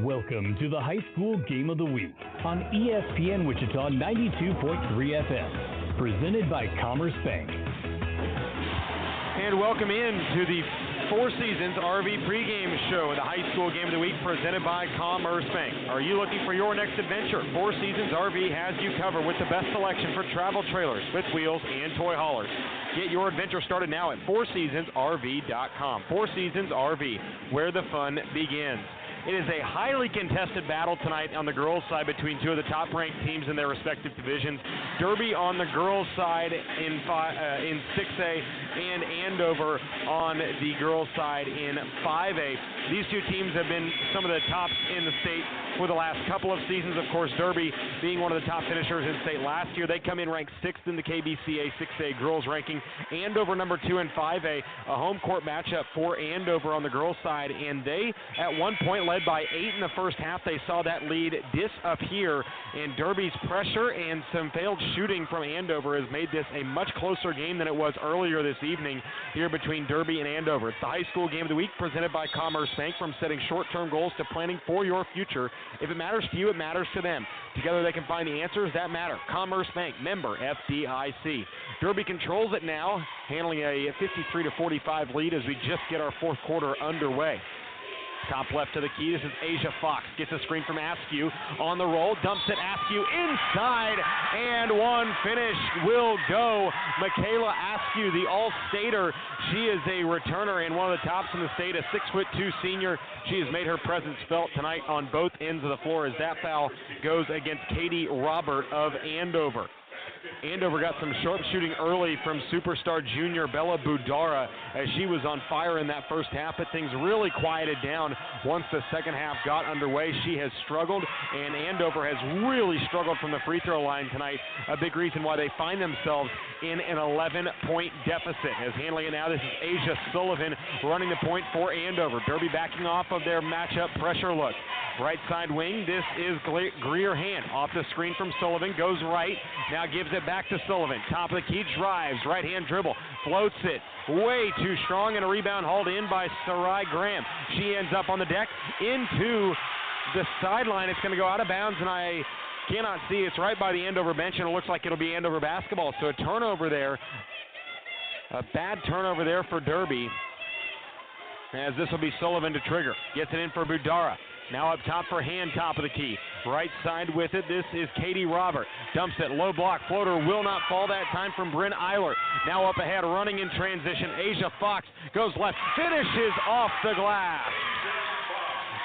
Welcome to the High School Game of the Week on ESPN Wichita 92.3 FM, presented by Commerce Bank. And welcome in to the Four Seasons RV pregame show, the High School Game of the Week presented by Commerce Bank. Are you looking for your next adventure? Four Seasons RV has you covered with the best selection for travel trailers, fifth wheels, and toy haulers. Get your adventure started now at fourseasonsrv.com. Four Seasons RV, where the fun begins. It is a highly contested battle tonight on the girls' side between two of the top-ranked teams in their respective divisions. Derby on the girls' side in 6A, and Andover on the girls' side in 5A. These two teams have been some of the tops in the state for the last couple of seasons. Of course, Derby being one of the top finishers in state last year. They come in ranked 6th in the KBCA 6A girls ranking. Andover number 2 in 5A, a home court matchup for Andover on the girls' side, and they at one point led by 8 in the first half. They saw that lead disappear, and Derby's pressure and some failed shooting from Andover has made this a much closer game than it was earlier this evening here between Derby and Andover. It's the High School Game of the Week presented by Commerce Bank. From setting short-term goals to planning for your future, if it matters to you, it matters to them. Together they can find the answers that matter. Commerce Bank, member FDIC. Derby controls it now, handling a 53-45 lead as we just get our fourth quarter underway. Top left to the key. This is Asia Fox. Gets a screen from Askew. On the roll. Dumps it. Askew inside. And one finish will go. Michaela Askew, the All-Stater. She is a returner and one of the tops in the state. A 6'2" senior. She has made her presence felt tonight on both ends of the floor as that foul goes against Katie Robert of Andover. Andover got some sharpshooting early from superstar junior Bella Budara as she was on fire in that first half, but things really quieted down once the second half got underway. She has struggled, and Andover has really struggled from the free throw line tonight, a big reason why they find themselves in an 11-point deficit. As handling it now, this is Asia Sullivan running the point for Andover. Derby backing off of their matchup pressure look. Right side wing, this is Greer Hand. Off the screen from Sullivan, goes right, now gives it back to Sullivan. Top of the key, drives, right-hand dribble, floats it way too strong, and a rebound hauled in by Sarai Graham. She ends up on the deck into the sideline. It's going to go out of bounds, and I cannot see. It's right by the Andover bench, and it looks like it'll be Andover basketball. So a turnover there, a bad turnover there for Derby, as this will be Sullivan to trigger. Gets it in for Budara. Now up top for Hand, top of the key. Right side with it, this is Katie Robert. Dumps it, low block, floater will not fall that time from Bryn Eiler. Now up ahead, running in transition, Asia Fox goes left, finishes off the glass.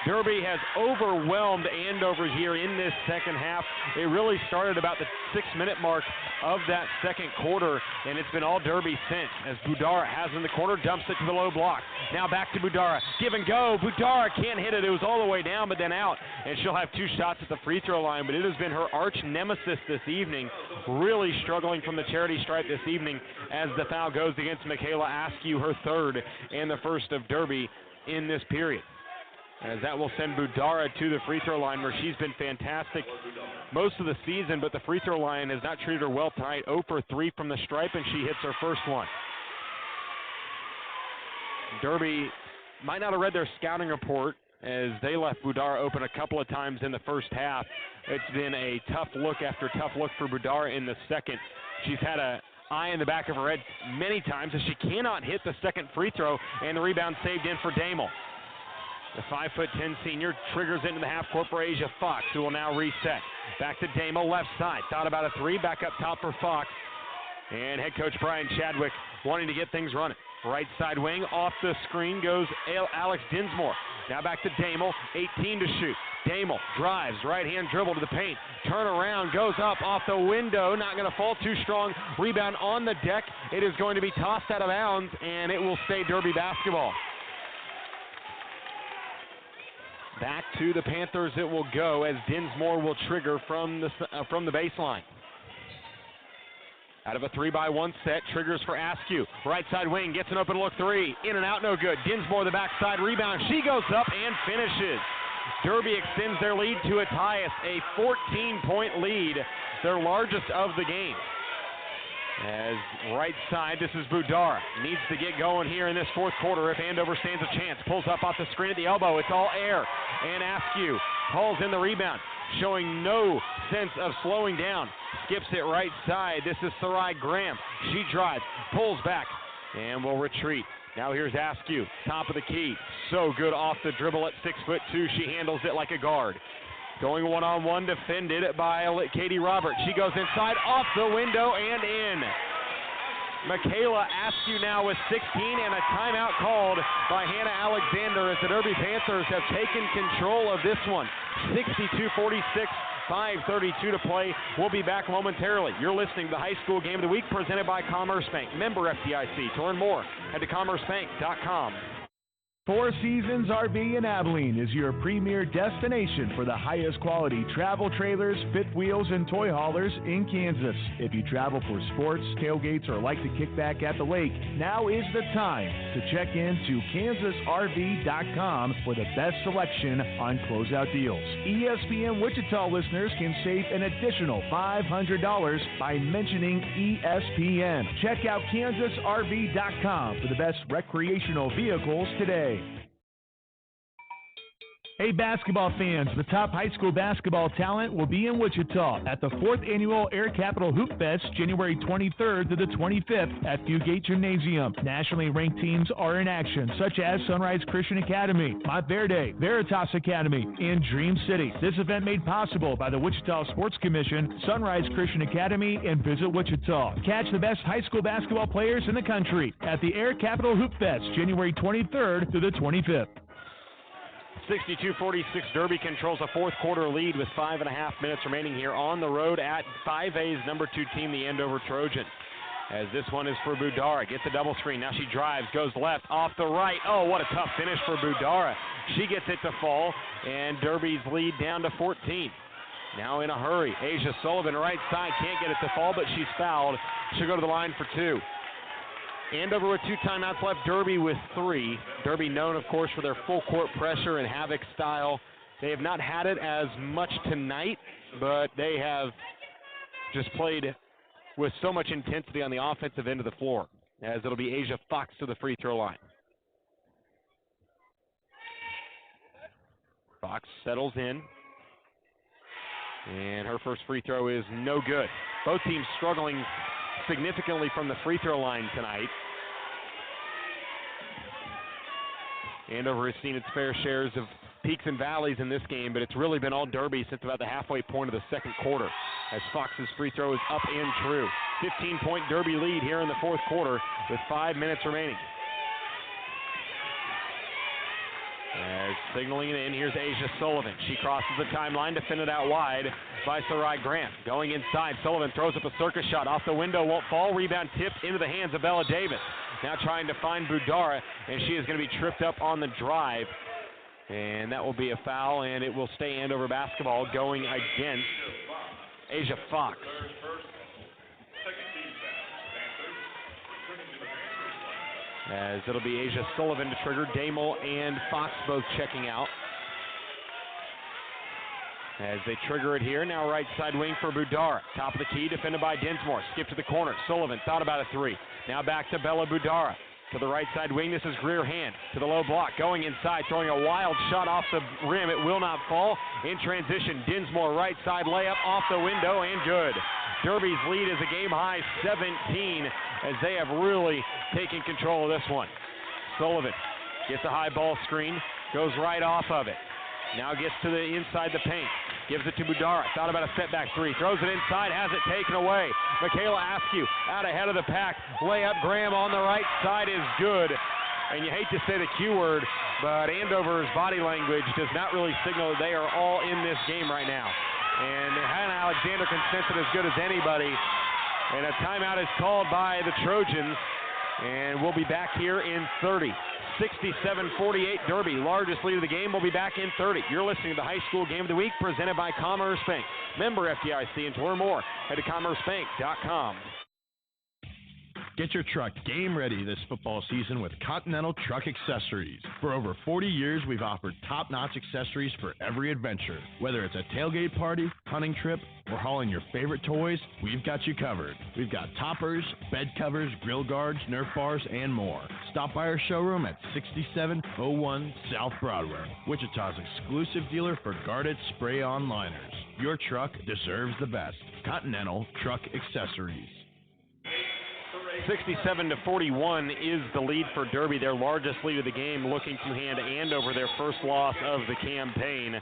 Derby has overwhelmed Andover here in this second half. It really started about the 6-minute mark of that second quarter, and it's been all Derby since, as Budara has in the corner, dumps it to the low block. Now back to Budara, give and go. Budara can't hit it. It was all the way down, but then out, and she'll have 2 shots at the free throw line, but it has been her arch nemesis this evening, really struggling from the charity stripe this evening as the foul goes against Michaela Askew, her third and the first of Derby in this period. As that will send Budara to the free throw line, where she's been fantastic most of the season, but the free throw line has not treated her well tonight. 0 for 3 from the stripe, and she hits her first one. Derby might not have read their scouting report, as they left Budara open a couple of times in the first half. It's been a tough look after tough look for Budara in the second. She's had a eye in the back of her head many times, as she cannot hit the second free throw, and the rebound saved in for Damel. The 5'10" senior triggers into the half court for Asia Fox, who will now reset. Back to Damel, left side. Thought about a 3, back up top for Fox. And head coach Brian Chadwick wanting to get things running. Right side wing, off the screen goes Alex Dinsmore. Now back to Damel, 18 to shoot. Damel drives, right-hand dribble to the paint. Turn around, goes up off the window, not going to fall too strong. Rebound on the deck. It is going to be tossed out of bounds, and it will stay Derby basketball. Back to the Panthers it will go, as Dinsmore will trigger from the baseline. Out of a 3-by-1 set, triggers for Askew. Right side wing, gets an open look three. In and out, no good. Dinsmore, the backside rebound. She goes up and finishes. Derby extends their lead to its highest, a 14-point lead, their largest of the game. As right side, this is Budara. Needs to get going here in this fourth quarter if Andover stands a chance. Pulls up off the screen at the elbow. It's all air. And Askew hauls in the rebound, showing no sense of slowing down. Skips it right side. This is Sarai Graham. She drives, pulls back, and will retreat. Now here's Askew, top of the key. So good off the dribble at 6'2". She handles it like a guard. Going one-on-one, defended by Katie Roberts. She goes inside, off the window, and in. Michaela Askew now with 16, and a timeout called by Hannah Alexander as the Derby Panthers have taken control of this one. 62-46, 5:32 to play. We'll be back momentarily. You're listening to the High School Game of the Week presented by Commerce Bank. Member FDIC. To learn more, head to commercebank.com. Four Seasons RV in Abilene is your premier destination for the highest quality travel trailers, fifth wheels, and toy haulers in Kansas. If you travel for sports, tailgates, or like to kick back at the lake, now is the time to check into kansasrv.com for the best selection on closeout deals. ESPN Wichita listeners can save an additional $500 by mentioning ESPN. Check out kansasrv.com for the best recreational vehicles today. Hey basketball fans, the top high school basketball talent will be in Wichita at the 4th Annual Air Capital Hoop Fest, January 23rd to the 25th at Fugate Gymnasium. Nationally ranked teams are in action, such as Sunrise Christian Academy, Montverde, Veritas Academy, and Dream City. This event made possible by the Wichita Sports Commission, Sunrise Christian Academy, and Visit Wichita. Catch the best high school basketball players in the country at the Air Capital Hoop Fest, January 23rd to the 25th. 62-46, Derby controls a fourth quarter lead with 5.5 minutes remaining here on the road at 5A's number 2 team, the Andover Trojans. As this one is for Budara, gets a double screen. Now she drives, goes left, off the right. Oh, what a tough finish for Budara. She gets it to fall, and Derby's lead down to 14. Now in a hurry, Asia Sullivan, right side, can't get it to fall, but she's fouled. She'll go to the line for 2. Andover with 2 timeouts left, Derby with 3. Derby known, of course, for their full court pressure and havoc style. They have not had it as much tonight, but they have just played with so much intensity on the offensive end of the floor, as it'll be Asia Fox to the free throw line. Fox settles in, and her first free throw is no good. Both teams struggling significantly from the free throw line tonight. Andover has seen its fair shares of peaks and valleys in this game, but it's really been all Derby since about the halfway point of the second quarter, as Fox's free throw is up and true. 15-point Derby lead here in the fourth quarter with 5 minutes remaining. As signaling it in, here's Asia Sullivan. She crosses the timeline to fin it out wide by Sarai Grant. Going inside, Sullivan throws up a circus shot. Off the window, won't fall. Rebound tipped into the hands of Bella Davis. Now trying to find Budara, and she is going to be tripped up on the drive. And that will be a foul, and it will stay Andover basketball going against Asia Fox. As it'll be Asia Sullivan to trigger. Damel and Fox both checking out. As they trigger it here, now right side wing for Budara. Top of the key, defended by Dinsmore. Skip to the corner. Sullivan thought about a 3. Now back to Bella Budara. To the right side wing, this is Greer Hand. To the low block, going inside, throwing a wild shot off the rim. It will not fall. In transition, Dinsmore right side layup off the window and good. Derby's lead is a game-high 17 as they have really taken control of this one. Sullivan gets a high ball screen, goes right off of it. Now gets to the inside the paint, gives it to Budara. Thought about a setback 3, throws it inside, has it taken away. Michaela Askew out ahead of the pack. Layup Graham on the right side is good. And you hate to say the Q word, but Andover's body language does not really signal that they are all in this game right now. And Hannah Alexander can sense it as good as anybody. And a timeout is called by the Trojans. And we'll be back here in 30. 67-48 Derby, largest lead of the game. We'll be back in 30. You're listening to the High School Game of the Week presented by Commerce Bank. Member FDIC, and to learn more, head to commercebank.com. Get your truck game ready this football season with Continental Truck Accessories. For over 40 years, we've offered top-notch accessories for every adventure. Whether it's a tailgate party, hunting trip, or hauling your favorite toys, we've got you covered. We've got toppers, bed covers, grill guards, Nerf bars, and more. Stop by our showroom at 6701 South Broadway, Wichita's exclusive dealer for guarded spray-on liners. Your truck deserves the best. Continental Truck Accessories. 67-41 is the lead for Derby, their largest lead of the game, looking to hand Andover their first loss of the campaign.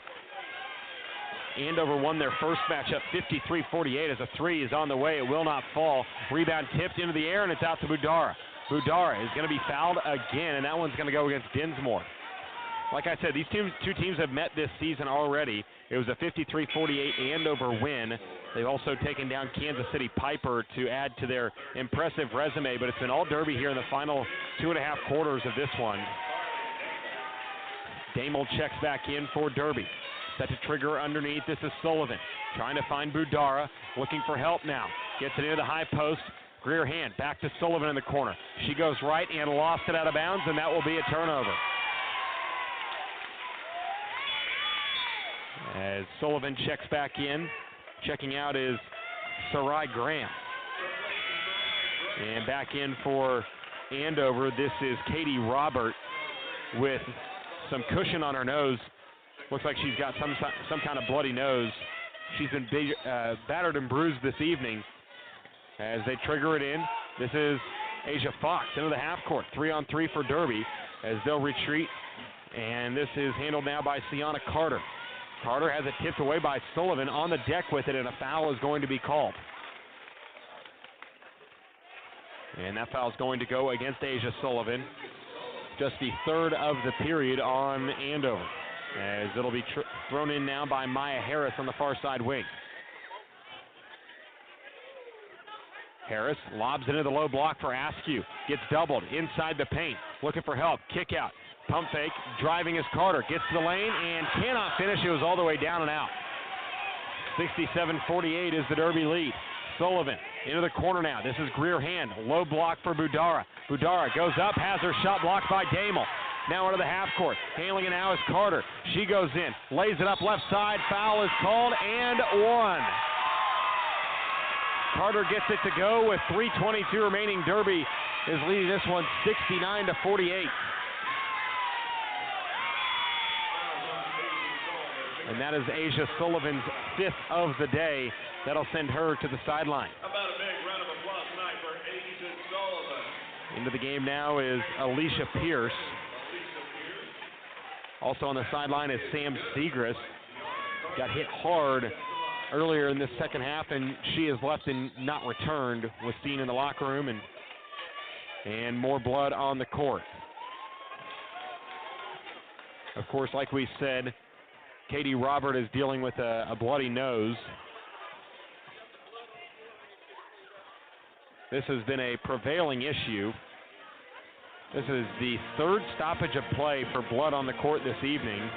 Andover won their first matchup 53-48 as a three is on the way. It will not fall. Rebound tipped into the air, and it's out to Budara. Budara is going to be fouled again, and that one's going to go against Dinsmore. Like I said, these two teams have met this season already. It was a 53-48 Andover win. They've also taken down Kansas City Piper to add to their impressive resume, but it's been all Derby here in the final 2.5 quarters of this one. Damel checks back in for Derby. Set to trigger underneath. This is Sullivan trying to find Budara, looking for help now. Gets it into the high post. Greer hand back to Sullivan in the corner. She goes right and lost it out of bounds, and that will be a turnover. As Sullivan checks back in, checking out is Sarai Graham. And back in for Andover, this is Katie Robert with some cushion on her nose. Looks like she's got some kind of bloody nose. She's been battered and bruised this evening. As they trigger it in, this is Asia Fox into the half court. 3-on-3 for Derby as they'll retreat. And this is handled now by Sienna Carter. Carter has it tipped away by Sullivan on the deck with it, and a foul is going to be called. And that foul is going to go against Asia Sullivan. Just the third of the period on Andover, as it'll be thrown in now by Maya Harris on the far side wing. Harris lobs into the low block for Askew. Gets doubled inside the paint. Looking for help. Kick out. Pump fake. Driving is Carter. Gets to the lane and cannot finish. It was all the way down and out. 67-48 is the Derby lead. Sullivan into the corner now. This is Greer hand. Low block for Budara. Budara goes up. Has her shot blocked by Damel. Now into the half court. Handling it now is Carter. She goes in. Lays it up left side. Foul is called and one. Carter gets it to go with 3:22 remaining. Derby is leading this one 69-48. And that is Asia Sullivan's fifth of the day. That'll send her to the sideline. How about a big round of applause tonight for Asia Sullivan? Into the game now is Alicia Pierce. Also on the sideline is Sam Segrist. Got hit hard earlier in this second half, and she is left and not returned. Was seen in the locker room, and more blood on the court. Of course, like we said, Katie Robert is dealing with a bloody nose. This has been a prevailing issue. This is the third stoppage of play for blood on the court this evening.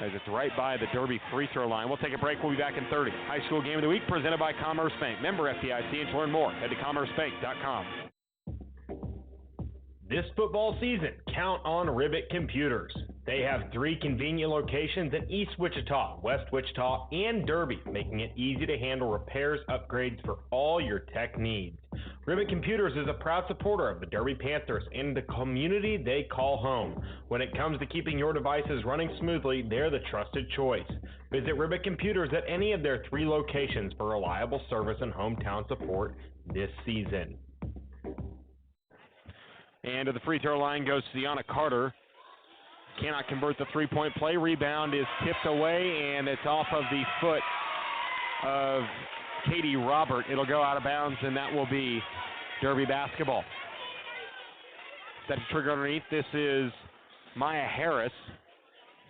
As it's right by the Derby free throw line. We'll take a break. We'll be back in 30. High School Game of the Week presented by Commerce Bank. Member FDIC, and to learn more, head to commercebank.com. This football season, count on Ribbit Computers. They have 3 convenient locations in East Wichita, West Wichita, and Derby, making it easy to handle repairs, upgrades for all your tech needs. Ribbit Computers is a proud supporter of the Derby Panthers and the community they call home. When it comes to keeping your devices running smoothly, they're the trusted choice. Visit Ribbit Computers at any of their 3 locations for reliable service and hometown support this season. And to the free throw line goes Sienna Carter. Cannot convert the three-point play. Rebound is tipped away, and it's off of the foot of Katie Robert. It'll go out of bounds, and that will be Derby basketball. Set to trigger underneath. This is Maya Harris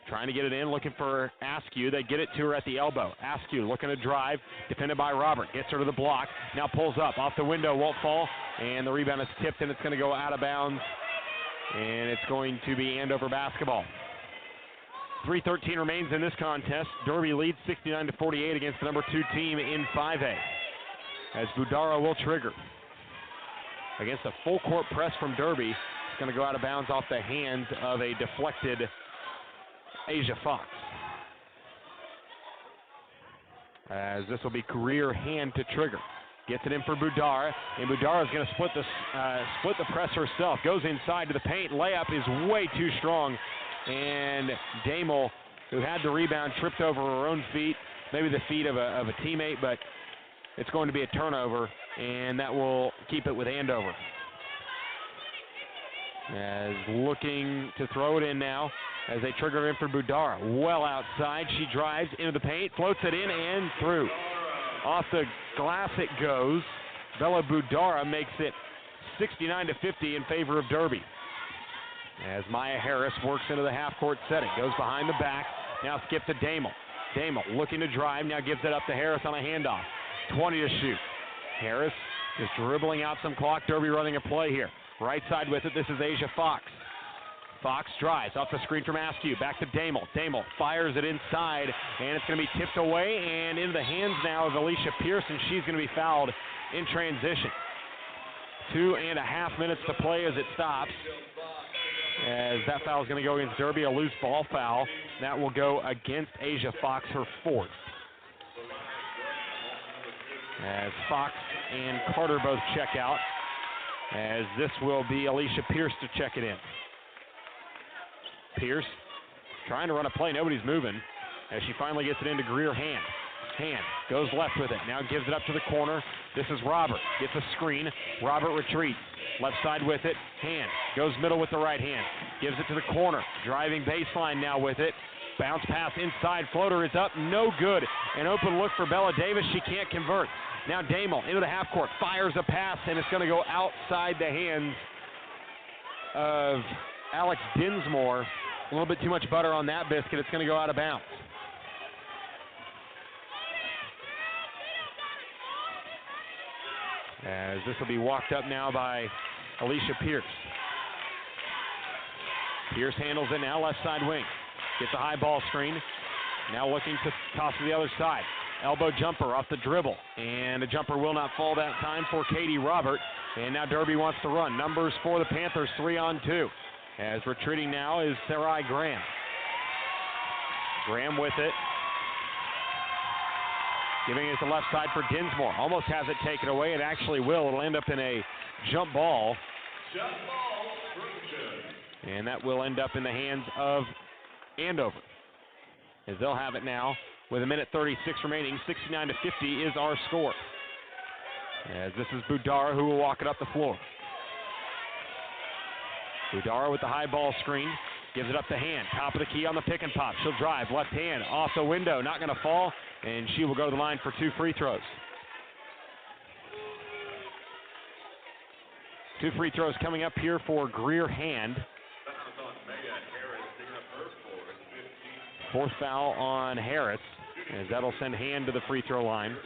trying to get it in, looking for Askew. They get it to her at the elbow. Askew looking to drive, defended by Robert. Gets her to the block. Now pulls up. Off the window, won't fall. And the rebound is tipped, and it's going to go out of bounds. And it's going to be Andover basketball. 3:13 remains in this contest. Derby leads 69-48 against the number 2 team in 5A. As Budara will trigger. Against a full court press from Derby, it's going to go out of bounds off the hands of a deflected Asia Fox. As this will be career hand to trigger. Gets it in for Budara, and Budara is going to split the press herself. Goes inside to the paint. Layup is way too strong. And Damel, who had the rebound, tripped over her own feet, maybe the feet of a teammate, but it's going to be a turnover, and that will keep it with Andover. As looking to throw it in now, as they trigger in for Budara. Well outside, she drives into the paint, floats it in and through. Off the glass it goes. Bella Budara makes it 69-50 in favor of Derby. As Maya Harris works into the half-court setting. Goes behind the back. Now skip to Damel. Damel looking to drive. Now gives it up to Harris on a handoff. 20 to shoot. Harris is dribbling out some clock. Derby running a play here. Right side with it. This is Asia Fox. Fox drives off the screen from Askew. Back to Damel. Damel fires it inside, and it's going to be tipped away and into the hands now of Alicia Pierce, and she's going to be fouled in transition. 2.5 minutes to play as it stops. As that foul is going to go against Derby, a loose ball foul. That will go against Asia Fox, her 4th. As Fox and Carter both check out. As this will be Alicia Pierce to check it in. Pierce trying to run a play. Nobody's moving. As she finally gets it into Greer Hand. Hand goes left with it. Now gives it up to the corner. This is Robert. Gets a screen. Robert retreats. Left side with it. Hand goes middle with the right hand. Gives it to the corner. Driving baseline now with it. Bounce pass inside. Floater is up. No good. An open look for Bella Davis. She can't convert. Now Damel into the half court. Fires a pass, and it's going to go outside the hands of Alex Dinsmore. A little bit too much butter on that biscuit. It's going to go out of bounds. As this will be walked up now by Alicia Pierce. Pierce handles it now, left side wing. Gets a high ball screen. Now looking to toss to the other side. Elbow jumper off the dribble. And a jumper will not fall that time for Katie Robert. And now Derby wants to run. Numbers for the Panthers, 3-on-2. As retreating now is Sarai Graham. Graham with it. Giving it to the left side for Dinsmore. Almost has it taken away. It actually will. It'll end up in a jump ball. And that will end up in the hands of Andover. As they'll have it now with 1:36 remaining. 69-50 is our score. As this is Budara who will walk it up the floor. Budara with the high ball screen. Gives it up to Hand. Top of the key on the pick and pop. She'll drive. Left hand off the window. Not going to fall. And she will go to the line for 2 free throws. 2 free throws coming up here for Greer Hand. 4th foul on Harris. As that'll send Hand to the free throw line.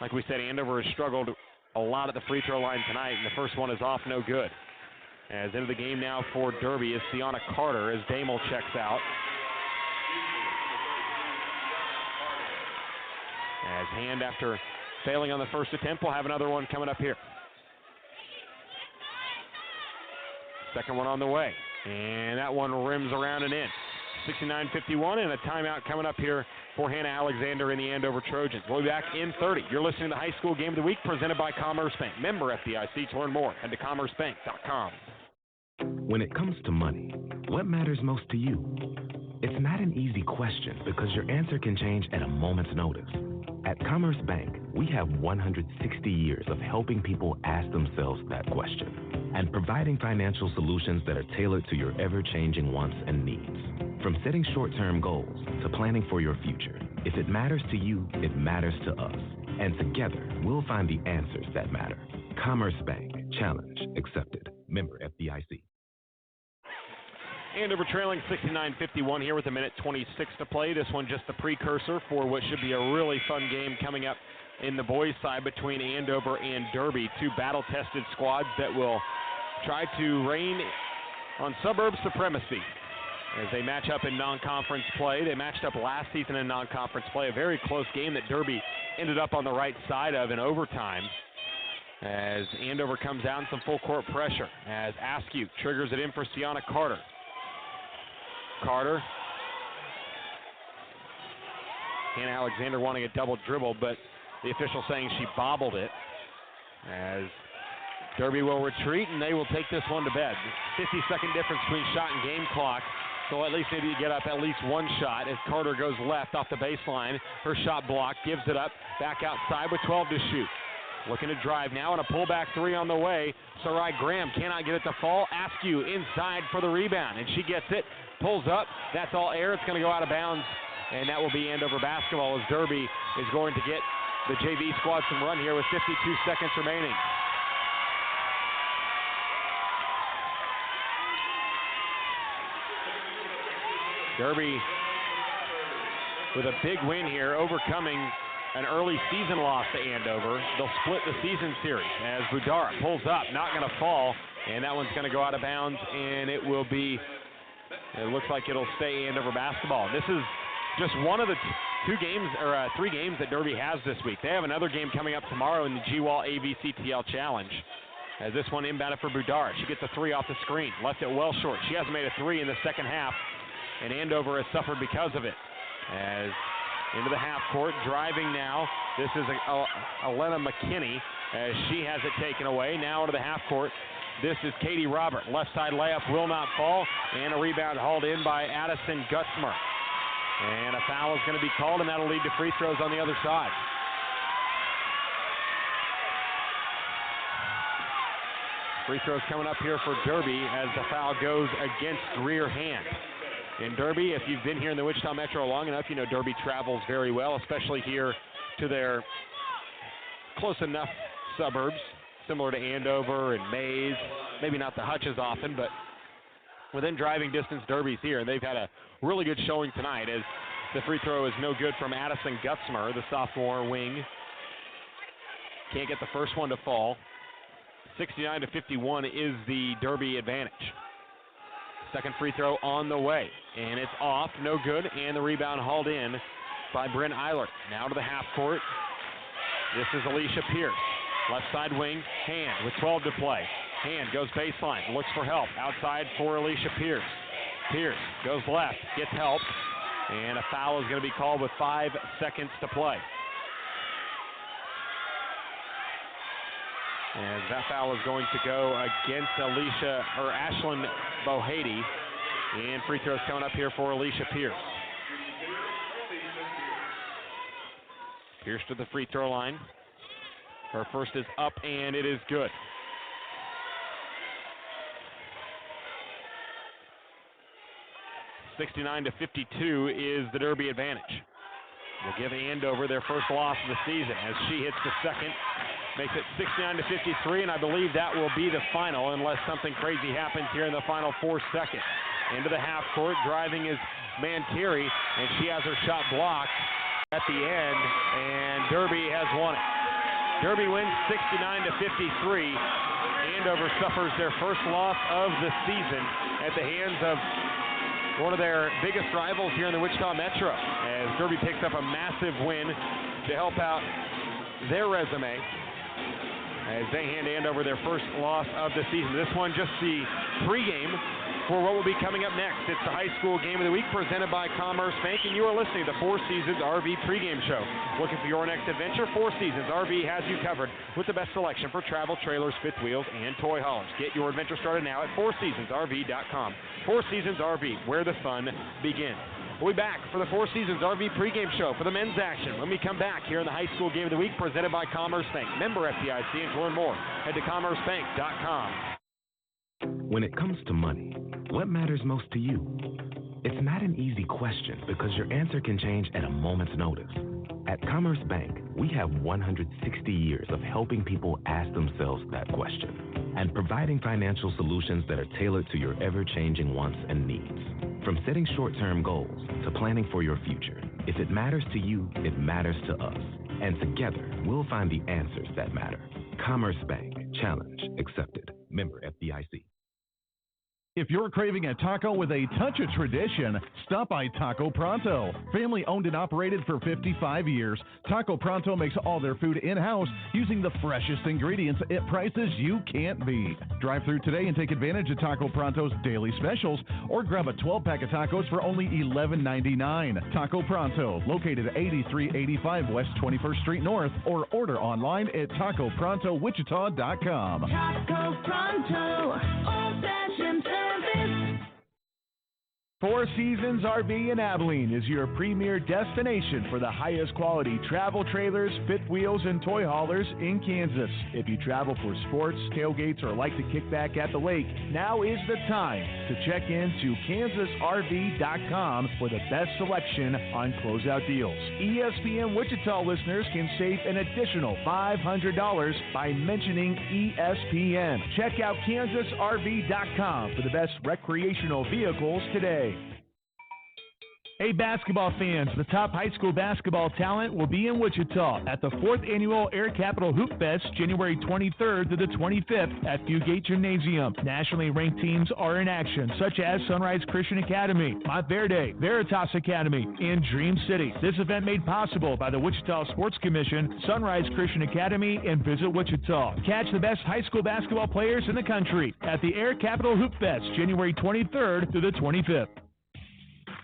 Like we said, Andover has struggled a lot at the free throw line tonight. And the first one is off, no good. As into the game now for Derby is Sienna Carter as Damel checks out. As Hand, after failing on the first attempt, will have another one coming up here. Second one on the way. And that one rims around and in. 69-51 and a timeout coming up here for Hannah Alexander and the Andover Trojans. We'll be back in 30. You're listening to the High School Game of the Week presented by Commerce Bank. Member FDIC. To learn more, head to commercebank.com. When it comes to money, what matters most to you? It's not an easy question because your answer can change at a moment's notice. At Commerce Bank, we have 160 years of helping people ask themselves that question and providing financial solutions that are tailored to your ever-changing wants and needs. From setting short-term goals to planning for your future, if it matters to you, it matters to us. And together, we'll find the answers that matter. Commerce Bank. Challenge accepted. Member FDIC. Andover trailing 69-51 here with 1:26 to play. This one just the precursor for what should be a really fun game coming up in the boys' side between Andover and Derby. 2 battle-tested squads that will try to reign on suburb supremacy. as they match up in non-conference play. They matched up last season in non-conference play, a very close game that Derby ended up on the right side of in overtime, as Andover comes out in some full court pressure as Askew triggers it in for Sienna Carter. Hannah Alexander wanting a double dribble, but the official saying she bobbled it, as Derby will retreat and they will take this one to bed. 50-second difference between shot and game clock, so at least maybe you get up at least one shot as Carter goes left off the baseline. Her shot blocked, gives it up, back outside with 12 to shoot. Looking to drive now, and a pullback three on the way. Sarai Graham cannot get it to fall. Askew inside for the rebound, and she gets it, pulls up. That's all air. It's going to go out of bounds, and that will be Andover basketball as Derby is going to get the JV squad some run here with 52 seconds remaining. Derby with a big win here, overcoming an early season loss to Andover. They'll split the season series as Budara pulls up, not going to fall, and that one's going to go out of bounds, and it looks like it'll stay Andover basketball. This is just one of the three games that Derby has this week. They have another game coming up tomorrow in the GWAL AVCTL Challenge. As this one inbounded for Budara. She gets a three off the screen, left it well short. She hasn't made a three in the second half, and Andover has suffered because of it. As into the half court, driving now. This is Elena McKinney as she has it taken away. Now into the half court. This is Katie Robert. Left side layup will not fall, and a rebound hauled in by Addison Gutzmer. And a foul is going to be called, and that'll lead to free throws on the other side. Free throws coming up here for Derby as the foul goes against Greer Hand. In Derby, if you've been here in the Wichita Metro long enough, you know Derby travels very well, especially here to their close enough suburbs, similar to Andover and Mays. Maybe not the Hutch as often, but within driving distance, Derby's here. And they've had a really good showing tonight as the free throw is no good from Addison Gutzmer, the sophomore wing. Can't get the first one to fall. 69-51 is the Derby advantage. Second free throw on the way, and it's off, no good, and the rebound hauled in by Bryn Eilert. Now to the half court. This is Alicia Pierce. Left side wing, Hand with 12 to play. Hand goes baseline, looks for help. Outside for Alicia Pierce. Pierce goes left, gets help, and a foul is going to be called with 5 seconds to play. And that foul is going to go against Ashlyn Bohady. And free throws coming up here for Alicia Pierce. Pierce to the free throw line. Her first is up, and it is good. (69-52) is the Derby advantage. We'll give Andover their first loss of the season as she hits the second. Makes it 69-53, and I believe that will be the final unless something crazy happens here in the final 4 seconds. Into the half court, driving is Mantieri, and she has her shot blocked at the end, and Derby has won it. Derby wins 69-53. Andover suffers their first loss of the season at the hands of one of their biggest rivals here in the Wichita Metro, as Derby picks up a massive win to help out their resume as they hand Andover their first loss of the season. This one just the pregame for what will be coming up next. It's the high school game of the week presented by Commerce Bank, and you are listening to the Four Seasons RV pregame show. Looking for your next adventure? Four Seasons RV has you covered with the best selection for travel trailers, fifth wheels, and toy haulers. Get your adventure started now at fourseasonsrv.com. Four Seasons RV, where the fun begins. We'll be back for the Four Seasons RV pregame show for the men's action when we come back here in the high school game of the week presented by Commerce Bank. Member FDIC, and to learn more, head to commercebank.com. When it comes to money, what matters most to you? It's not an easy question because your answer can change at a moment's notice. At Commerce Bank, we have 160 years of helping people ask themselves that question and providing financial solutions that are tailored to your ever-changing wants and needs. From setting short-term goals to planning for your future, if it matters to you, it matters to us. And together, we'll find the answers that matter. Commerce Bank. Challenge accepted. Member FDIC. If you're craving a taco with a touch of tradition, stop by Taco Pronto. Family owned and operated for 55 years, Taco Pronto makes all their food in-house using the freshest ingredients at prices you can't beat. Drive through today and take advantage of Taco Pronto's daily specials or grab a 12-pack of tacos for only $11.99. Taco Pronto, located at 8385 West 21st Street North, or order online at TacoProntoWichita.com. Taco Pronto, old-fashioned service. Four Seasons RV in Abilene is your premier destination for the highest quality travel trailers, fifth wheels, and toy haulers in Kansas. If you travel for sports, tailgates, or like to kick back at the lake, now is the time to check into KansasRV.com for the best selection on closeout deals. ESPN Wichita listeners can save an additional $500 by mentioning ESPN. Check out KansasRV.com for the best recreational vehicles today. Hey basketball fans, the top high school basketball talent will be in Wichita at the 4th Annual Air Capital Hoop Fest, January 23rd to the 25th at Fugate Gymnasium. Nationally ranked teams are in action, such as Sunrise Christian Academy, Montverde, Veritas Academy, and Dream City. This event made possible by the Wichita Sports Commission, Sunrise Christian Academy, and Visit Wichita. Catch the best high school basketball players in the country at the Air Capital Hoop Fest, January 23rd to the 25th.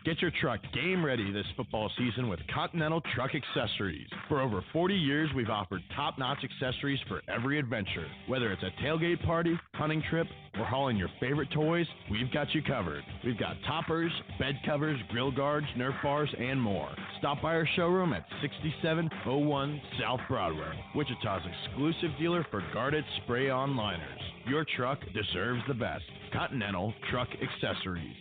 Get your truck game ready this football season with Continental Truck Accessories. For over 40 years, we've offered top-notch accessories for every adventure. Whether it's a tailgate party, hunting trip, or hauling your favorite toys, we've got you covered. We've got toppers, bed covers, grill guards, Nerf bars, and more. Stop by our showroom at 6701 South Broadway, Wichita's exclusive dealer for guarded spray-on liners. Your truck deserves the best. Continental Truck Accessories.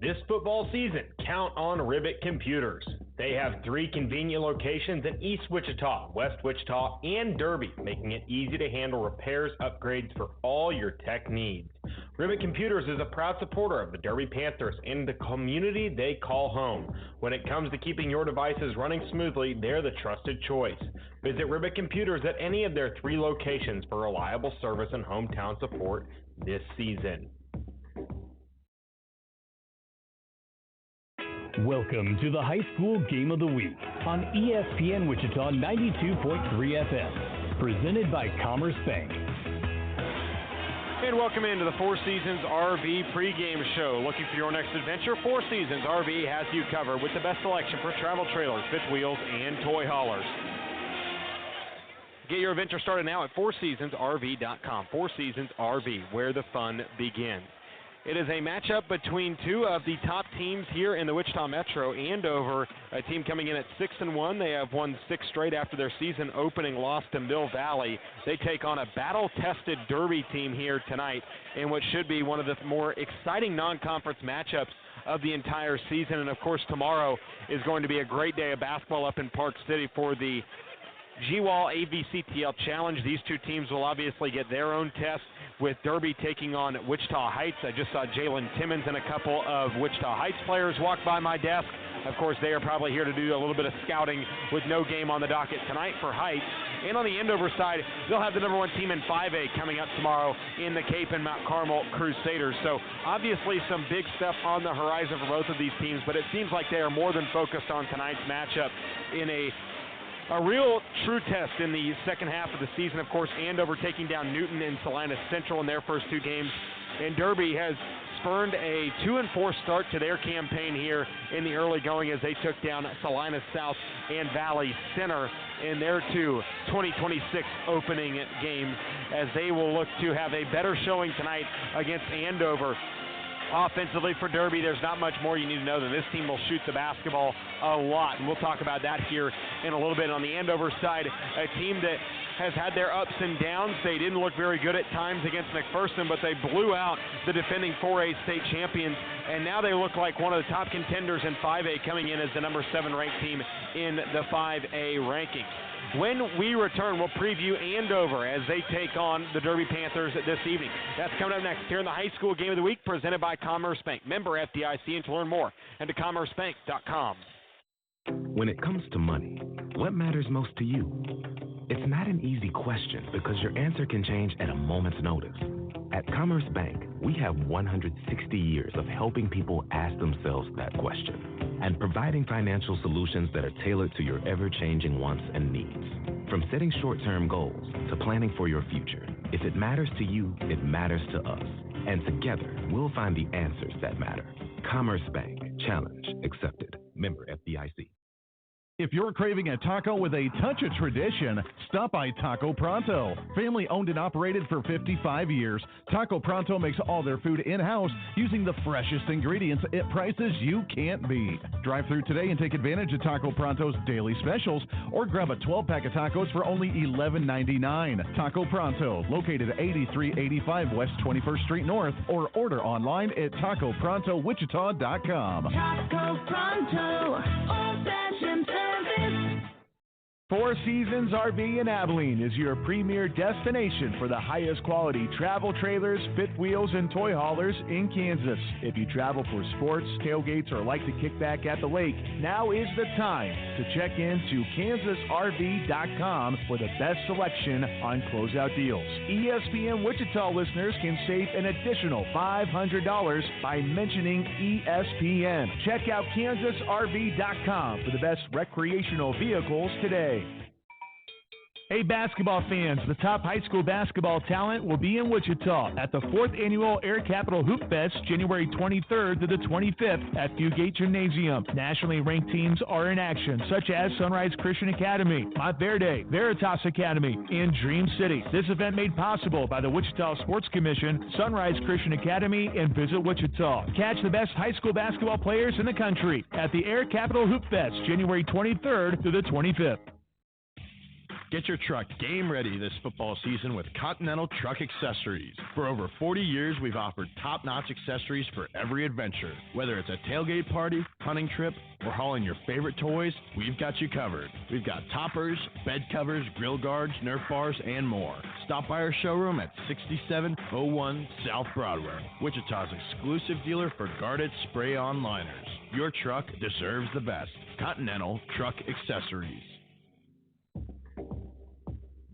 This football season, count on Ribbit Computers. They have 3 convenient locations in East Wichita, West Wichita, and Derby, making it easy to handle repairs, upgrades for all your tech needs. Ribbit Computers is a proud supporter of the Derby Panthers and the community they call home. When it comes to keeping your devices running smoothly, they're the trusted choice. Visit Ribbit Computers at any of their 3 locations for reliable service and hometown support this season. Welcome to the High School Game of the Week on ESPN Wichita 92.3 FM, presented by Commerce Bank. And welcome into the Four Seasons RV pregame show. Looking for your next adventure? Four Seasons RV has you covered with the best selection for travel trailers, fifth wheels, and toy haulers. Get your adventure started now at FourSeasonsRV.com. Four Seasons RV, where the fun begins. It is a matchup between 2 of the top teams here in the Wichita Metro. Andover, a team coming in at 6-1. They have won 6 straight after their season opening loss to Mill Valley. They take on a battle-tested Derby team here tonight in what should be one of the more exciting non-conference matchups of the entire season. And, of course, tomorrow is going to be a great day of basketball up in Park City for the GWAL AVCTL Challenge. These 2 teams will obviously get their own test, with Derby taking on Wichita Heights. I just saw Jalen Timmons and a couple of Wichita Heights players walk by my desk. Of course, they are probably here to do a little bit of scouting with no game on the docket tonight for Heights. And on the Andover side, they'll have the number 1 team in 5A coming up tomorrow in the Cape and Mount Carmel Crusaders. So obviously some big stuff on the horizon for both of these teams, but it seems like they are more than focused on tonight's matchup in a real true test in the second half of the season. Of course, Andover taking down Newton and Salinas Central in their first 2 games. And Derby has spurned a 2-4 start to their campaign here in the early going as they took down Salinas South and Valley Center in their 2 2026 opening games, as they will look to have a better showing tonight against Andover. Offensively for Derby, there's not much more you need to know than this team will shoot the basketball a lot, and we'll talk about that here in a little bit. On the Andover side, a team that has had their ups and downs. They didn't look very good at times against McPherson, but they blew out the defending 4A state champions, and now they look like one of the top contenders in 5A, coming in as the number 7 ranked team in the 5A rankings. When we return, we'll preview Andover as they take on the Derby Panthers this evening. That's coming up next here in the High School Game of the Week, presented by Commerce Bank. Member FDIC, and to learn more, head to commercebank.com. When it comes to money, what matters most to you? It's not an easy question because your answer can change at a moment's notice. At Commerce Bank, we have 160 years of helping people ask themselves that question and providing financial solutions that are tailored to your ever-changing wants and needs. From setting short-term goals to planning for your future, if it matters to you, it matters to us. And together, we'll find the answers that matter. Commerce Bank. Challenge accepted. Member FDIC. If you're craving a taco with a touch of tradition, stop by Taco Pronto. Family owned and operated for 55 years, Taco Pronto makes all their food in-house using the freshest ingredients at prices you can't beat. Drive through today and take advantage of Taco Pronto's daily specials or grab a 12-pack of tacos for only $11.99. Taco Pronto, located at 8385 West 21st Street North, or order online at TacoProntoWichita.com. Taco Pronto, old-fashioned service. Four Seasons RV in Abilene is your premier destination for the highest quality travel trailers, fifth wheels, and toy haulers in Kansas. If you travel for sports, tailgates, or like to kick back at the lake, now is the time to check into kansasrv.com for the best selection on closeout deals. ESPN Wichita listeners can save an additional $500 by mentioning ESPN. Check out kansasrv.com for the best recreational vehicles today. Hey basketball fans, the top high school basketball talent will be in Wichita at the 4th Annual Air Capital Hoop Fest, January 23rd to the 25th at Fugate Gymnasium. Nationally ranked teams are in action, such as Sunrise Christian Academy, Montverde, Veritas Academy, and Dream City. This event made possible by the Wichita Sports Commission, Sunrise Christian Academy, and Visit Wichita. Catch the best high school basketball players in the country at the Air Capital Hoop Fest, January 23rd to the 25th. Get your truck game ready this football season with Continental Truck Accessories. For over 40 years, we've offered top-notch accessories for every adventure. Whether it's a tailgate party, hunting trip, or hauling your favorite toys, we've got you covered. We've got toppers, bed covers, grill guards, Nerf bars, and more. Stop by our showroom at 6701 South Broadway, Wichita's exclusive dealer for guarded spray-on liners. Your truck deserves the best. Continental Truck Accessories.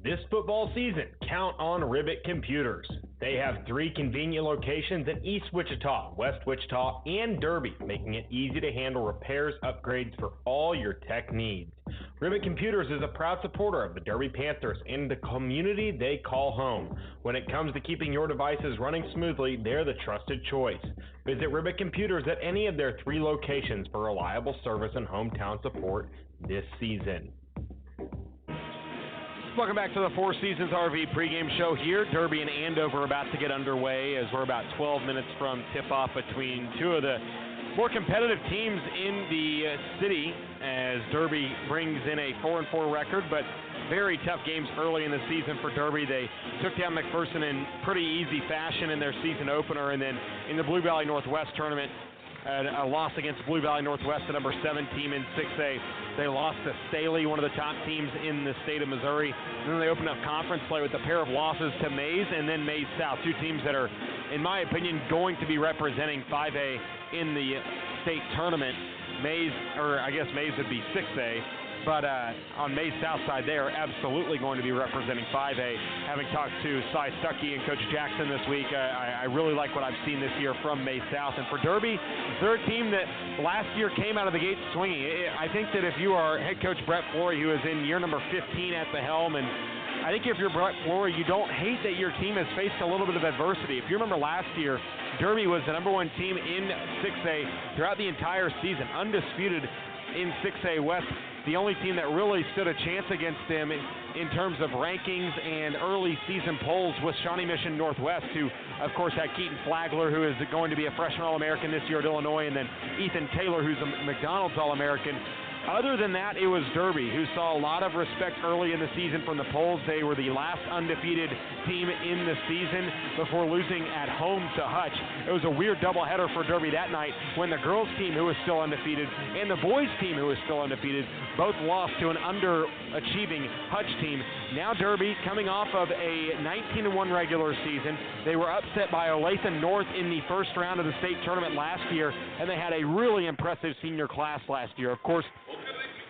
This football season, count on Ribbit Computers. They have 3 convenient locations in East Wichita, West Wichita, and Derby, making it easy to handle repairs, upgrades for all your tech needs. Ribbit Computers is a proud supporter of the Derby Panthers and the community they call home. When it comes to keeping your devices running smoothly, they're the trusted choice. Visit Ribbit Computers at any of their 3 locations for reliable service and hometown support this season. Welcome back to the Four Seasons RV pregame show here. Derby and Andover about to get underway as we're about 12 minutes from tip-off between 2 of the more competitive teams in the city as Derby brings in a 4-4 record, but very tough games early in the season for Derby. They took down McPherson in pretty easy fashion in their season opener, and then in the Blue Valley Northwest tournament, a loss against Blue Valley Northwest, the number 7 team in 6A. They lost to Staley, one of the top teams in the state of Missouri. And then they opened up conference play with a pair of losses to Maize and then Maize South, 2 teams that are, in my opinion, going to be representing 5A in the state tournament. Maize would be 6A. But on Maize South side, they are absolutely going to be representing 5A. Having talked to Cy Stuckey and Coach Jackson this week, I really like what I've seen this year from Maize South. And for Derby, they're a team that last year came out of the gate swinging. I think that if you are head coach Brett Flory, who is in year number 15 at the helm, and I think if you're Brett Flory, you don't hate that your team has faced a little bit of adversity. If you remember last year, Derby was the number 1 team in 6A throughout the entire season, undisputed in 6A West. The only team that really stood a chance against them in terms of rankings and early season polls was Shawnee Mission Northwest, who, of course, had Keaton Flagler, who is going to be a freshman All-American this year at Illinois, and then Ethan Taylor, who's a McDonald's All-American. Other than that, it was Derby, who saw a lot of respect early in the season from the polls. They were the last undefeated team in the season before losing at home to Hutch. It was a weird doubleheader for Derby that night when the girls' team, who was still undefeated, and the boys' team, who was still undefeated, both lost to an underachieving Hutch team. Now Derby, coming off of a 19-1 regular season, they were upset by Olathe North in the first round of the state tournament last year, and they had a really impressive senior class last year. Of course,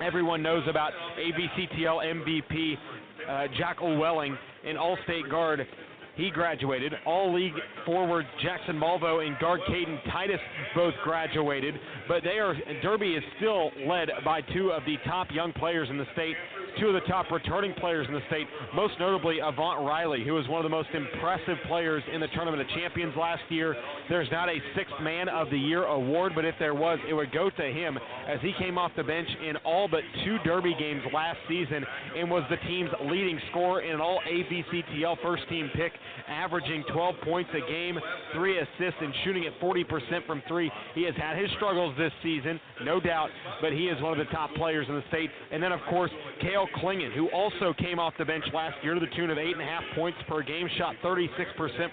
everyone knows about AVCTL MVP Jack Llewellyn, an all-state guard he graduated. All-league forward Jackson Malvo and guard Caden Titus both graduated, but Derby is still led by two of the top young players in the state, two of the top returning players in the state, most notably Avant Riley, who was one of the most impressive players in the Tournament of Champions last year. There's not a Sixth Man of the Year award, but if there was, it would go to him, as he came off the bench in all but two Derby games last season and was the team's leading scorer in an all ABCTL first team pick, averaging 12 points a game, 3 assists, and shooting at 40% from three. He has had his struggles this season, no doubt, but he is one of the top players in the state. And then, of course, Cale Klingon, who also came off the bench last year to the tune of 8.5 points per game, shot 36%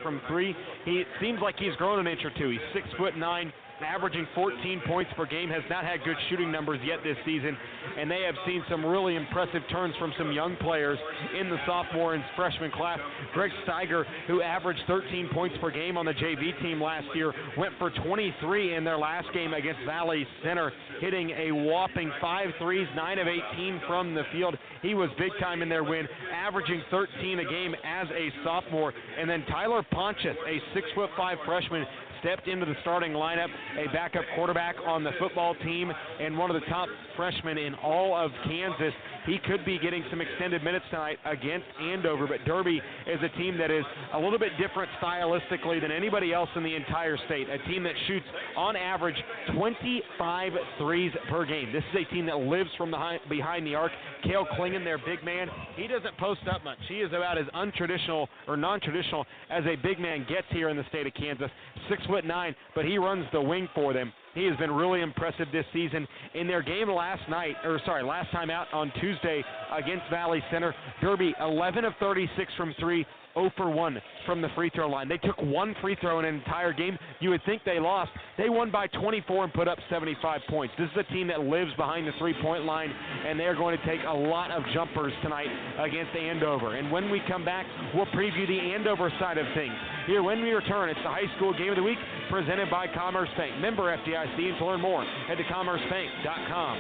from three. He seems like he's grown an inch or two. He's 6'9", averaging 14 points per game, has not had good shooting numbers yet this season, and they have seen some really impressive turns from some young players in the sophomore and freshman class. Greg Steiger, who averaged 13 points per game on the JV team last year, went for 23 in their last game against Valley Center, hitting a whopping 5 threes, 9 of 18 from the field. He was big time in their win, averaging 13 a game as a sophomore. And then Tyler Ponchas, a 6'5" freshman, stepped into the starting lineup, a backup quarterback on the football team and one of the top freshmen in all of Kansas. He could be getting some extended minutes tonight against Andover, but Derby is a team that is a little bit different stylistically than anybody else in the entire state, a team that shoots on average 25 threes per game. This is a team that lives from behind the arc. Cale Klingon, their big man, he doesn't post up much. He is about as untraditional or non-traditional as a big man gets here in the state of Kansas. 6'9", but he runs the wing for them. He has been really impressive this season. In their game last time out on Tuesday against Valley Center, Derby 11 of 36 from three, 0 for 1 from the free throw line. They took one free throw in an entire game. You would think they lost. They won by 24 and put up 75 points. This is a team that lives behind the three-point line, and they're going to take a lot of jumpers tonight against Andover. And when we come back, we'll preview the Andover side of things. Here when we return, it's the High School Game of the Week presented by Commerce Bank. Member FDIC, and to learn more, head to commercebank.com.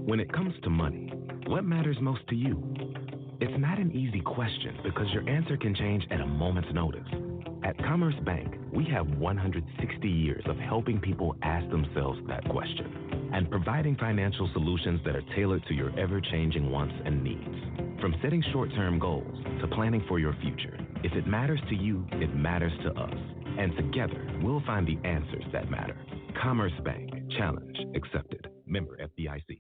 When it comes to money, what matters most to you? It's not an easy question because your answer can change at a moment's notice. At Commerce Bank, we have 160 years of helping people ask themselves that question and providing financial solutions that are tailored to your ever-changing wants and needs. From setting short-term goals to planning for your future, if it matters to you, it matters to us. And together, we'll find the answers that matter. Commerce Bank. Challenge accepted. Member FDIC.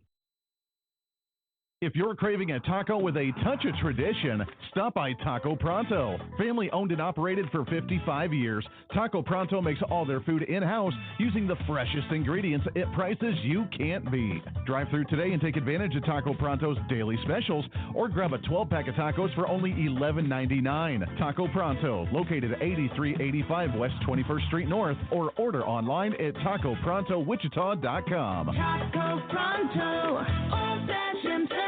If you're craving a taco with a touch of tradition, stop by Taco Pronto. Family owned and operated for 55 years, Taco Pronto makes all their food in-house using the freshest ingredients at prices you can't beat. Drive through today and take advantage of Taco Pronto's daily specials or grab a 12-pack of tacos for only $11.99. Taco Pronto, located at 8385 West 21st Street North, or order online at TacoProntoWichita.com. Taco Pronto, old-fashioned service.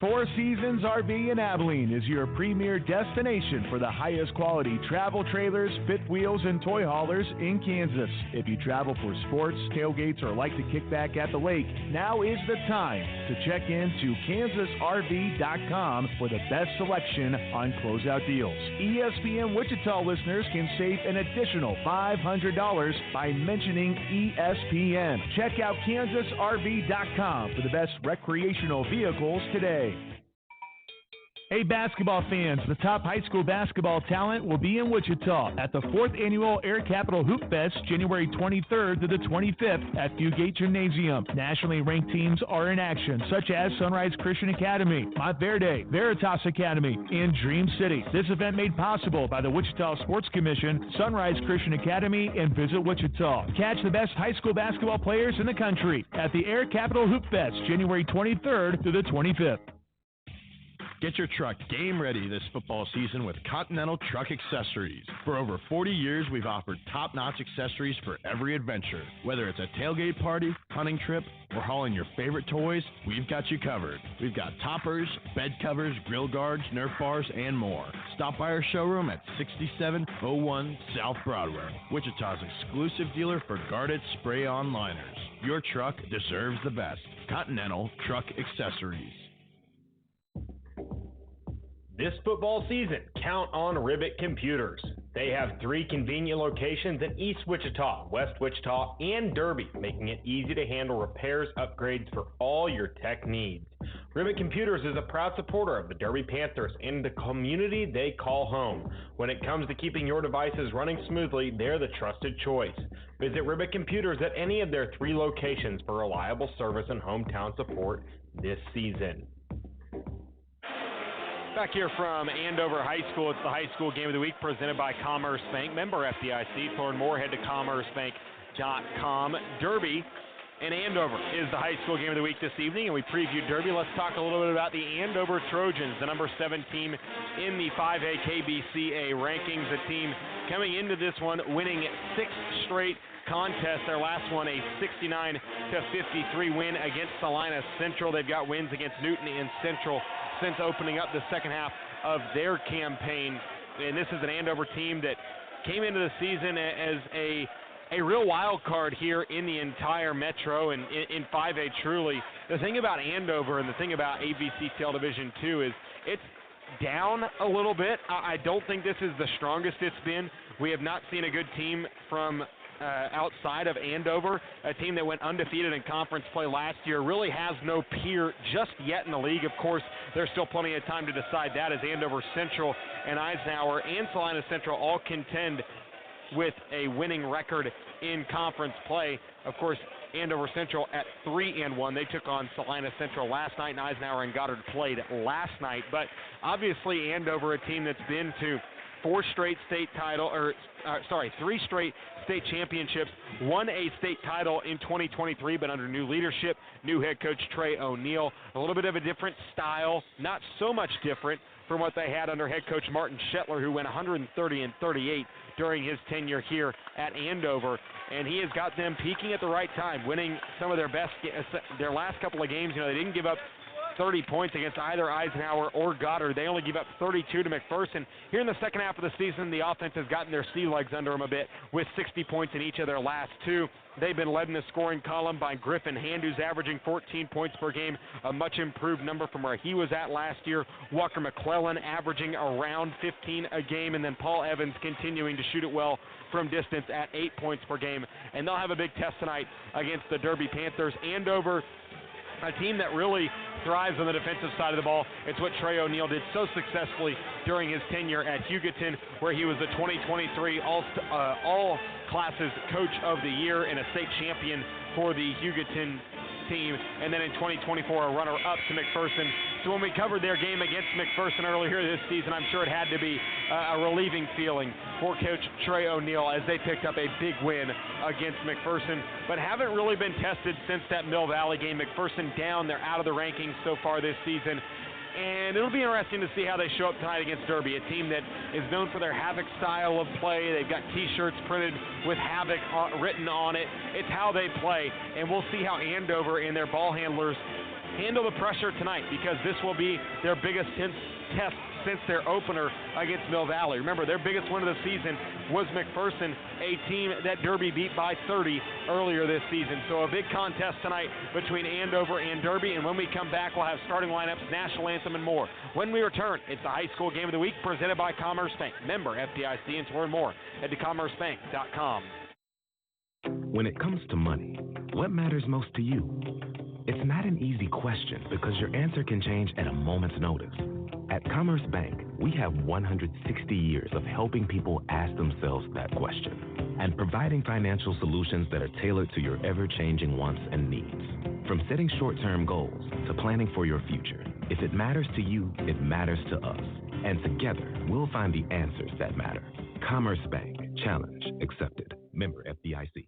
Four Seasons RV in Abilene is your premier destination for the highest quality travel trailers, fifth wheels, and toy haulers in Kansas. If you travel for sports, tailgates, or like to kick back at the lake, now is the time to check into kansasrv.com for the best selection on closeout deals. ESPN Wichita listeners can save an additional $500 by mentioning ESPN. Check out kansasrv.com for the best recreational vehicles today. Hey basketball fans, the top high school basketball talent will be in Wichita at the 4th Annual Air Capital Hoop Fest, January 23rd to the 25th at Fugate Gymnasium. Nationally ranked teams are in action, such as Sunrise Christian Academy, Montverde, Veritas Academy, and Dream City. This event made possible by the Wichita Sports Commission, Sunrise Christian Academy, and Visit Wichita. Catch the best high school basketball players in the country at the Air Capital Hoop Fest, January 23rd to the 25th. Get your truck game ready this football season with Continental Truck Accessories. For over 40 years, we've offered top-notch accessories for every adventure. Whether it's a tailgate party, hunting trip, or hauling your favorite toys, we've got you covered. We've got toppers, bed covers, grill guards, Nerf bars, and more. Stop by our showroom at 6701 South Broadway, Wichita's exclusive dealer for guarded spray-on liners. Your truck deserves the best. Continental Truck Accessories. This football season, count on Ribbit Computers. They have 3 convenient locations in East Wichita, West Wichita, and Derby, making it easy to handle repairs, upgrades for all your tech needs. Ribbit Computers is a proud supporter of the Derby Panthers and the community they call home. When it comes to keeping your devices running smoothly, they're the trusted choice. Visit Ribbit Computers at any of their 3 locations for reliable service and hometown support this season. Back here from Andover High School, it's the High School Game of the Week presented by Commerce Bank. Member FDIC. To learn more, head to commercebank.com. Derby and Andover is the High School Game of the Week this evening, and we previewed Derby. Let's talk a little bit about the Andover Trojans, the number 7 team in the 5A KBCA rankings. A team coming into this one winning 6 straight contests. Their last one, a 69-53 win against Salina Central. They've got wins against Newton and Central since opening up the second half of their campaign. And this is an Andover team that came into the season as a real wild card here in the entire Metro and in 5A truly. The thing about Andover and the thing about ABCTL Division II is it's down a little bit. I don't think this is the strongest it's been. We have not seen a good team from outside of Andover. A team that went undefeated in conference play last year really has no peer just yet in the league. Of course, there's still plenty of time to decide that as Andover Central and Eisenhower and Salina Central all contend with a winning record in conference play. Of course, Andover Central at 3-1. They took on Salina Central last night, and Eisenhower and Goddard played last night. But obviously Andover, a team that's been to 3 straight state championships, won a state title in 2023, but under new leadership, new head coach Trey O'Neill. A little bit of a different style, not so much different from what they had under head coach Martin Shetler, who went 130-38 during his tenure here at Andover. And he has got them peaking at the right time, winning some of their last couple of games. You know, they didn't give up 30 points against either Eisenhower or Goddard. They only give up 32 to McPherson. Here in the second half of the season, the offense has gotten their sea legs under them a bit with 60 points in each of their last 2. They've been led in the scoring column by Griffin Hand, who's averaging 14 points per game, a much improved number from where he was at last year. Walker McClellan averaging around 15 a game, and then Paul Evans continuing to shoot it well from distance at 8 points per game. And they'll have a big test tonight against the Derby Panthers. Andover, a team that really thrives on the defensive side of the ball. It's what Trey O'Neill did so successfully during his tenure at Hugoton, where he was the 2023 all classes coach of the year and a state champion for the Hugoton team, and then in 2024 a runner-up to McPherson. So when we covered their game against McPherson earlier this season, I'm sure it had to be a relieving feeling for Coach Trey O'Neill as they picked up a big win against McPherson, but haven't really been tested since that Mill Valley game. McPherson down, they're out of the rankings so far this season. And it'll be interesting to see how they show up tonight against Derby, a team that is known for their Havoc style of play. They've got T-shirts printed with Havoc written on it. It's how they play, and we'll see how Andover and their ball handlers handle the pressure tonight, because this will be their biggest test since their opener against Mill Valley. Remember, their biggest win of the season was McPherson, a team that Derby beat by 30 earlier this season. So a big contest tonight between Andover and Derby, and when we come back, we'll have starting lineups, national anthem, and more. When we return, it's the High School Game of the Week presented by Commerce Bank. Member FDIC, and to learn more, head to commercebank.com. When it comes to money, what matters most to you? It's not an easy question because your answer can change at a moment's notice. At Commerce Bank, we have 160 years of helping people ask themselves that question and providing financial solutions that are tailored to your ever-changing wants and needs. From setting short-term goals to planning for your future, if it matters to you, it matters to us. And together, we'll find the answers that matter. Commerce Bank. Challenge accepted. Member FDIC.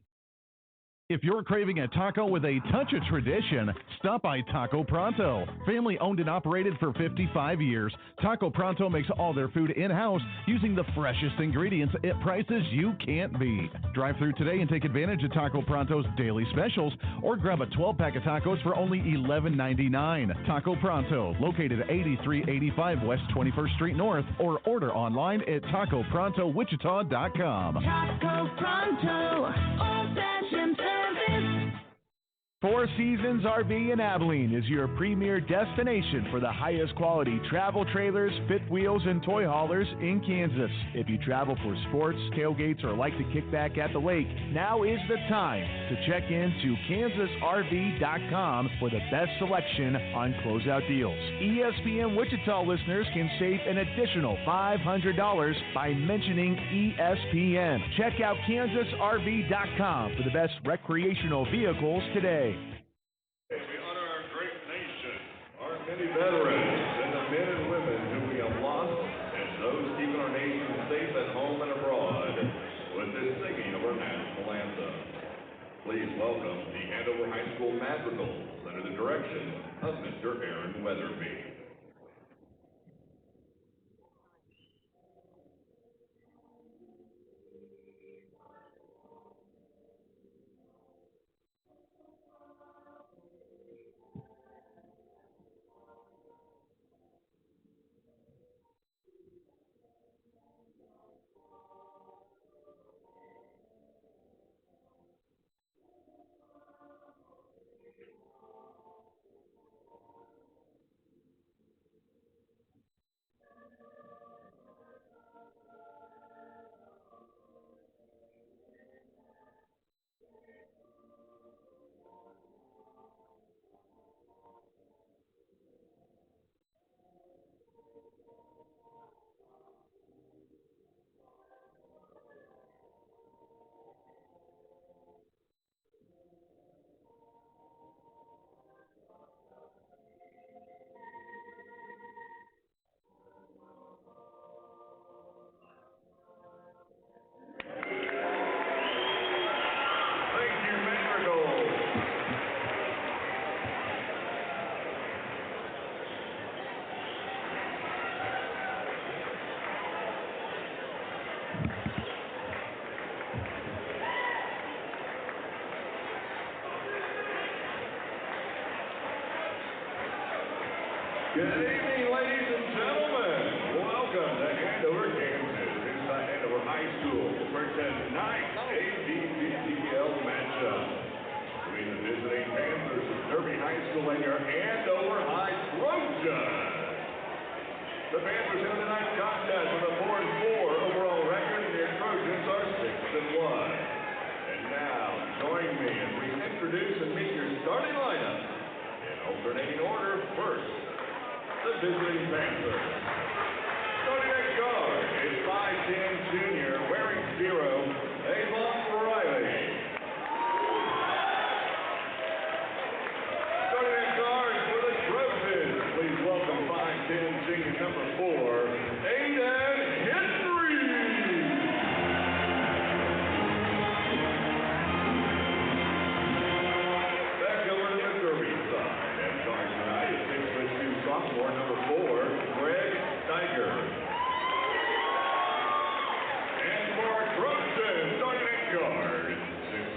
If you're craving a taco with a touch of tradition, stop by Taco Pronto. Family owned and operated for 55 years, Taco Pronto makes all their food in-house using the freshest ingredients at prices you can't beat. Drive through today and take advantage of Taco Pronto's daily specials, or grab a 12-pack of tacos for only $11.99. Taco Pronto, located at 8385 West 21st Street North, or order online at TacoProntoWichita.com. Taco Pronto, old-fashioned service. Four Seasons RV in Abilene is your premier destination for the highest quality travel trailers, fifth wheels, and toy haulers in Kansas. If you travel for sports, tailgates, or like to kick back at the lake, now is the time to check into kansasrv.com for the best selection on closeout deals. ESPN Wichita listeners can save an additional $500 by mentioning ESPN. Check out kansasrv.com for the best recreational vehicles today. We honor our great nation, our many veterans, and the men and women who we have lost, and those keeping our nation safe at home and abroad, with this singing of our national anthem. Please welcome the Andover High School Madrigals under the direction of Mr. Aaron Weatherby. Good evening, ladies and gentlemen. Welcome to Andover, Kansas. It's the Andover High School for tonight's ABCDL matchup between the visiting Panthers of Derby High School and your Andover High Trojans. The Panthers in tonight's contest with a 4-4 overall record, and your Trojans are 6-1. And now, join me as we introduce and meet your starting lineup in alternating order. First, the visiting Panthers. Starting at guard is 5'10" junior, wearing 0, Avon Riley. Starting at guard for the Trojans, please welcome 5'10" senior number 4, Aiden Henry. Back over to the Derby side. At guard tonight is 6'2" sophomore number 4, Greg Steiger. And for our Trojans, starting at guard,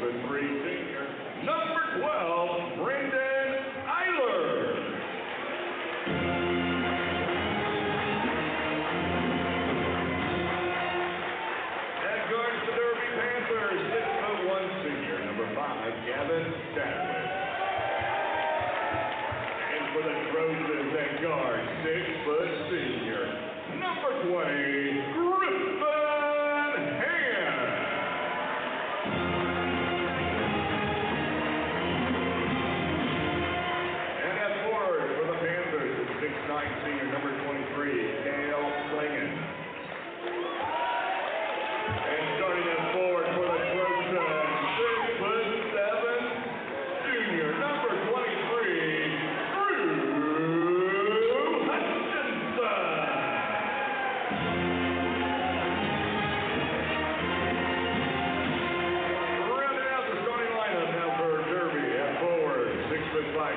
6'3" senior, number 12, Brendan Eiler. At guard for the Derby Panthers, 6'1" senior, number 5, Gavin Statwood. For the Trojans at guard, 6' senior, number 20, Griffin Hand. And at forward for the Panthers, 6'9" senior, number 23, Dale Slingan. And starting at forward for the Trojans, 6'7" junior, number 23,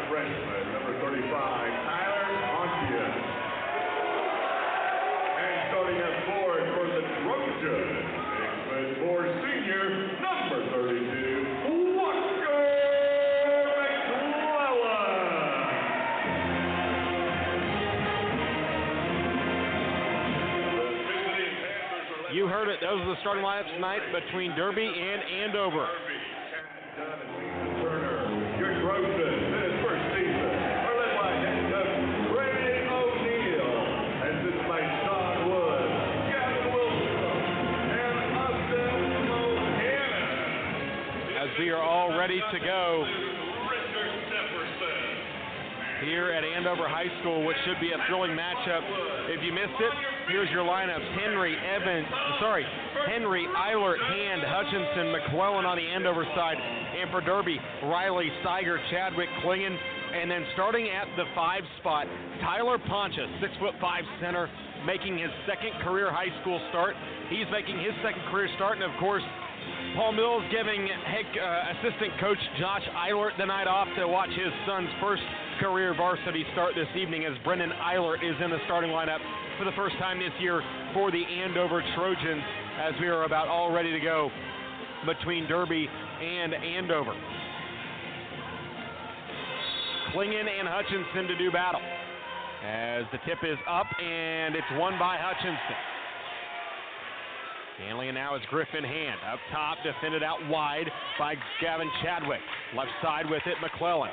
freshman, number 35, Tyler Ontius. And starting at forward for the Trojans, 6'4" senior, number 32, Walker McClellan. You heard it. Those are the starting lineups tonight between Derby and Andover. Derby, Cat Dunn, and Lisa Turner. Your Trojans all ready to go here at Andover High School, which should be a thrilling matchup. If you missed it, here's your lineups. Henry, Eilert, Hand, Hutchinson, McClellan on the Andover side. And for Derby, Riley, Steiger, Chadwick, Klingon. And then starting at the 5 spot, Tyler Pontius, 6'5" center, making his second career high school start. He's making his second career start, and of course, Paul Mills giving assistant coach Josh Eilert the night off to watch his son's first career varsity start this evening, as Brendan Eilert is in the starting lineup for the first time this year for the Andover Trojans, as we are about all ready to go between Derby and Andover. Klingon and Hutchinson to do battle, as the tip is up and it's won by Hutchinson. Handling it now is Griffin Hand. Up top, defended out wide by Gavin Chadwick. Left side with it, McClellan.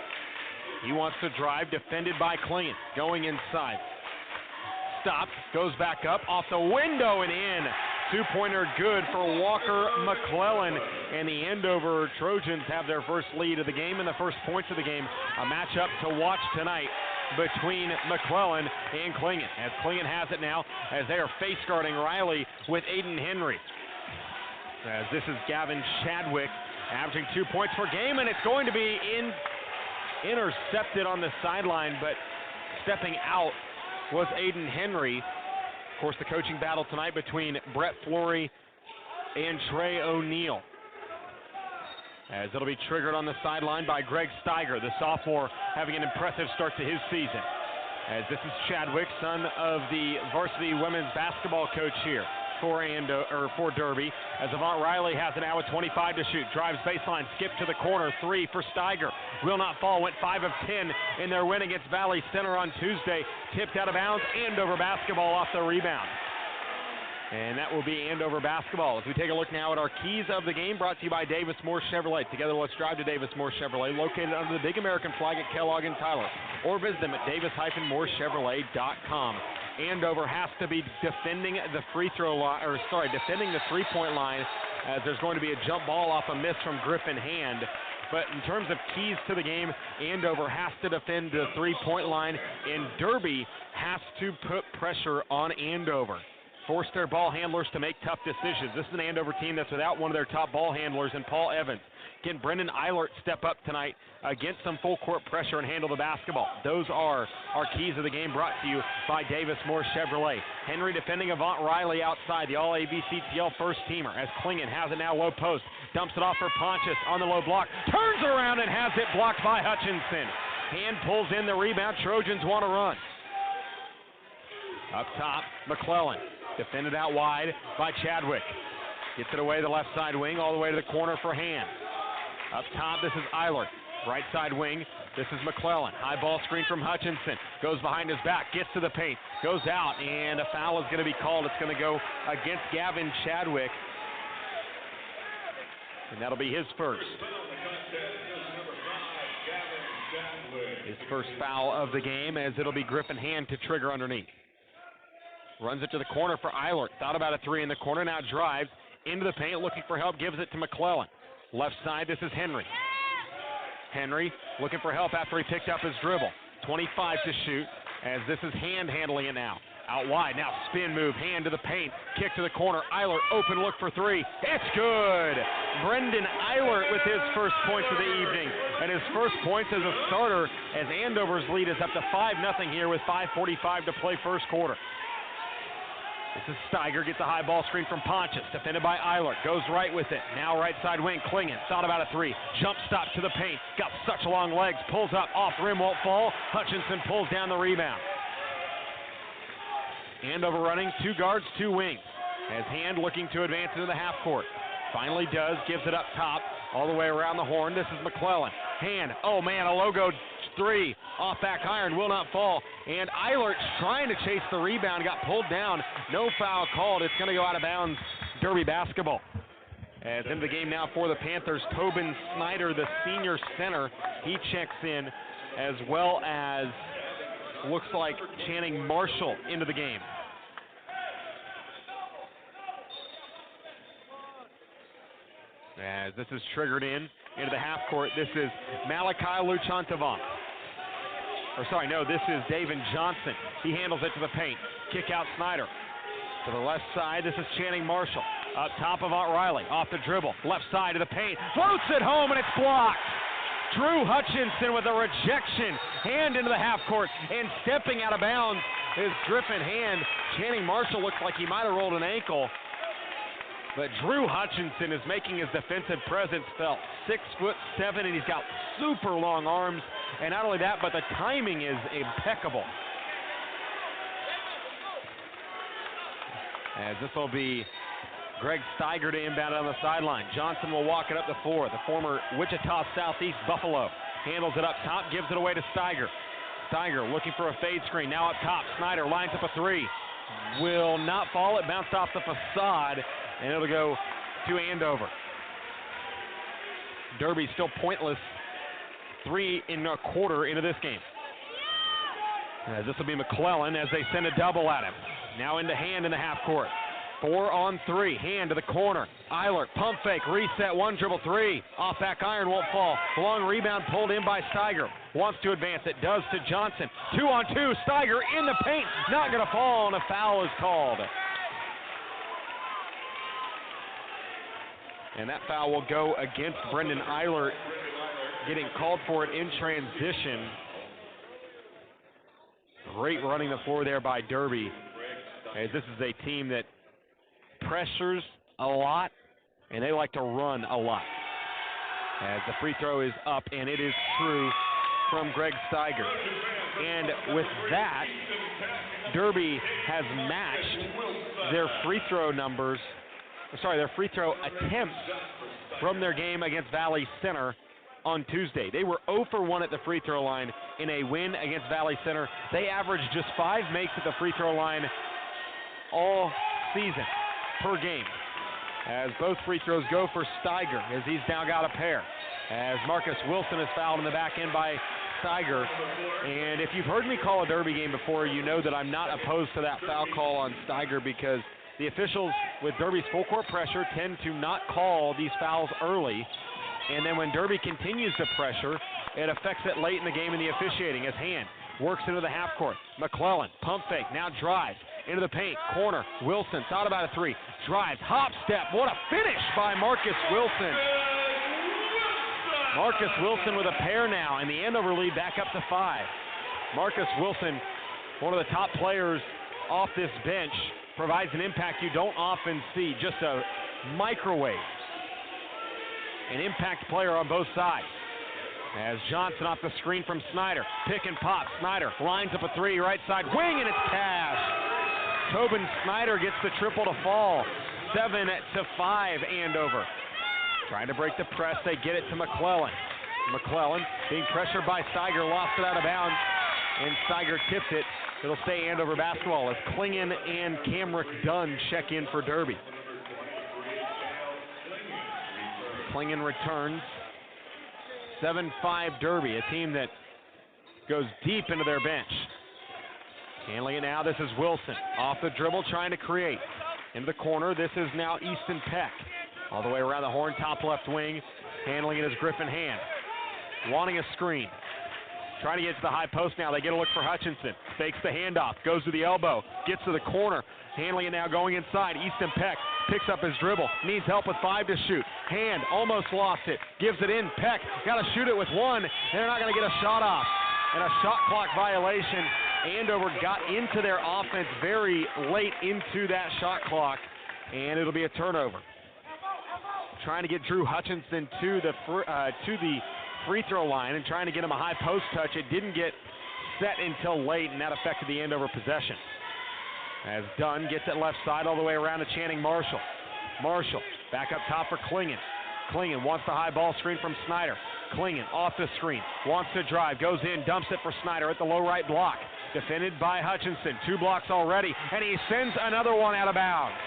He wants to drive, defended by Klingon. Going inside. Stopped, goes back up, off the window and in. Two-pointer good for Walker McClellan. And the Andover Trojans have their first lead of the game and the first points of the game. A matchup to watch tonight between McClellan and Klingon, as Klingon has it now, as they are face guarding Riley with Aiden Henry. As this is Gavin Chadwick averaging 2 points per game, and it's going to be intercepted on the sideline, but stepping out was Aiden Henry. Of course, the coaching battle tonight between Brett Flory and Trey O'Neill, as it'll be triggered on the sideline by Greg Steiger, the sophomore, having an impressive start to his season. As this is Chadwick, son of the varsity women's basketball coach here for Derby, as Avant Riley has it now with 25 to shoot. Drives baseline, skip to the corner, 3 for Steiger. Will not fall, went 5 of 10 in their win against Valley Center on Tuesday. Tipped out of bounds, Andover basketball off the rebound. And that will be Andover basketball. As we take a look now at our keys of the game, brought to you by Davis Moore Chevrolet. Together, let's drive to Davis Moore Chevrolet, located under the big American flag at Kellogg and Tyler. Or visit them at davis-moorechevrolet.com. Andover has to be defending the defending the three-point line, as there's going to be a jump ball off a miss from Griffin Hand. But in terms of keys to the game, Andover has to defend the three-point line, and Derby has to put pressure on Andover. Force their ball handlers to make tough decisions. This is an Andover team that's without one of their top ball handlers in Paul Evans. Can Brendan Eilert step up tonight against some full court pressure and handle the basketball? Those are our keys of the game, brought to you by Davis Moore Chevrolet. Henry defending Avant Riley outside, the All-AVCTL first teamer, as Klingon has it now low post. Dumps it off for Pontius on the low block. Turns around and has it blocked by Hutchinson. Hand pulls in the rebound. Trojans want to run. Up top, McClellan. Defended out wide by Chadwick. Gets it away the left side wing, all the way to the corner for Hand. Up top, this is Eilert. Right side wing, this is McClellan. High ball screen from Hutchinson. Goes behind his back, gets to the paint, goes out, and a foul is going to be called. It's going to go against Gavin Chadwick. And that'll be his first. His first foul of the game, as it'll be Griffin Hand to trigger underneath. Runs it to the corner for Eilert. Thought about a 3 in the corner, now drives into the paint, looking for help, gives it to McClellan. Left side, this is Henry. Henry looking for help after he picked up his dribble. 25 to shoot, as this is Hand handling it now. Out wide, now spin move, Hand to the paint, kick to the corner. Eilert open look for 3. It's good! Brendan Eilert with his first points of the evening, and his first points as a starter, as Andover's lead is up to 5-0 here with 5:45 to play first quarter. This is Steiger, gets a high ball screen from Pontius, defended by Eilert, goes right with it. Now right side wing, Klingon, thought about a 3. Jump stop to the paint, got such long legs, pulls up, off rim, won't fall. Hutchinson pulls down the rebound. Andover running 2 guards, 2 wings, as Hand looking to advance into the half court. Finally does, gives it up top, all the way around the horn. This is McClellan. Hand, oh man, a logo 3, off back iron, will not fall. And Eilert trying to chase the rebound, got pulled down. No foul called. It's going to go out of bounds. Derby basketball. As into the game now for the Panthers, Tobin Snyder, the senior center. He checks in, as well as looks like Channing Marshall into the game. As this is triggered into the half court, this is Malachi Luchantavant. This is David Johnson. He handles it to the paint. Kick out Snyder. To the left side, this is Channing Marshall. Up top of Aunt Riley, off the dribble, left side of the paint, floats it home and it's blocked. Drew Hutchinson with a rejection, hand into the half court, and stepping out of bounds is Griffin Hand. Channing Marshall looks like he might have rolled an ankle, but Drew Hutchinson is making his defensive presence felt. 6'7", and he's got super long arms, and not only that, but the timing is impeccable. As this will be Greg Steiger to inbound on the sideline. Johnson will walk it up the floor. The former Wichita Southeast Buffalo handles it up top, gives it away to Steiger. Steiger looking for a fade screen. Now up top, Snyder lines up a three. Will not fall. It bounced off the facade, and it'll go to Andover. Derby still pointless. 3 1/4 into this game. This will be McClellan as they send a double at him. Now into Hand in the half court. 4-on-3, Hand to the corner. Eilert, pump fake, reset, one dribble three. Off back iron, won't fall. Long rebound pulled in by Steiger. Wants to advance, it does to Johnson. 2-on-2, Steiger in the paint. Not going to fall, and a foul is called. And that foul will go against Brendan Eilert, getting called for it in transition. Great running the floor there by Derby. As this is a team that pressures a lot, and they like to run a lot. As the free throw is up, and it is true from Greg Steiger. And with that, Derby has matched their free throw numbers, their free throw attempts from their game against Valley Center on Tuesday. They were 0 for 1 at the free throw line in a win against Valley Center. They averaged just 5 makes at the free throw line all season per game. As both free throws go for Steiger, as he's now got a pair. As Marcus Wilson is fouled in the back end by Steiger. And if you've heard me call a Derby game before, you know that I'm not opposed to that foul call on Steiger, because the officials with Derby's full court pressure tend to not call these fouls early. And then when Derby continues to pressure, it affects it late in the game in the officiating, as Hand works into the half court. McClellan, pump fake, now drives into the paint, corner. Wilson thought about a three, drives, hop step. What a finish by Marcus Wilson. Marcus Wilson with a pair now, and the Andover lead back up to 5. Marcus Wilson, one of the top players off this bench, provides an impact you don't often see, just a microwave. An impact player on both sides. As Johnson off the screen from Snyder, pick and pop. Snyder lines up a three, right side wing, and it's cash. Tobin Snyder gets the triple to fall. 7-5 Andover. Trying to break the press, they get it to McClellan. McClellan being pressured by Steiger, lost it out of bounds, and Steiger tipped it. It'll stay Andover basketball as Klingon and Camrick Dunn check in for Derby. Klingon returns. 7-5 Derby, a team that goes deep into their bench. Handling it now, this is Wilson. Off the dribble, trying to create. Into the corner, this is now Easton Peck. All the way around the horn, top left wing. Handling it is Griffin Hand. Wanting a screen. Trying to get to the high post now. They get a look for Hutchinson. Fakes the handoff, goes to the elbow, gets to the corner. Handling it now, going inside. Easton Peck picks up his dribble. Needs help with 5 to shoot. Hand almost lost it. Gives it in. Peck got to shoot it with 1. And they're not going to get a shot off. And a shot clock violation. Andover got into their offense very late into that shot clock. And it'll be a turnover. Trying to get Drew Hutchinson to the free throw line and trying to get him a high post touch. It didn't get set until late, and that affected the Andover possession. As Dunn gets it left side all the way around to Channing Marshall. Marshall back up top for Klingon. Klingon wants the high ball screen from Snyder. Klingon off the screen, wants to drive, goes in, dumps it for Snyder at the low right block. Defended by Hutchinson, 2 blocks already, and he sends another one out of bounds.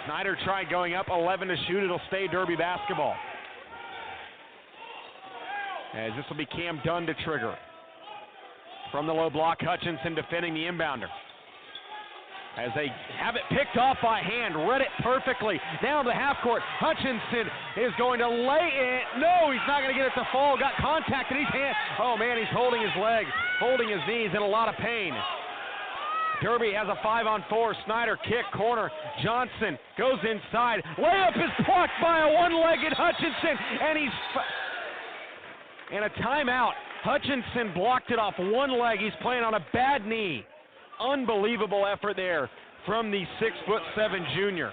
Snyder tried going up 11 to shoot. It'll stay Derby basketball. As this will be Cam Dunn to trigger. From the low block, Hutchinson defending the inbounder. as they have it picked off by hand, read it perfectly, down to the half court. Hutchinson is going to lay it. No, he's not going to get it to fall. Got contact, and he's oh man, he's holding his leg, holding his knees in a lot of pain. Derby has a 5-on-4. Snyder kick, corner. Johnson goes inside. Layup is blocked by a one-legged Hutchinson, and and a timeout. Hutchinson blocked it off one leg. He's playing on a bad knee. Unbelievable effort there from the 6'7" junior.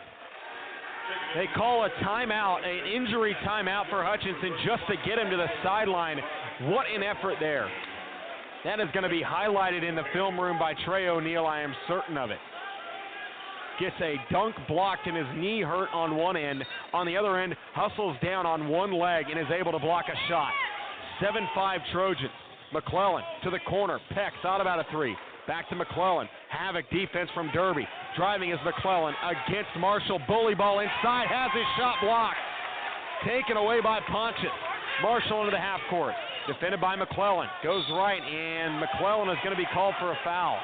They call a timeout, an injury timeout for Hutchinson just to get him to the sideline. What an effort there. That is going to be highlighted in the film room by Trey O'Neal, I am certain of it. Gets a dunk blocked and his knee hurt on one end. On the other end, hustles down on one leg and is able to block a shot. 7-5 Trojans. McClellan to the corner. Peck thought about a three. Back to McClellan. Havoc defense from Derby. Driving is McClellan against Marshall. Bully ball inside. Has his shot blocked. Taken away by Pontius. Marshall into the half court. Defended by McClellan. Goes right, and McClellan is going to be called for a foul.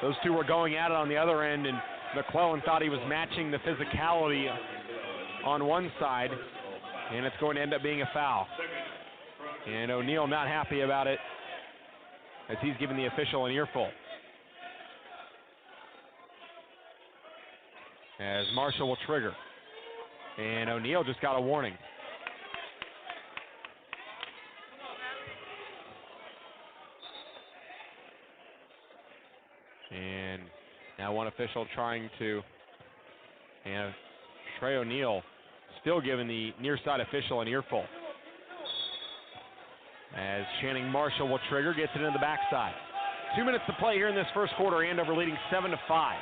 Those two were going at it on the other end, and McClellan thought he was matching the physicality on one side, and it's going to end up being a foul. And O'Neal not happy about it, as he's giving the official an earful. As Marshall will trigger. And O'Neal just got a warning. And now one official trying to, and Trey O'Neal still giving the near side official an earful. As Channing Marshall will trigger, gets it into the backside. 2 minutes to play here in this first quarter. Andover leading 7-5.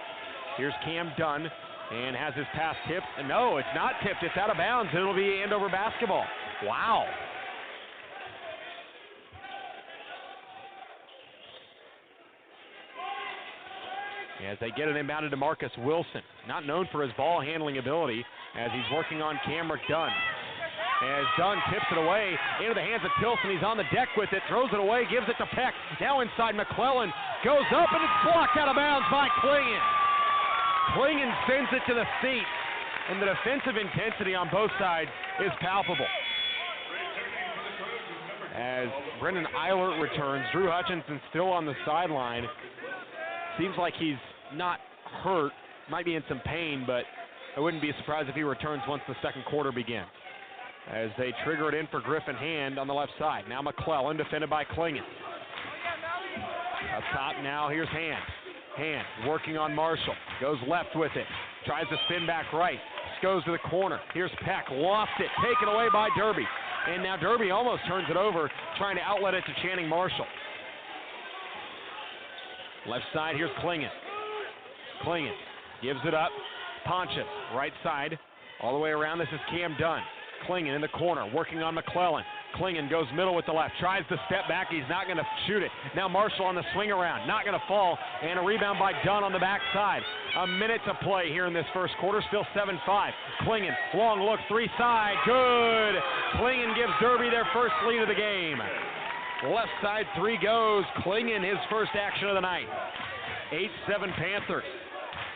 Here's Cam Dunn and has his pass tipped. No, it's not tipped. It's out of bounds. It'll be Andover basketball. Wow. As they get it inbounded to Marcus Wilson. Not known for his ball handling ability, as he's working on Cameron Dunn. As Dunn tips it away into the hands of Tilson. He's on the deck with it, throws it away, gives it to Peck. Now inside McClellan, goes up, and it's blocked out of bounds by Klingon. Klingon sends it to the seat, and the defensive intensity on both sides is palpable. As Brendan Eilert returns, Drew Hutchinson still on the sideline. Seems like he's not hurt, might be in some pain, but I wouldn't be surprised if he returns once the second quarter begins. As they trigger it in for Griffin Hand on the left side. Now McClellan defended by Klingon. Up top now, here's Hand. Hand working on Marshall. Goes left with it. Tries to spin back right. Goes to the corner. Here's Peck. Lost it. Taken away by Derby. And now Derby almost turns it over, trying to outlet it to Channing Marshall. Left side, here's Klingon. Klingon gives it up. Pontius, right side. All the way around, this is Cam Dunn. Klingon in the corner, working on McClellan. Klingon goes middle with the left, tries to step back. He's not going to shoot it. Now Marshall on the swing around, not going to fall. And a rebound by Dunn on the backside. A minute to play here in this first quarter, still 7-5. Klingon, long look, three side, good. Klingon gives Derby their first lead of the game. Left side three goes. Klingon, his first action of the night. 8-7 Panthers.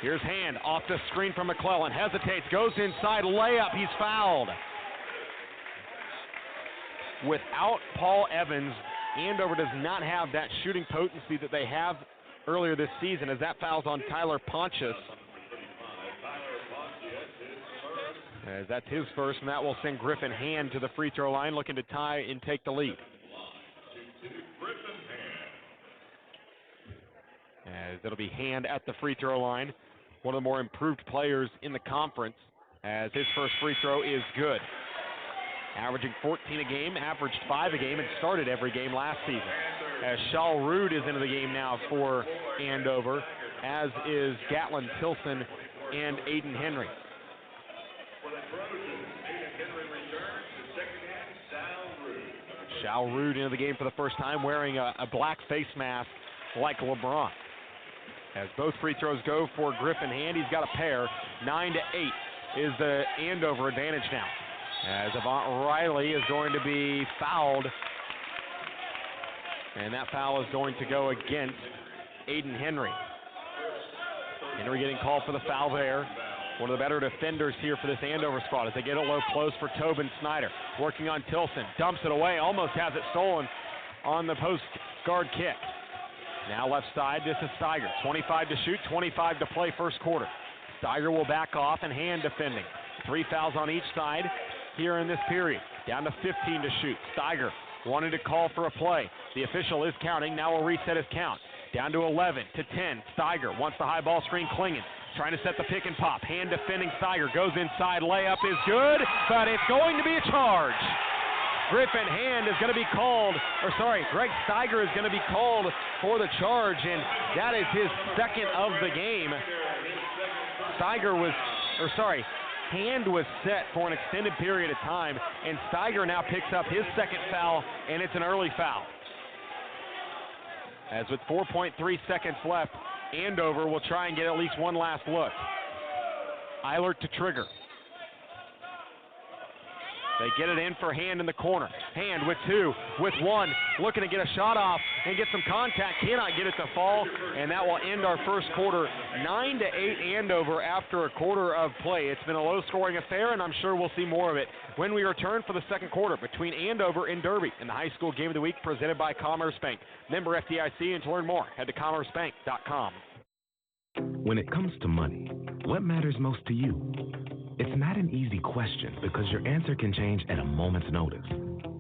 Here's Hand off the screen from McClellan. Hesitates, goes inside, layup. He's fouled. Without Paul Evans, Andover does not have that shooting potency that they have earlier this season, as that foul's on Tyler Pontius. As that's his first, and that will send Griffin Hand to the free throw line, looking to tie and take the lead. As it'll be Hand at the free throw line, one of the more improved players in the conference, as his first free throw is good. Averaging 14 a game, averaged 5 a game, and started every game last season. As Shaw Rude is into the game now for Andover, as is Gatlin Tilson and Aiden Henry. Shaw Rude into the game for the first time, wearing a black face mask like LeBron. As both free throws go for Griffin Hand, he's got a pair. 9-8 is the Andover advantage now. As Avant Riley is going to be fouled. And that foul is going to go against Aiden Henry. Henry getting called for the foul there. One of the better defenders here for this Andover squad as they get it low close for Tobin Snyder. Working on Tilson, dumps it away, almost has it stolen on the post guard kick. Now left side, this is Steiger. 25 to shoot, 25 to play first quarter. Steiger will back off and hand defending. 3 fouls on each side here in this period. Down to 15 to shoot. Steiger wanted to call for a play. The official is counting, now will reset his count. Down to 11 to 10. Steiger wants the high ball screen. Klingen trying to set the pick and pop. Hand defending Steiger goes inside. Layup is good, but it's going to be a charge. Griffin Hand is going to be called, Greg Steiger is going to be called for the charge, and that is his second of the game. Hand was set for an extended period of time, and Steiger now picks up his second foul, and it's an early foul. As with 4.3 seconds left, Andover will try and get at least one last look. Eilert to trigger. They get it in for Hand in the corner. Hand with 2, with 1, looking to get a shot off and get some contact. Cannot get it to fall, and that will end our first quarter 9-8 Andover after a quarter of play. It's been a low-scoring affair, and I'm sure we'll see more of it when we return for the second quarter between Andover and Derby in the high school game of the week presented by Commerce Bank. Member FDIC, and to learn more, head to commercebank.com. When it comes to money, what matters most to you? It's not an easy question because your answer can change at a moment's notice.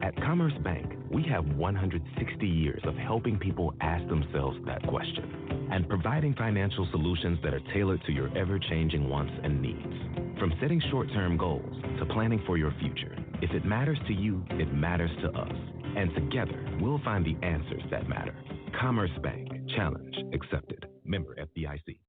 At Commerce Bank, we have 160 years of helping people ask themselves that question and providing financial solutions that are tailored to your ever-changing wants and needs. From setting short-term goals to planning for your future, if it matters to you, it matters to us. And together, we'll find the answers that matter. Commerce Bank. Challenge accepted. Member FDIC.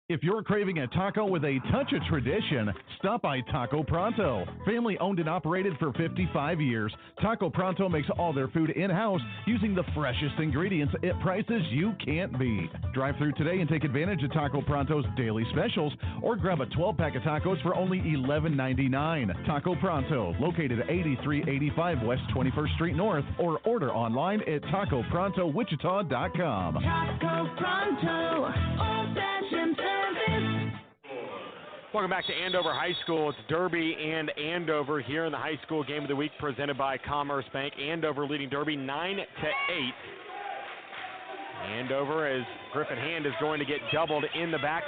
If you're craving a taco with a touch of tradition, stop by Taco Pronto. Family owned and operated for 55 years, Taco Pronto makes all their food in-house using the freshest ingredients at prices you can't beat. Drive through today and take advantage of Taco Pronto's daily specials or grab a 12-pack of tacos for only $11.99. Taco Pronto, located at 8385 West 21st Street North, or order online at TacoProntoWichita.com. Taco Pronto, old-fashioned service. Welcome back to Andover High School. It's Derby and Andover here in the high school game of the week presented by Commerce Bank. Andover leading Derby 9-8. Andover, as Griffin Hand is going to get doubled in the back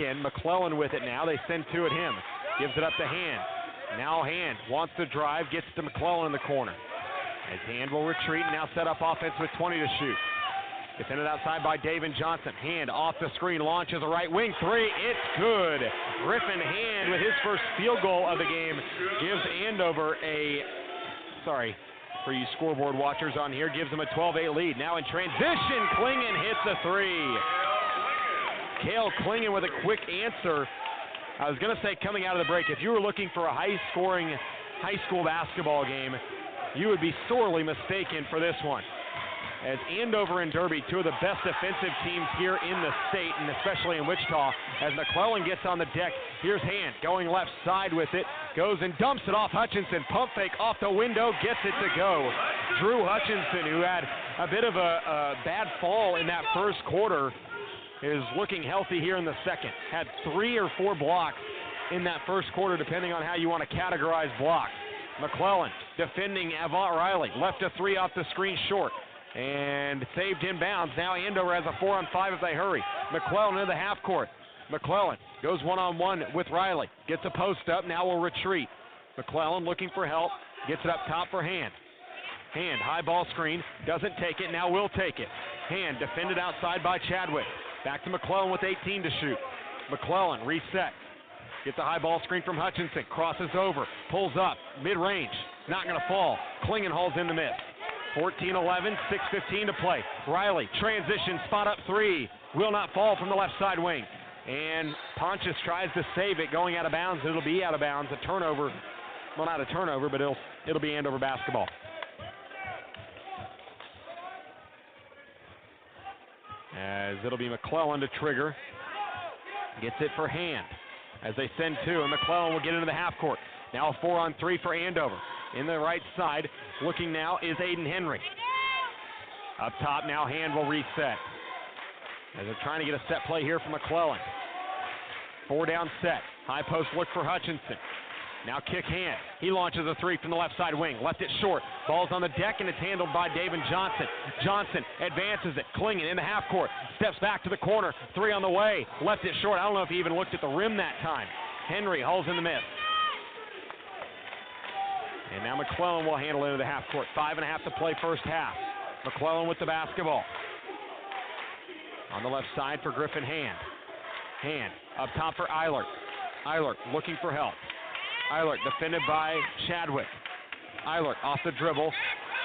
end. McClellan with it now. They send 2 at him. Gives it up to Hand. Now Hand wants to drive, gets to McClellan in the corner. As Hand will retreat and now set up offense with 20 to shoot. Defended outside by Davin Johnson. Hand off the screen, launches a right wing 3. It's good. Griffin Hand with his first field goal of the game gives Andover for you scoreboard watchers on here, gives them a 12-8 lead. Now in transition, Klingen hits a 3. Cale Klingen with a quick answer. I was going to say coming out of the break, if you were looking for a high-scoring high school basketball game, you would be sorely mistaken for this one. As Andover and Derby, 2 of the best defensive teams here in the state, and especially in Wichita. As McClellan gets on the deck, here's Hand going left side with it, goes and dumps it off Hutchinson. Pump fake off the window, gets it to go. Drew Hutchinson, who had a bit of a bad fall in that first quarter, is looking healthy here in the second. Had 3 or 4 blocks in that first quarter, depending on how you want to categorize blocks. McClellan defending Avant Riley, left a 3 off the screen short. And saved inbounds. Now Andover has a 4-on-5 if they hurry. McClellan into the half court. McClellan goes one-on-one with Riley. Gets a post up, now will retreat. McClellan looking for help. Gets it up top for Hand. Hand, high ball screen. Doesn't take it, now will take it. Hand defended outside by Chadwick. Back to McClellan with 18 to shoot. McClellan reset. Gets a high ball screen from Hutchinson. Crosses over. Pulls up. Mid-range. Not going to fall. Klingen hauls in the miss. 14-11, 6:15 to play. Riley, transition, spot up 3. Will not fall from the left side wing. And Pontius tries to save it, going out of bounds. It'll be out of bounds. A turnover. Well, not a turnover, but it'll be Andover basketball. As it'll be McClellan to trigger. Gets it for Hand. As they send 2, and McClellan will get into the half court. Now a 4-on-3 for Andover. In the right side, looking now is Aiden Henry. Up top now, Hand will reset. as they're trying to get a set play here from McClellan. 4 down set. High post look for Hutchinson. Now kick hand. He launches a 3 from the left side wing. Left it short. Ball's on the deck, and it's handled by David Johnson. Johnson advances it. Klingen in the half court. Steps back to the corner. 3 on the way. Left it short. I don't know if he even looked at the rim that time. Henry hauls in the miss. And now McClellan will handle into the half court. 5.5 to play first half. McClellan with the basketball. On the left side for Griffin Hand. Hand up top for Eilert. Eilert looking for help. Eilert defended by Chadwick. Eilert off the dribble.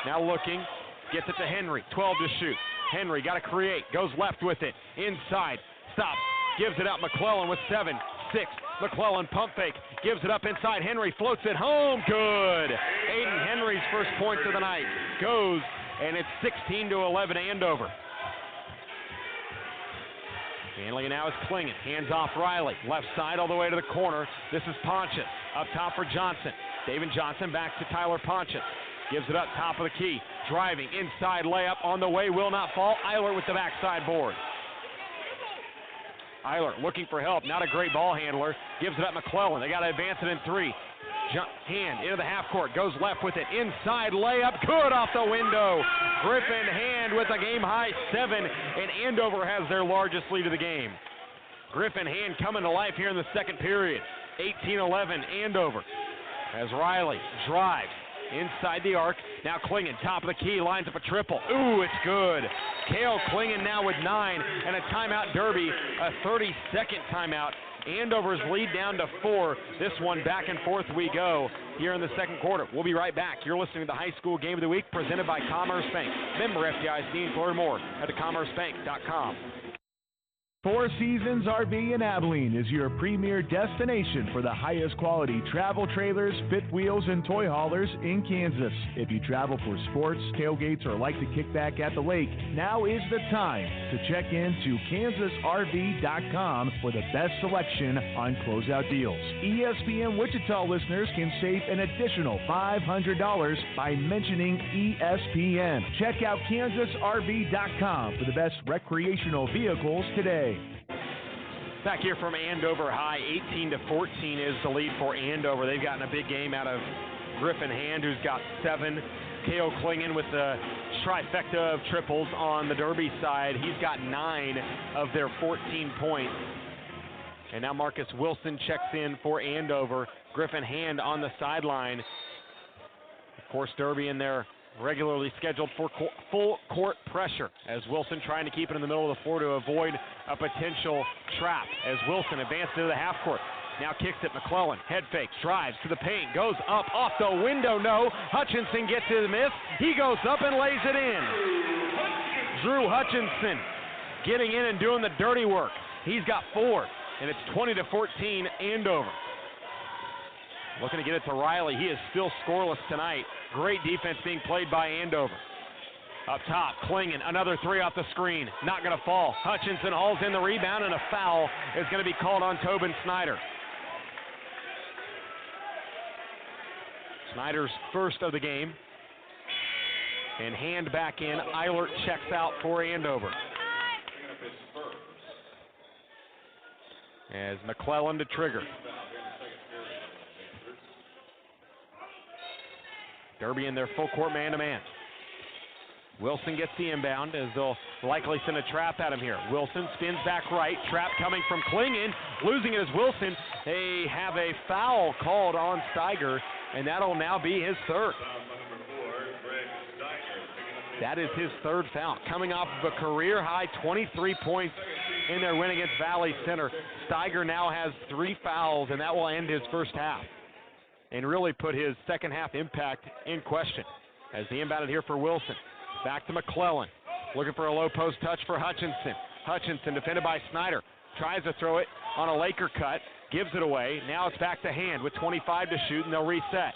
Now looking. Gets it to Henry. 12 to shoot. Henry got to create. Goes left with it. Inside. Stops. Gives it out. McClellan with 7, 6. McClellan pump fake. Gives it up inside. Henry floats it home. Good. Aiden Henry's first points of the night. Goes, and it's 16 to 11 Andover. Handling it now is Klingen. Hands off Riley. Left side all the way to the corner. This is Pontius. Up top for Johnson. David Johnson back to Tyler Pontius. Gives it up top of the key. Driving. Inside layup on the way. Will not fall. Eilert with the backside board. Eilert looking for help. Not a great ball handler. Gives it up McClellan. They got to advance it in 3. Hand into the half court. Goes left with it. Inside layup. Good off the window. Griffin Hand with a game-high 7, and Andover has their largest lead of the game. Griffin Hand coming to life here in the second period. 18-11 Andover. As Riley drives inside the arc. Now Klingen, top of the key, lines up a triple. Ooh, it's good. Cale Klingen now with 9, and a timeout Derby, a 30-second timeout. Andover's lead down to 4. This one back and forth we go here in the second quarter. We'll be right back. You're listening to the High School Game of the Week presented by Commerce Bank. Member FDIC, and learn more at thecommercebank.com. Four Seasons RV in Abilene is your premier destination for the highest quality travel trailers, fifth wheels, and toy haulers in Kansas. If you travel for sports, tailgates, or like to kick back at the lake, now is the time to check into kansasrv.com for the best selection on closeout deals. ESPN Wichita listeners can save an additional $500 by mentioning ESPN. Check out kansasrv.com for the best recreational vehicles today. Back here from Andover High, 18-14 is the lead for Andover. They've gotten a big game out of Griffin Hand, who's got 7. Cale Klingen with the trifecta of triples on the Derby side. He's got 9 of their 14 points. And now Marcus Wilson checks in for Andover. Griffin Hand on the sideline. Of course, Derby in there regularly scheduled for full court pressure as Wilson trying to keep it in the middle of the floor to avoid a potential trap as Wilson advances into the half court. Now kicks it, McClellan, head fakes, drives to the paint, goes up, off the window, no. Hutchinson gets the miss. He goes up and lays it in. Drew Hutchinson getting in and doing the dirty work. He's got 4, and it's 20-14 Andover. Looking to get it to Riley. He is still scoreless tonight. Great defense being played by Andover. Up top, Klingen, another 3 off the screen. Not going to fall. Hutchinson hauls in the rebound, and a foul is going to be called on Tobin Snyder. Snyder's first of the game. And Hand back in. Eilert checks out for Andover. As McClellan to trigger. Derby in their full court man-to-man. Wilson gets the inbound as they'll likely send a trap at him here. Wilson spins back right. Trap coming from Klingen. Losing it is Wilson. They have a foul called on Steiger, and that'll now be his 3rd. That is his 3rd foul. Coming off of a career-high 23 points in their win against Valley Center. Steiger now has 3 fouls, and that will end his first half and really put his second half impact in question. As the inbounded here for Wilson. Back to McClellan. Looking for a low post touch for Hutchinson. Hutchinson defended by Snyder. Tries to throw it on a Laker cut. Gives it away. Now it's back to Hand with 25 to shoot, and they'll reset.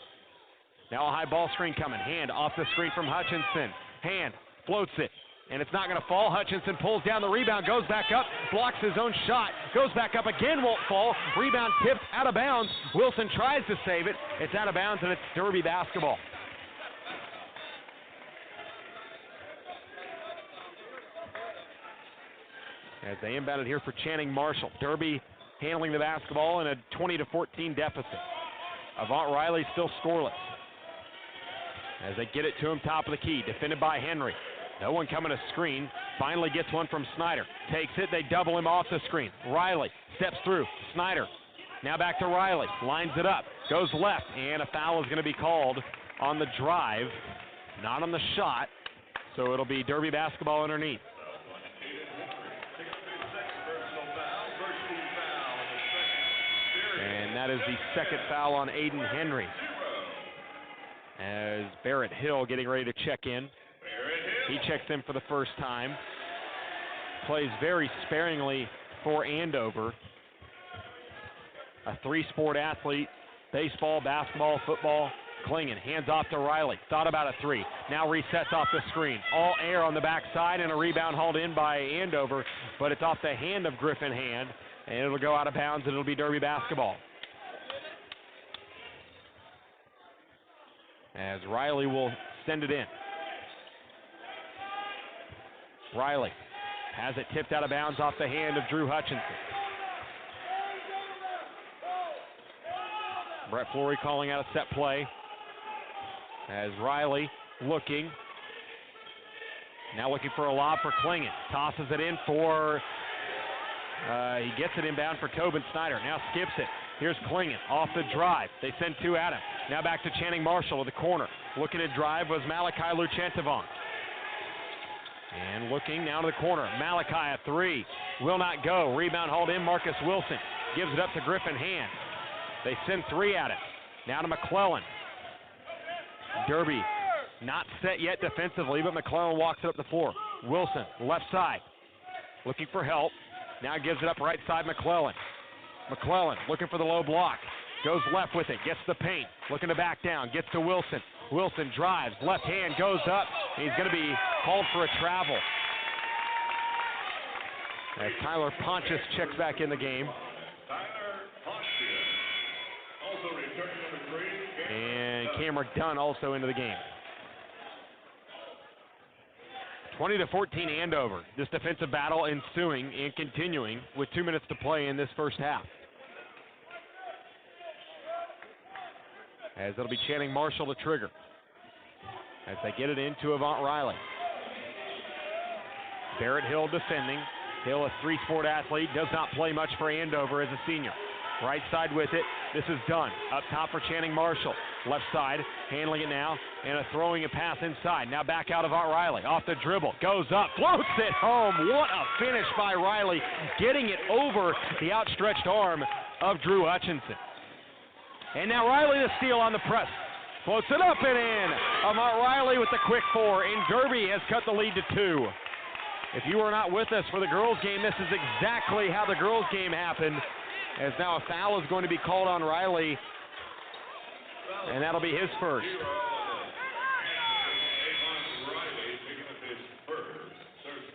Now a high ball screen coming. Hand off the screen from Hutchinson. Hand floats it. And it's not going to fall. Hutchinson pulls down the rebound, goes back up, blocks his own shot, goes back up again, won't fall. Rebound tipped out of bounds. Wilson tries to save it. It's out of bounds, and it's Derby basketball. as they inbound it here for Channing Marshall. Derby handling the basketball in a 20-14 deficit. Avant Riley still scoreless. As they get it to him, top of the key, defended by Henry. No one coming to screen. Finally gets one from Snyder. Takes it, they double him off the screen. Riley steps through. Snyder, now back to Riley. Lines it up, goes left, and a foul is going to be called on the drive, not on the shot. So it'll be Derby basketball underneath. And that is the second foul on Aiden Henry. As Barrett Hill getting ready to check in. He checks in for the first time. Plays very sparingly for Andover. A three-sport athlete, baseball, basketball, football. Klingon hands off to Riley. Thought about a three. Now resets off the screen. All air on the backside, and a rebound hauled in by Andover, but it's off the hand of Griffin Hand, and it'll go out of bounds, and it'll be Derby basketball. As Riley will send it in. Riley has it tipped out of bounds off the hand of Drew Hutchinson. Brett Flory calling out a set play. As Riley looking. Now looking for a lob for Klingon. Tosses it in for, he gets it inbound for Tobin Snyder. Now skips it. Here's Klingon off the drive. They send two at him. Now back to Channing Marshall to the corner. Looking to drive was Malachi Lucentavon. And looking now to the corner. Malachi a three. Will not go. Rebound hauled in. Marcus Wilson gives it up to Griffin Hand. They send three at it. Now to McClellan. Derby not set yet defensively, but McClellan walks it up the floor. Wilson, left side. Looking for help. Now gives it up right side McClellan. McClellan looking for the low block. Goes left with it. Gets the paint. Looking to back down. Gets to Wilson. Wilson drives. Left hand goes up. He's going to be called for a travel. As Tyler Pontius checks back in the game. And Cameron Dunn also into the game. 20-14 Andover. This defensive battle ensuing and continuing with 2 minutes to play in this first half. As it'll be Channing Marshall to trigger. As they get it into Avant Riley. Barrett Hill defending. Hill, a three-sport athlete, does not play much for Andover as a senior. Right side with it. This is Dunn. Up top for Channing Marshall. Left side, handling it now, and a throwing a pass inside. Now back out of Avant Riley. Off the dribble. Goes up. Floats it home. What a finish by Riley. Getting it over the outstretched arm of Drew Hutchinson. And now Riley the steal on the press. Floats it up and in. Avant Riley with the quick four. And Derby has cut the lead to 2. If you were not with us for the girls' game, this is exactly how the girls' game happened. As now a foul is going to be called on Riley. And that'll be his first.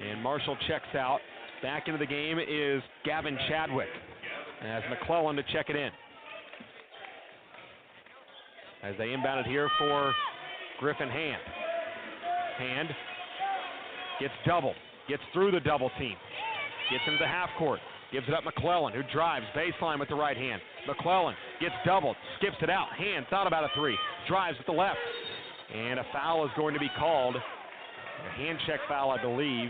And Marshall checks out. Back into the game is Gavin Chadwick. As McClellan to check it in. As they inbound it here for Griffin Hand. Hand gets doubled. Gets through the double team. Gets into the half court. Gives it up McClellan, who drives baseline with the right hand. McClellan gets doubled, skips it out. Hand thought about a three, drives with the left. And a foul is going to be called. A hand check foul, I believe.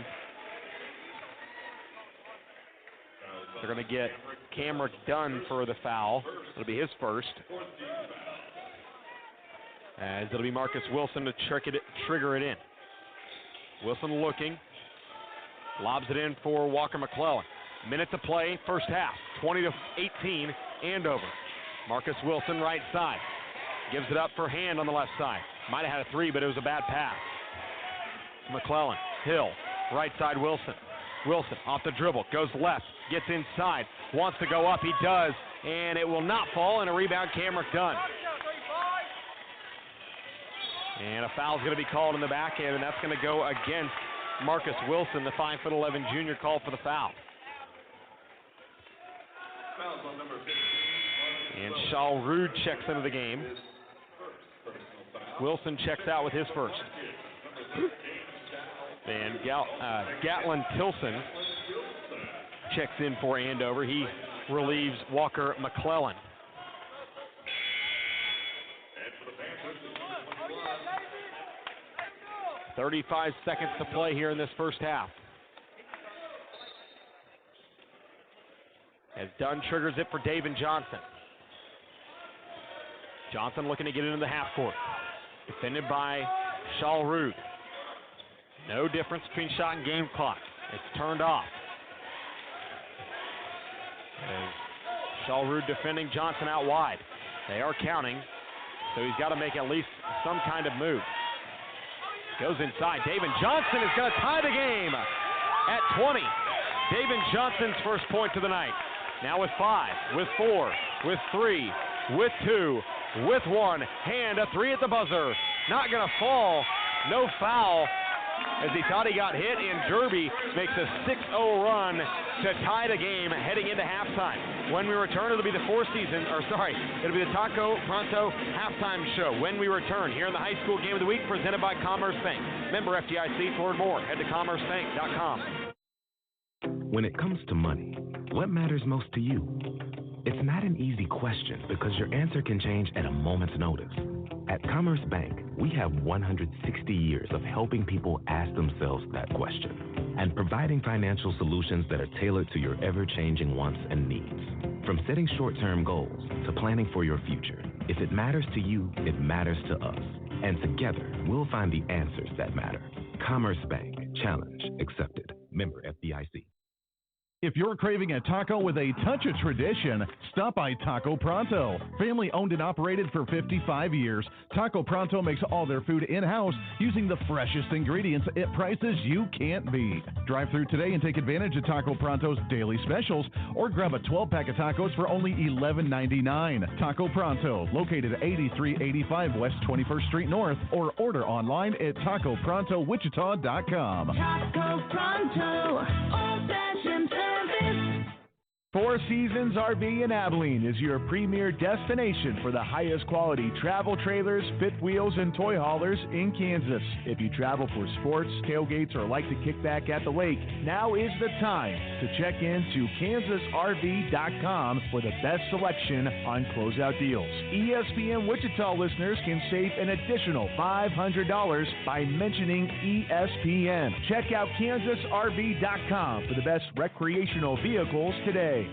They're going to get Cameron Dunn for the foul. It'll be his first. As it'll be Marcus Wilson to trigger it in. Wilson looking. Lobs it in for Walker McClellan. Minute to play, first half. 20-18, Andover. Marcus Wilson, right side. Gives it up for Hand on the left side. Might have had a three, but it was a bad pass. McClellan, Hill, right side Wilson. Wilson off the dribble, goes left, gets inside, wants to go up, he does, and it will not fall, and a rebound, Cameron Dunn. And a foul's going to be called in the back end, and that's going to go against Marcus Wilson, the 5'11" junior, called for the foul. And Shaw Rude checks into the game. Wilson checks out with his first. And Gatlin Tilson checks in for Andover. He relieves Walker McClellan. 35 seconds to play here in this first half. As Dunn triggers it for David Johnson. Johnson looking to get into the half court. Defended by Shalrud. No difference between shot and game clock. It's turned off. As Shalrud defending Johnson out wide. They are counting, so he's got to make at least some kind of move. Goes inside. David Johnson is going to tie the game at 20. David Johnson's first point of the night. Now with 5, with 4, with 3, with 2, with 1. Hand a 3 at the buzzer. Not going to fall. No foul as he thought he got hit, and Derby makes a 6-0 run to tie the game heading into halftime. When we return, it'll be the it'll be the Taco Pronto halftime show. When we return here in the high school game of the week presented by Commerce Bank. Member FDIC. For more, head to commercebank.com. When it comes to money, what matters most to you? It's not an easy question because your answer can change at a moment's notice. At Commerce Bank, we have 160 years of helping people ask themselves that question and providing financial solutions that are tailored to your ever-changing wants and needs. From setting short-term goals to planning for your future, if it matters to you, it matters to us. And together, we'll find the answers that matter. Commerce Bank. Challenge accepted. Member FDIC. If you're craving a taco with a touch of tradition, stop by Taco Pronto. Family owned and operated for 55 years, Taco Pronto makes all their food in-house using the freshest ingredients at prices you can't beat. Drive through today and take advantage of Taco Pronto's daily specials or grab a 12-pack of tacos for only $11.99. Taco Pronto, located at 8385 West 21st Street North, or order online at TacoProntoWichita.com. Taco Pronto, old-fashioned service. Four Seasons RV in Abilene is your premier destination for the highest quality travel trailers, fifth wheels, and toy haulers in Kansas. If you travel for sports, tailgates, or like to kick back at the lake, now is the time to check into kansasrv.com for the best selection on closeout deals. ESPN Wichita listeners can save an additional $500 by mentioning ESPN. Check out kansasrv.com for the best recreational vehicles today.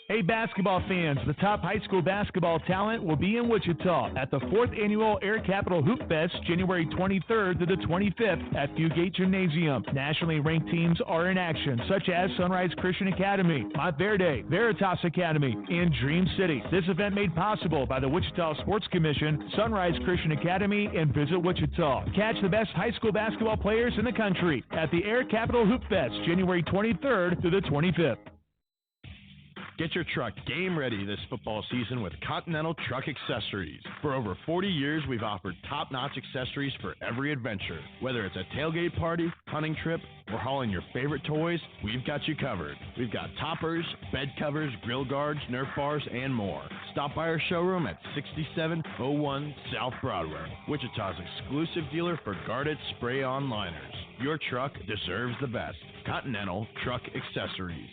Hey basketball fans, the top high school basketball talent will be in Wichita at the 4th Annual Air Capital Hoop Fest, January 23rd to the 25th at Fugate Gymnasium. Nationally ranked teams are in action, such as Sunrise Christian Academy, Montverde, Veritas Academy, and Dream City. This event made possible by the Wichita Sports Commission, Sunrise Christian Academy, and Visit Wichita. Catch the best high school basketball players in the country at the Air Capital Hoop Fest, January 23rd to the 25th. Get your truck game ready this football season with Continental Truck Accessories. For over 40 years, we've offered top-notch accessories for every adventure. Whether it's a tailgate party, hunting trip, or hauling your favorite toys, we've got you covered. We've got toppers, bed covers, grill guards, Nerf bars, and more. Stop by our showroom at 6701 South Broadway, Wichita's exclusive dealer for guarded spray-on liners. Your truck deserves the best. Continental Truck Accessories.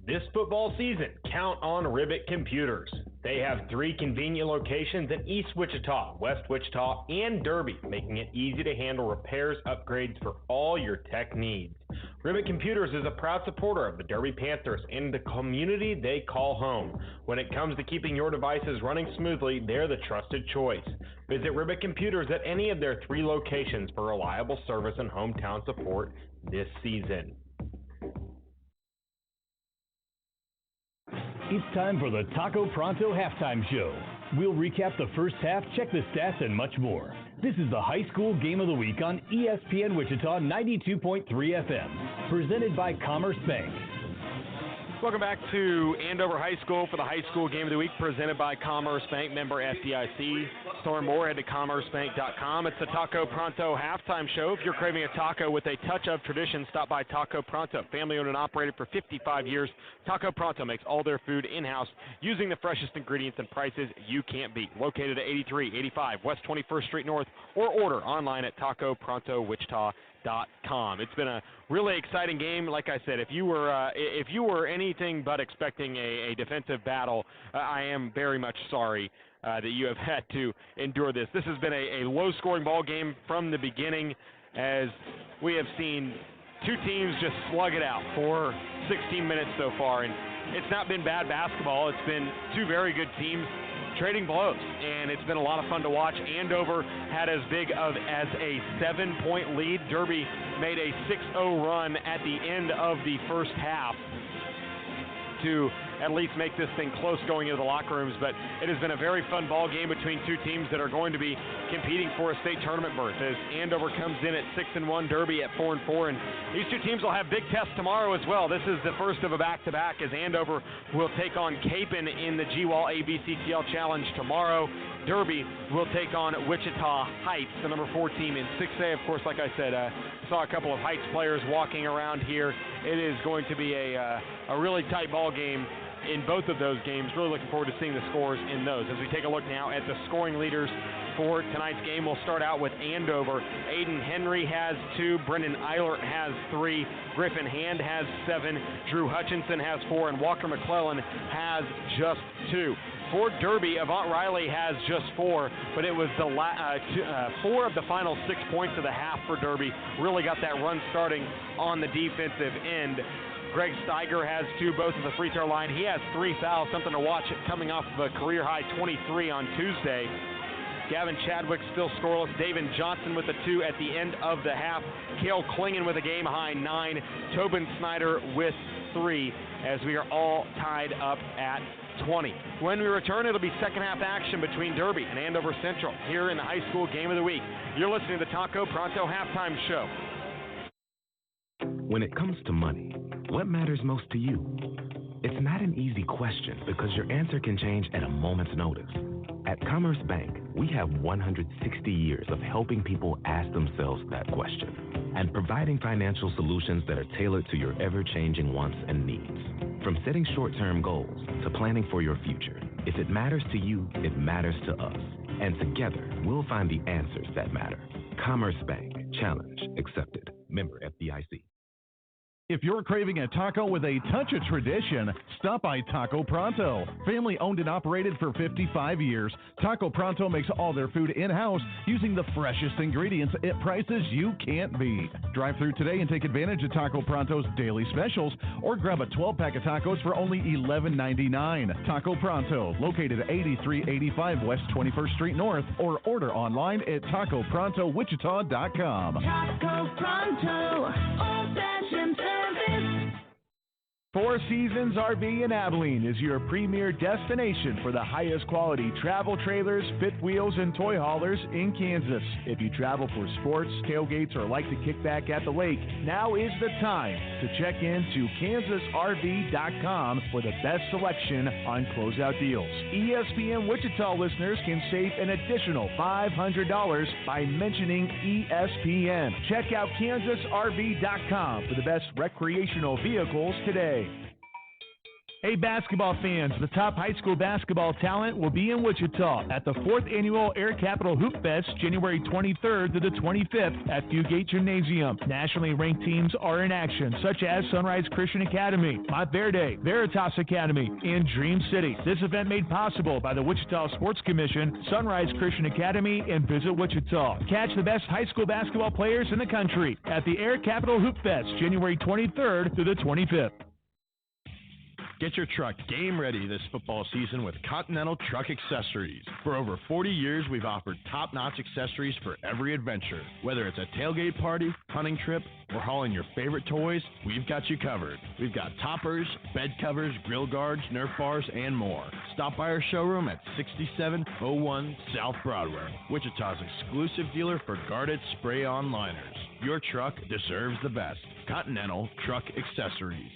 This football season, count on Ribbit Computers. They have 3 convenient locations in East Wichita, West Wichita, and Derby, making it easy to handle repairs, upgrades for all your tech needs. Ribbit Computers is a proud supporter of the Derby Panthers and the community they call home. When it comes to keeping your devices running smoothly, they're the trusted choice. Visit Ribbit Computers at any of their 3 locations for reliable service and hometown support this season. It's time for the Taco Pronto halftime show. We'll recap the first half, check the stats, and much more. This is the high school game of the week on ESPN Wichita 92.3 FM, presented by Commerce Bank. Welcome back to Andover High School for the high school game of the week presented by Commerce Bank, member FDIC. Store more, head to commercebank.com. It's the Taco Pronto halftime show. If you're craving a taco with a touch of tradition, stop by Taco Pronto. Family owned and operated for 55 years, Taco Pronto makes all their food in-house using the freshest ingredients and prices you can't beat. Located at 8385 West 21st Street North, or order online at TacoProntoWichita.com. weekday.com. It's been a really exciting game. Like I said, if you were anything but expecting a defensive battle, I am very much sorry that you have had to endure this. This has been a low-scoring ball game from the beginning, as we have seen two teams just slug it out for 16 minutes so far, and it's not been bad basketball. It's been two very good teams trading blows, and it's been a lot of fun to watch. Andover had as big of as a 7-point lead. Derby made a 6-0 run at the end of the first half to at least make this thing close going into the locker rooms, but it has been a very fun ball game between two teams that are going to be competing for a state tournament berth, as Andover comes in at 6-1, Derby at 4-4, and these two teams will have big tests tomorrow as well. This is the first of a back-to-back, as Andover will take on Capon in the GWAL ABCTL Challenge tomorrow. Derby will take on Wichita Heights, the number 4 team in 6A. Of course, like I said, saw a couple of Heights players walking around here. It is going to be a really tight ball game in both of those games. Really looking forward to seeing the scores in those. As we take a look now at the scoring leaders for tonight's game, we'll start out with Andover. Aiden Henry has 2, Brendan Eilert has 3, Griffin Hand has 7, Drew Hutchinson has 4, and Walker McClellan has just 2. For Derby, Avant Riley has just 4, but it was the 4 of the final 6 points of the half for Derby. Really got that run starting on the defensive end. Greg Steiger has 2, both at the free throw line. He has 3 fouls, something to watch coming off of a career-high 23 on Tuesday. Gavin Chadwick still scoreless. David Johnson with a 2 at the end of the half. Cale Klingen with a game-high 9. Tobin Snyder with 3, as we are all tied up at 20. When we return, it'll be second-half action between Derby and Andover Central here in the high school game of the week. You're listening to the Taco Pronto Halftime Show. When it comes to money, what matters most to you? It's not an easy question because your answer can change at a moment's notice. At Commerce Bank, we have 160 years of helping people ask themselves that question and providing financial solutions that are tailored to your ever-changing wants and needs. From setting short-term goals to planning for your future, if it matters to you, it matters to us. And together, we'll find the answers that matter. Commerce Bank. Challenge accepted. Member FDIC. If you're craving a taco with a touch of tradition, stop by Taco Pronto. Family owned and operated for 55 years, Taco Pronto makes all their food in-house using the freshest ingredients at prices you can't beat. Drive through today and take advantage of Taco Pronto's daily specials, or grab a 12-pack of tacos for only $11.99. Taco Pronto, located at 8385 West 21st Street North, or order online at TacoProntoWichita.com. Taco Pronto, old-fashioned service. Four Seasons RV in Abilene is your premier destination for the highest quality travel trailers, fifth wheels, and toy haulers in Kansas. If you travel for sports, tailgates, or like to kick back at the lake, now is the time to check into kansasrv.com for the best selection on closeout deals. ESPN Wichita listeners can save an additional $500 by mentioning ESPN. Check out kansasrv.com for the best recreational vehicles today. Hey basketball fans, the top high school basketball talent will be in Wichita at the 4th Annual Air Capital Hoop Fest, January 23rd to the 25th at Fugate Gymnasium. Nationally ranked teams are in action, such as Sunrise Christian Academy, Montverde, Veritas Academy, and Dream City. This event made possible by the Wichita Sports Commission, Sunrise Christian Academy, and Visit Wichita. Catch the best high school basketball players in the country at the Air Capital Hoop Fest, January 23rd to the 25th. Get your truck game ready this football season with Continental Truck Accessories. For over 40 years, we've offered top-notch accessories for every adventure. Whether it's a tailgate party, hunting trip, or hauling your favorite toys, we've got you covered. We've got toppers, bed covers, grill guards, Nerf bars, and more. Stop by our showroom at 6701 South Broadway, Wichita's exclusive dealer for guarded spray-on liners. Your truck deserves the best. Continental Truck Accessories.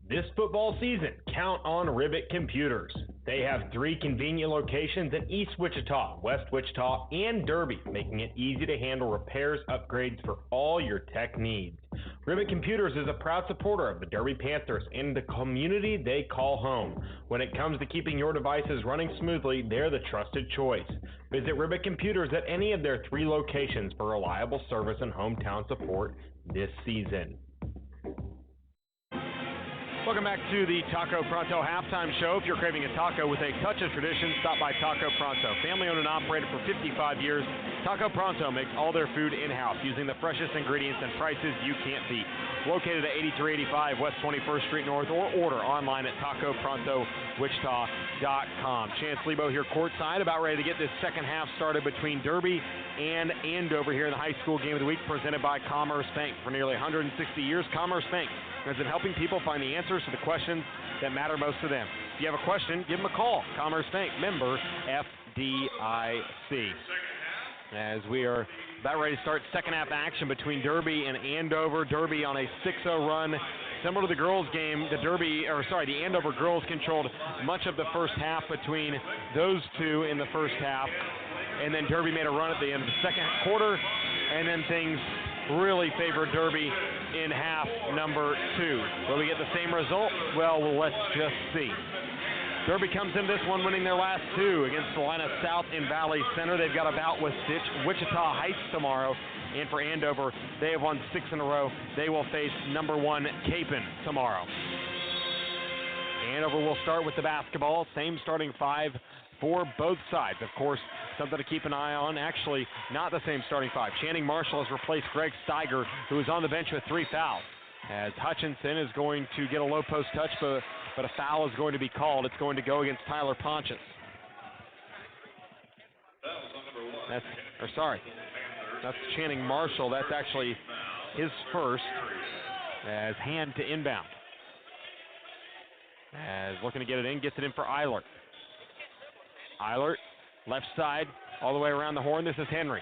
This football season, count on Ribbit Computers. They have 3 convenient locations in East Wichita, West Wichita, and Derby, making it easy to handle repairs, upgrades for all your tech needs. Ribbit Computers is a proud supporter of the Derby Panthers and the community they call home. When it comes to keeping your devices running smoothly, they're the trusted choice. Visit Ribbit Computers at any of their 3 locations for reliable service and hometown support this season. Welcome back to the Taco Pronto halftime show. If you're craving a taco with a touch of tradition, stop by Taco Pronto. Family owned and operated for 55 years, Taco Pronto makes all their food in-house using the freshest ingredients and prices you can't beat. Located at 8385 West 21st Street North, or order online at TacoProntoWichita.com. Chance Lebo here courtside, about ready to get this second half started between Derby and Andover here in the high school game of the week, presented by Commerce Bank. For nearly 160 years, Commerce Bank has been helping people find the answers to the questions that matter most to them. If you have a question, give them a call. Commerce Bank, member FDIC. As we are about ready to start second half action between Derby and Andover. Derby on a 6-0 run. Similar to the girls game, the Andover girls controlled much of the first half between those two in the first half. And then Derby made a run at the end of the second quarter, and then things really favored Derby in half number 2. Will we get the same result? Well, let's just see. Derby comes in this one winning their last 2 against Salina South in Valley Center. They've got a bout with Wichita Heights tomorrow. And for Andover, they have won 6 in a row. They will face number 1 Capon tomorrow. Andover will start with the basketball. Same starting 5 for both sides. Of course, something to keep an eye on. Actually, not the same starting 5. Channing Marshall has replaced Greg Steiger, who is on the bench with 3 fouls. As Hutchinson is going to get a low post touch, but a foul is going to be called. It's going to go against Tyler Pontius. That's Channing Marshall. That's actually his first, as hand to inbound. As looking to get it in, gets it in for Eilert. Eilert, left side, all the way around the horn. This is Henry.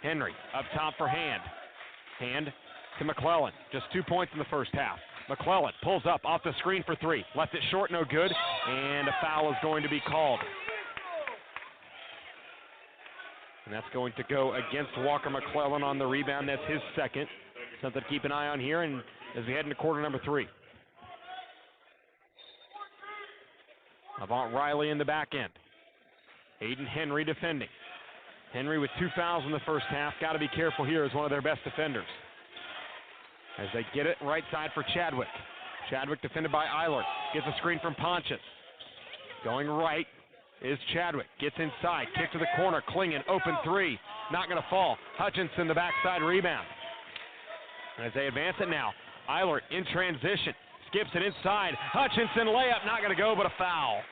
Henry, up top for Hand. Hand to McClellan. Just 2 points in the first half. McClellan pulls up off the screen for 3. Left it short, no good, and a foul is going to be called. And that's going to go against Walker McClellan on the rebound. That's his second. Something to keep an eye on here, and as we head into quarter number 3. Avant Riley in the back end. Aiden Henry defending. Henry with 2 fouls in the first half. Got to be careful here as one of their best defenders. As they get it right side for Chadwick. Chadwick defended by Eilert. Gets a screen from Pontius. Going right is Chadwick. Gets inside. Kick to the corner. Klingen, open 3. Not going to fall. Hutchinson, the backside rebound. As they advance it now. Eilert in transition. Skips it inside. Hutchinson layup. Not going to go, but a foul.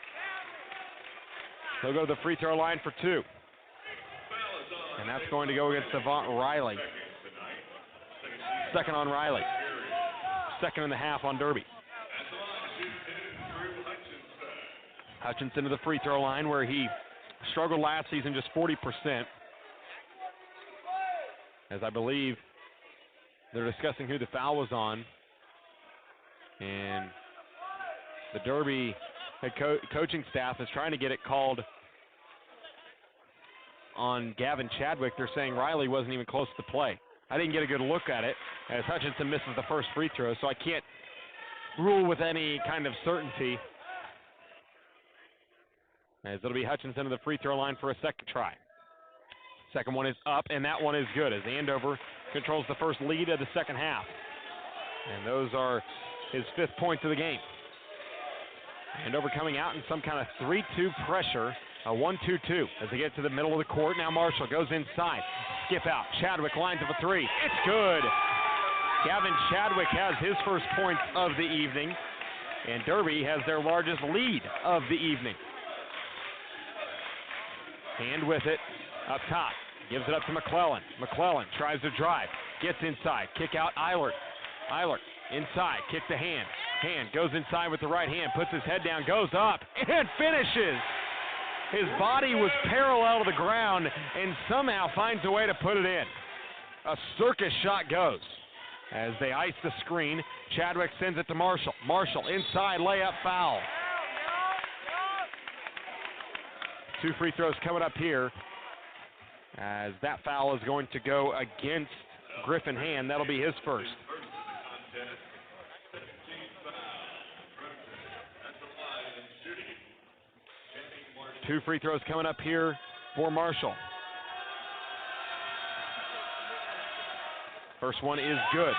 They'll go to the free throw line for 2. And that's going to go against Avant Riley. Second on Riley. Second and a half on Derby. Hutchinson to the free throw line where he struggled last season, just 40%. As I believe they're discussing who the foul was on. And the Derby head coaching staff is trying to get it called on Gavin Chadwick. They're saying Riley wasn't even close to play. I didn't get a good look at it as Hutchinson misses the first free throw, so I can't rule with any kind of certainty. As it'll be Hutchinson to the free throw line for a second try. Second one is up, and that one is good as Andover controls the first lead of the second half. And those are his 5th points of the game. Andover coming out in some kind of 3-2 pressure, a 1-2-2 as they get to the middle of the court. Now Marshall goes inside, skip out. Chadwick lines up a 3. It's good. Gavin Chadwick has his first points of the evening, and Derby has their largest lead of the evening. Hand with it up top, gives it up to McClellan. McClellan tries to drive, gets inside, kick out Eilert. Eilert inside, kick to Hand. Hand goes inside with the right hand, puts his head down, goes up, and finishes. His body was parallel to the ground and somehow finds a way to put it in. A circus shot goes. As they ice the screen, Chadwick sends it to Marshall. Marshall inside, layup, foul. 2 free throws coming up here as that foul is going to go against Griffin Hand. That'll be his first. 2 free throws coming up here for Marshall. First one is good.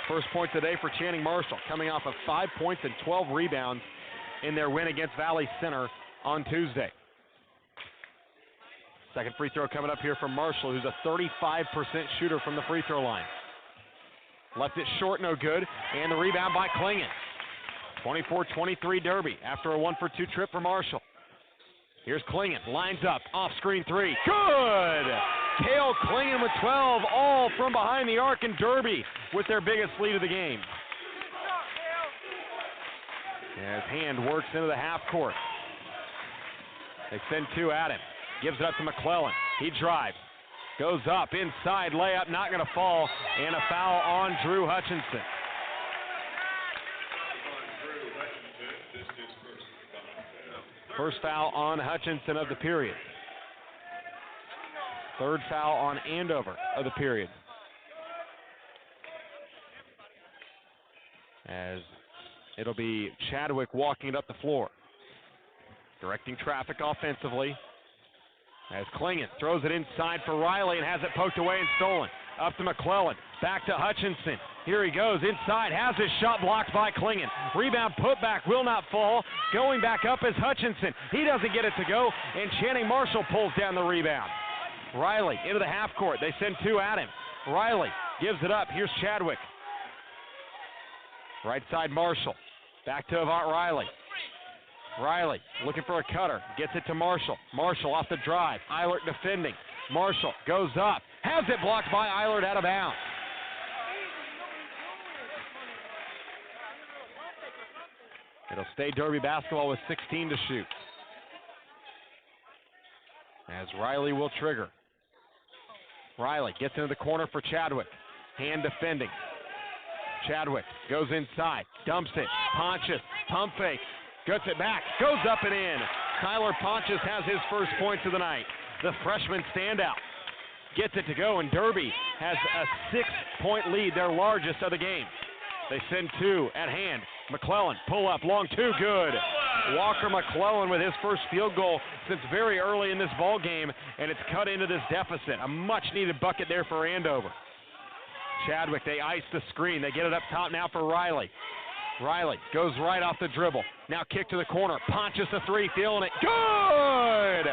First point today for Channing Marshall, coming off of 5 points and 12 rebounds in their win against Valley Center on Tuesday. Second free throw coming up here from Marshall, who's a 35% shooter from the free throw line. Left it short, no good, and the rebound by Klingon. 24-23 Derby after a 1-for-2 trip for Marshall. Here's Klingon, lines up, off-screen three, good! Kale Klingon with 12, all from behind the arc, and Derby with their biggest lead of the game. As Hand works into the half court. They send two at him. Gives it up to McClellan. He drives. Goes up, inside, layup, not going to fall, and a foul on Drew Hutchinson. First foul on Hutchinson of the period. Third foul on Andover of the period. As it'll be Chadwick walking it up the floor. Directing traffic offensively. As Klingon throws it inside for Riley and has it poked away and stolen. Up to McClellan, back to Hutchinson. Here he goes, inside, has his shot blocked by Klingon. Rebound put back, will not fall. Going back up is Hutchinson. He doesn't get it to go, and Channing Marshall pulls down the rebound. Riley into the half court. They send two at him. Riley gives it up. Here's Chadwick. Right side Marshall. Back to Avant Riley. Riley looking for a cutter. Gets it to Marshall. Marshall off the drive. Eilert defending. Marshall goes up. Has it blocked by Eilert out of bounds. It'll stay Derby basketball with 16 to shoot. As Riley will trigger. Riley gets into the corner for Chadwick. Hand defending. Chadwick goes inside. Dumps it. Pontius. Pump fake. Gets it back. Goes up and in. Tyler Pontius has his first points of the night. The freshman standout. Gets it to go, and Derby has a 6-point lead, their largest of the game. They send two at hand. McClellan, pull up, long two, good. Walker McClellan with his first field goal since very early in this ball game, and it's cut into this deficit. A much-needed bucket there for Andover. Chadwick, they ice the screen. They get it up top now for Riley. Riley goes right off the dribble. Now kick to the corner. Pontius a three, feeling it. Good!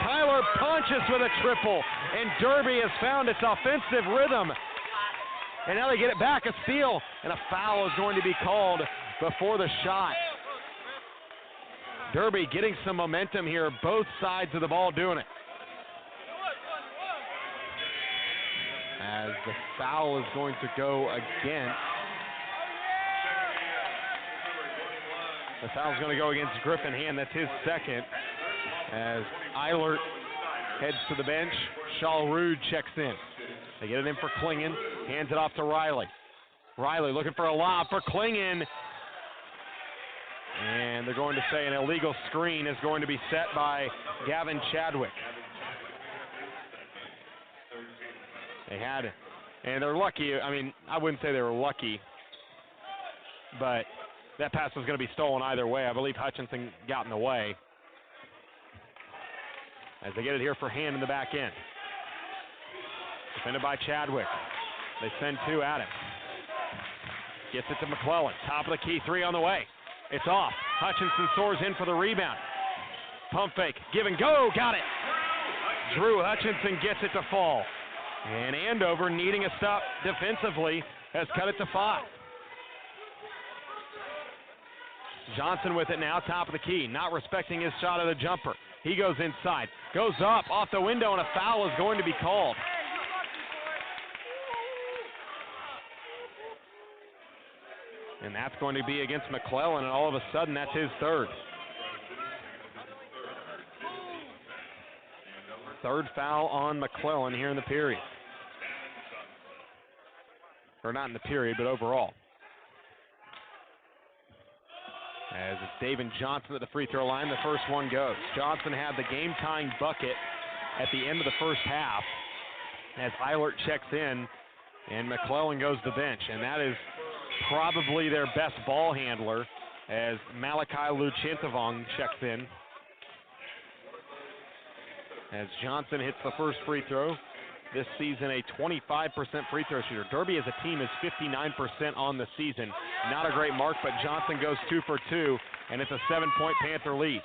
Tyler Pontius with a triple, and Derby has found its offensive rhythm. And now they get it back, a steal, and a foul is going to be called before the shot. Derby getting some momentum here, both sides of the ball doing it. As the foul is going to go against. The foul is going to go against Griffin Hand. That's his second. As Eilert heads to the bench, Shalrud checks in. They get it in for Klingon, hands it off to Riley. Riley looking for a lob for Klingon. And they're going to say an illegal screen is going to be set by Gavin Chadwick. They had it. And they're lucky. I mean, I wouldn't say they were lucky, but that pass was going to be stolen either way. I believe Hutchinson got in the way. As they get it here for Hand in the back end. Defended by Chadwick. They send two at him. Gets it to McClellan. Top of the key, three on the way. It's off. Hutchinson soars in for the rebound. Pump fake. Give and go. Got it. Drew Hutchinson gets it to fall. And Andover, needing a stop defensively, has cut it to 5. Johnson with it now, top of the key. Not respecting his shot of the jumper. He goes inside. Goes up, off the window, and a foul is going to be called. And that's going to be against McClellan, and all of a sudden that's his third. Third foul on McClellan here in the period. Or not in the period, but overall. As it's David Johnson at the free throw line, the first one goes. Johnson had the game-tying bucket at the end of the first half as Eilert checks in and McClellan goes to the bench. And that is probably their best ball handler as Malachi Luchintavong checks in. as Johnson hits the first free throw. This season, a 25% free throw shooter. Derby as a team is 59% on the season. Not a great mark, but Johnson goes 2 for 2, and it's a 7-point Panther lead.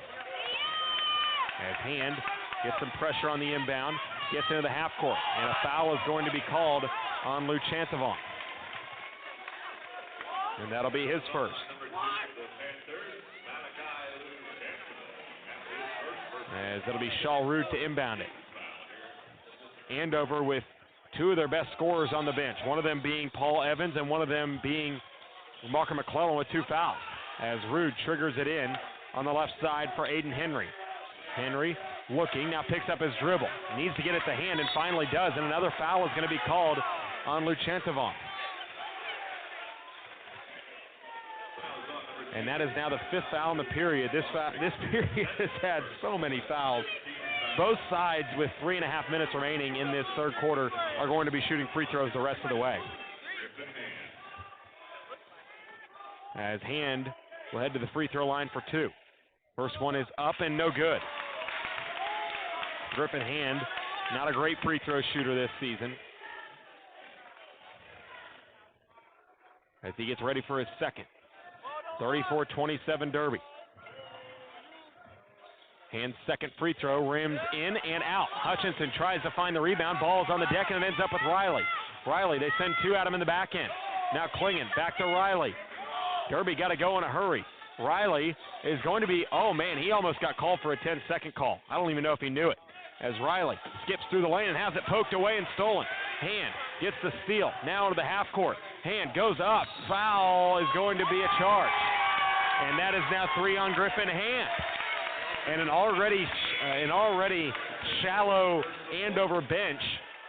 As Hand gets some pressure on the inbound, gets into the half court, and a foul is going to be called on Luchantovon. And that'll be his first. As it'll be Shaw Rude to inbound it. Andover with two of their best scorers on the bench, one of them being Paul Evans and one of them being Marker McClellan with 2 fouls. As Rude triggers it in on the left side for Aiden Henry. Henry looking, now picks up his dribble. Needs to get it to Hand and finally does, and another foul is going to be called on Luchantovon. And that is now the 5th foul in the period. This period has had so many fouls. Both sides with 3.5 minutes remaining in this third quarter are going to be shooting free throws the rest of the way. As Hand will head to the free throw line for 2. First one is up and no good. Griffin Hand, not a great free throw shooter this season. As he gets ready for his second. 34-27 Derby. Hand's second free throw rims in and out. Hutchinson tries to find the rebound. Ball's on the deck and it ends up with Riley. Riley, they send 2 at him in the back end. Now Klingon back to Riley. Derby got to go in a hurry. Riley is going to be, oh man, he almost got called for a 10-second call. I don't even know if he knew it. As Riley skips through the lane and has it poked away and stolen. Hand gets the steal. Now to the half court. Hand goes up. Foul is going to be a charge. And that is now 3 on Griffin Hand. And an already shallow Andover bench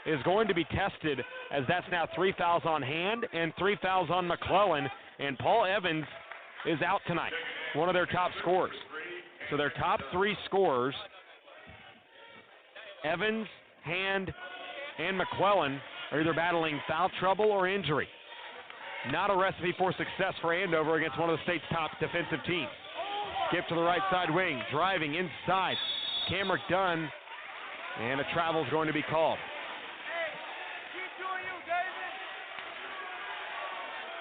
is going to be tested, as that's now 3 fouls on Hand and 3 fouls on McClellan. And Paul Evans is out tonight, one of their top scorers. So their top 3 scorers, Evans, Hand, and McClellan, are either battling foul trouble or injury. Not a recipe for success for Andover against one of the state's top defensive teams. Skip to the right side wing, driving inside. Camrick Dunn, and a travel is going to be called.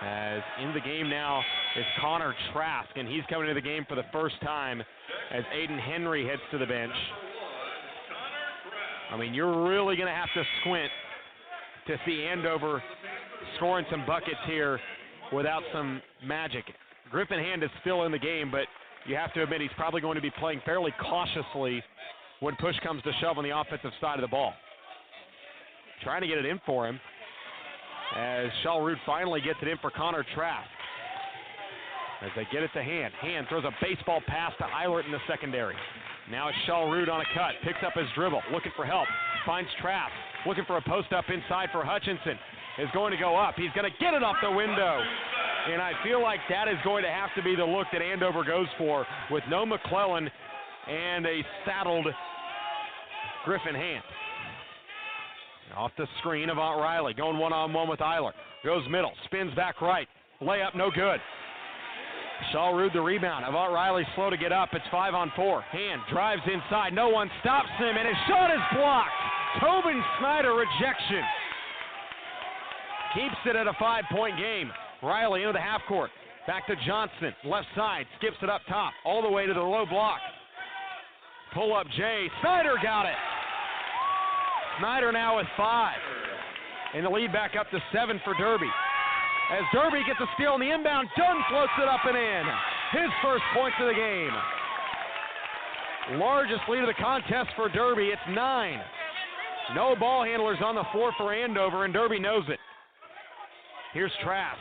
As in the game now is Connor Trask, and he's coming into the game for the first time as Aiden Henry heads to the bench. I mean, you're really going to have to squint to see Andover scoring some buckets here without some magic. Griffin Hand is still in the game, but you have to admit he's probably going to be playing fairly cautiously when push comes to shove on the offensive side of the ball. Trying to get it in for him as Shaw Rude finally gets it in for Connor Trask. As they get it to Hand. Hand throws a baseball pass to Eilert in the secondary. Now it's Shaw Rude on a cut, picks up his dribble, looking for help, finds Trask, looking for a post up inside for Hutchinson. Is going to go up. He's going to get it off the window. And I feel like that is going to have to be the look that Andover goes for with no McClellan and a saddled Griffin Hand. Off the screen, Avant Riley going one-on-one with Eilert. Goes middle, spins back right. Layup, no good. Shaw Rude the rebound. Avant Riley slow to get up. It's 5-on-4. Hand drives inside. No one stops him, and his shot is blocked. Tobin Snyder rejection. Keeps it at a 5-point game. Riley into the half court. Back to Johnson. Left side. Skips it up top. All the way to the low block. Pull up Jay. Snyder got it. Snyder now with 5. And the lead back up to 7 for Derby. As Derby gets a steal on the inbound, Dunn floats it up and in. His first points of the game. Largest lead of the contest for Derby. It's 9. No ball handlers on the floor for Andover, and Derby knows it. Here's Trask,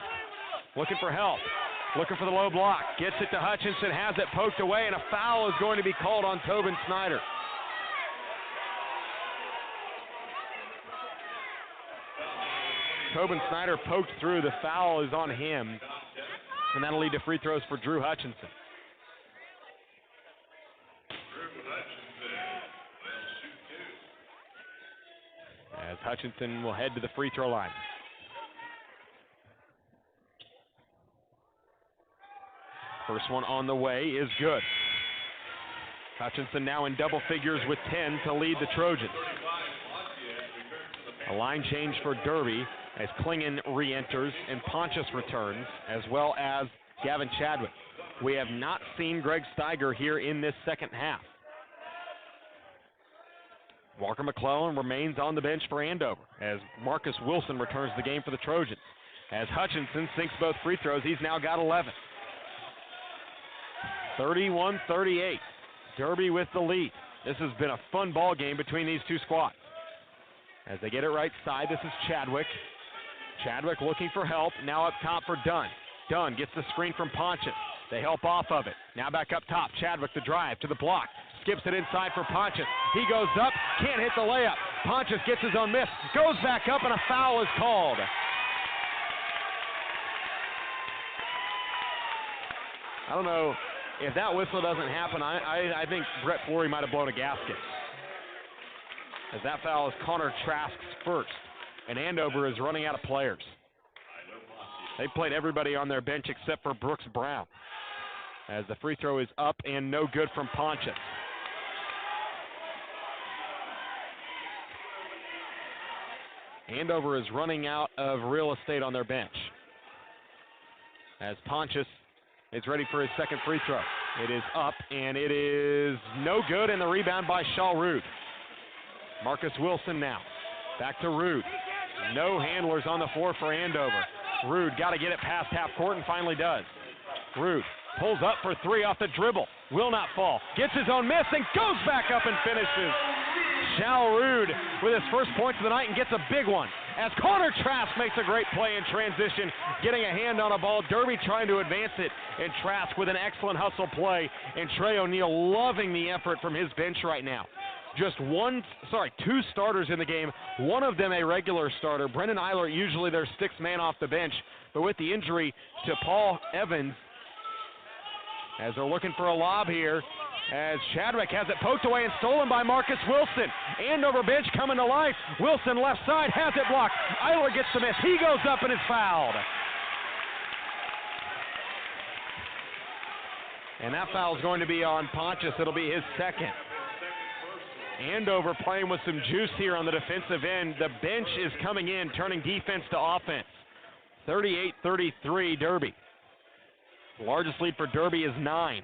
looking for help, looking for the low block. Gets it to Hutchinson, has it poked away, and a foul is going to be called on Tobin Snyder. Tobin Snyder poked through. The foul is on him, and that'll lead to free throws for Drew Hutchinson. As Hutchinson will head to the free throw line. First one on the way is good. Hutchinson now in double figures with 10 to lead the Trojans. A line change for Derby as Klingon re-enters and Pontius returns, as well as Gavin Chadwick. We have not seen Greg Steiger here in this second half. Walker McClellan remains on the bench for Andover as Marcus Wilson returns the game for the Trojans. As Hutchinson sinks both free throws, he's now got 11. 31-38. Derby with the lead. This has been a fun ball game between these two squads. As they get it right side, this is Chadwick. Chadwick looking for help. Now up top for Dunn. Dunn gets the screen from Pontius. They help off of it. Now back up top. Chadwick the drive to the block. Skips it inside for Pontius. He goes up, can't hit the layup. Pontius gets his own miss, goes back up, and a foul is called. I don't know if that whistle doesn't happen. I think Brett Flory might have blown a gasket. As that foul is Connor Trask's first, and Andover is running out of players. They played everybody on their bench except for Brooks Brown. As the free throw is up and no good from Pontius. Andover is running out of real estate on their bench. As Pontius is ready for his second free throw. It is up and it is no good, and the rebound by Shaw Rude. Marcus Wilson now. Back to Rude. No handlers on the floor for Andover. Rude got to get it past half court and finally does. Rude pulls up for three off the dribble. Will not fall. Gets his own miss and goes back up and finishes. Shal Rude with his first points of the night and gets a big one. As Connor Trask makes a great play in transition, getting a hand on a ball. Derby trying to advance it, and Trask with an excellent hustle play. And Trey O'Neill loving the effort from his bench right now. Just two starters in the game, one of them a regular starter. Brendan Eilert, usually their sixth man off the bench, but with the injury to Paul Evans, as they're looking for a lob here, as Chadwick has it poked away and stolen by Marcus Wilson. Andover bench coming to life. Wilson left side has it blocked. Eilert gets the miss. He goes up and is fouled. And that foul is going to be on Pontius. It'll be his second. Andover playing with some juice here on the defensive end. The bench is coming in, turning defense to offense. 38-33 Derby. The largest lead for Derby is 9.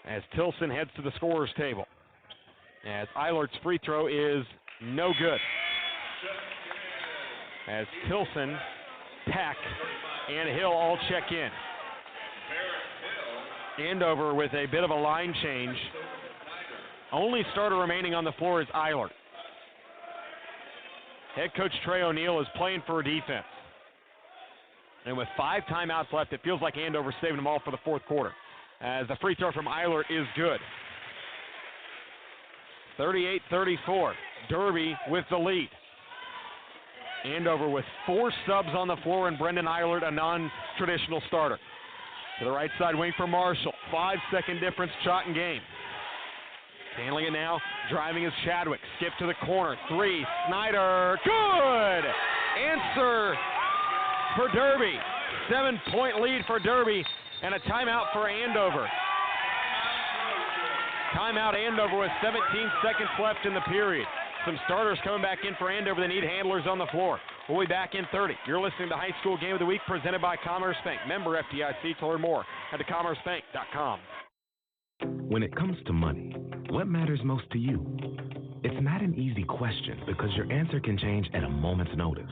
As Tilson heads to the scorer's table. As Eilert's free throw is no good. As Tilson, Peck, and Hill all check in. Andover with a bit of a line change. Only starter remaining on the floor is Eilert. Head coach Trey O'Neill is playing for defense. And with 5 timeouts left, it feels like Andover's saving them all for the fourth quarter. As the free throw from Eilert is good. 38-34. Derby with the lead. Andover with 4 subs on the floor, and Brendan Eilert, a non-traditional starter. To the right side wing for Marshall. 5-second difference, shot and game. Handling it now, driving is Chadwick. Skip to the corner. 3, Snyder. Good! Answer for Derby. 7-point lead for Derby, and a timeout for Andover. Timeout Andover with 17 seconds left in the period. Some starters coming back in for Andover. They need handlers on the floor. We'll be back in 30. You're listening to High School Game of the Week presented by Commerce Bank. Member FDIC. To learn more, head to commercebank.com. When it comes to money, what matters most to you? It's not an easy question because your answer can change at a moment's notice.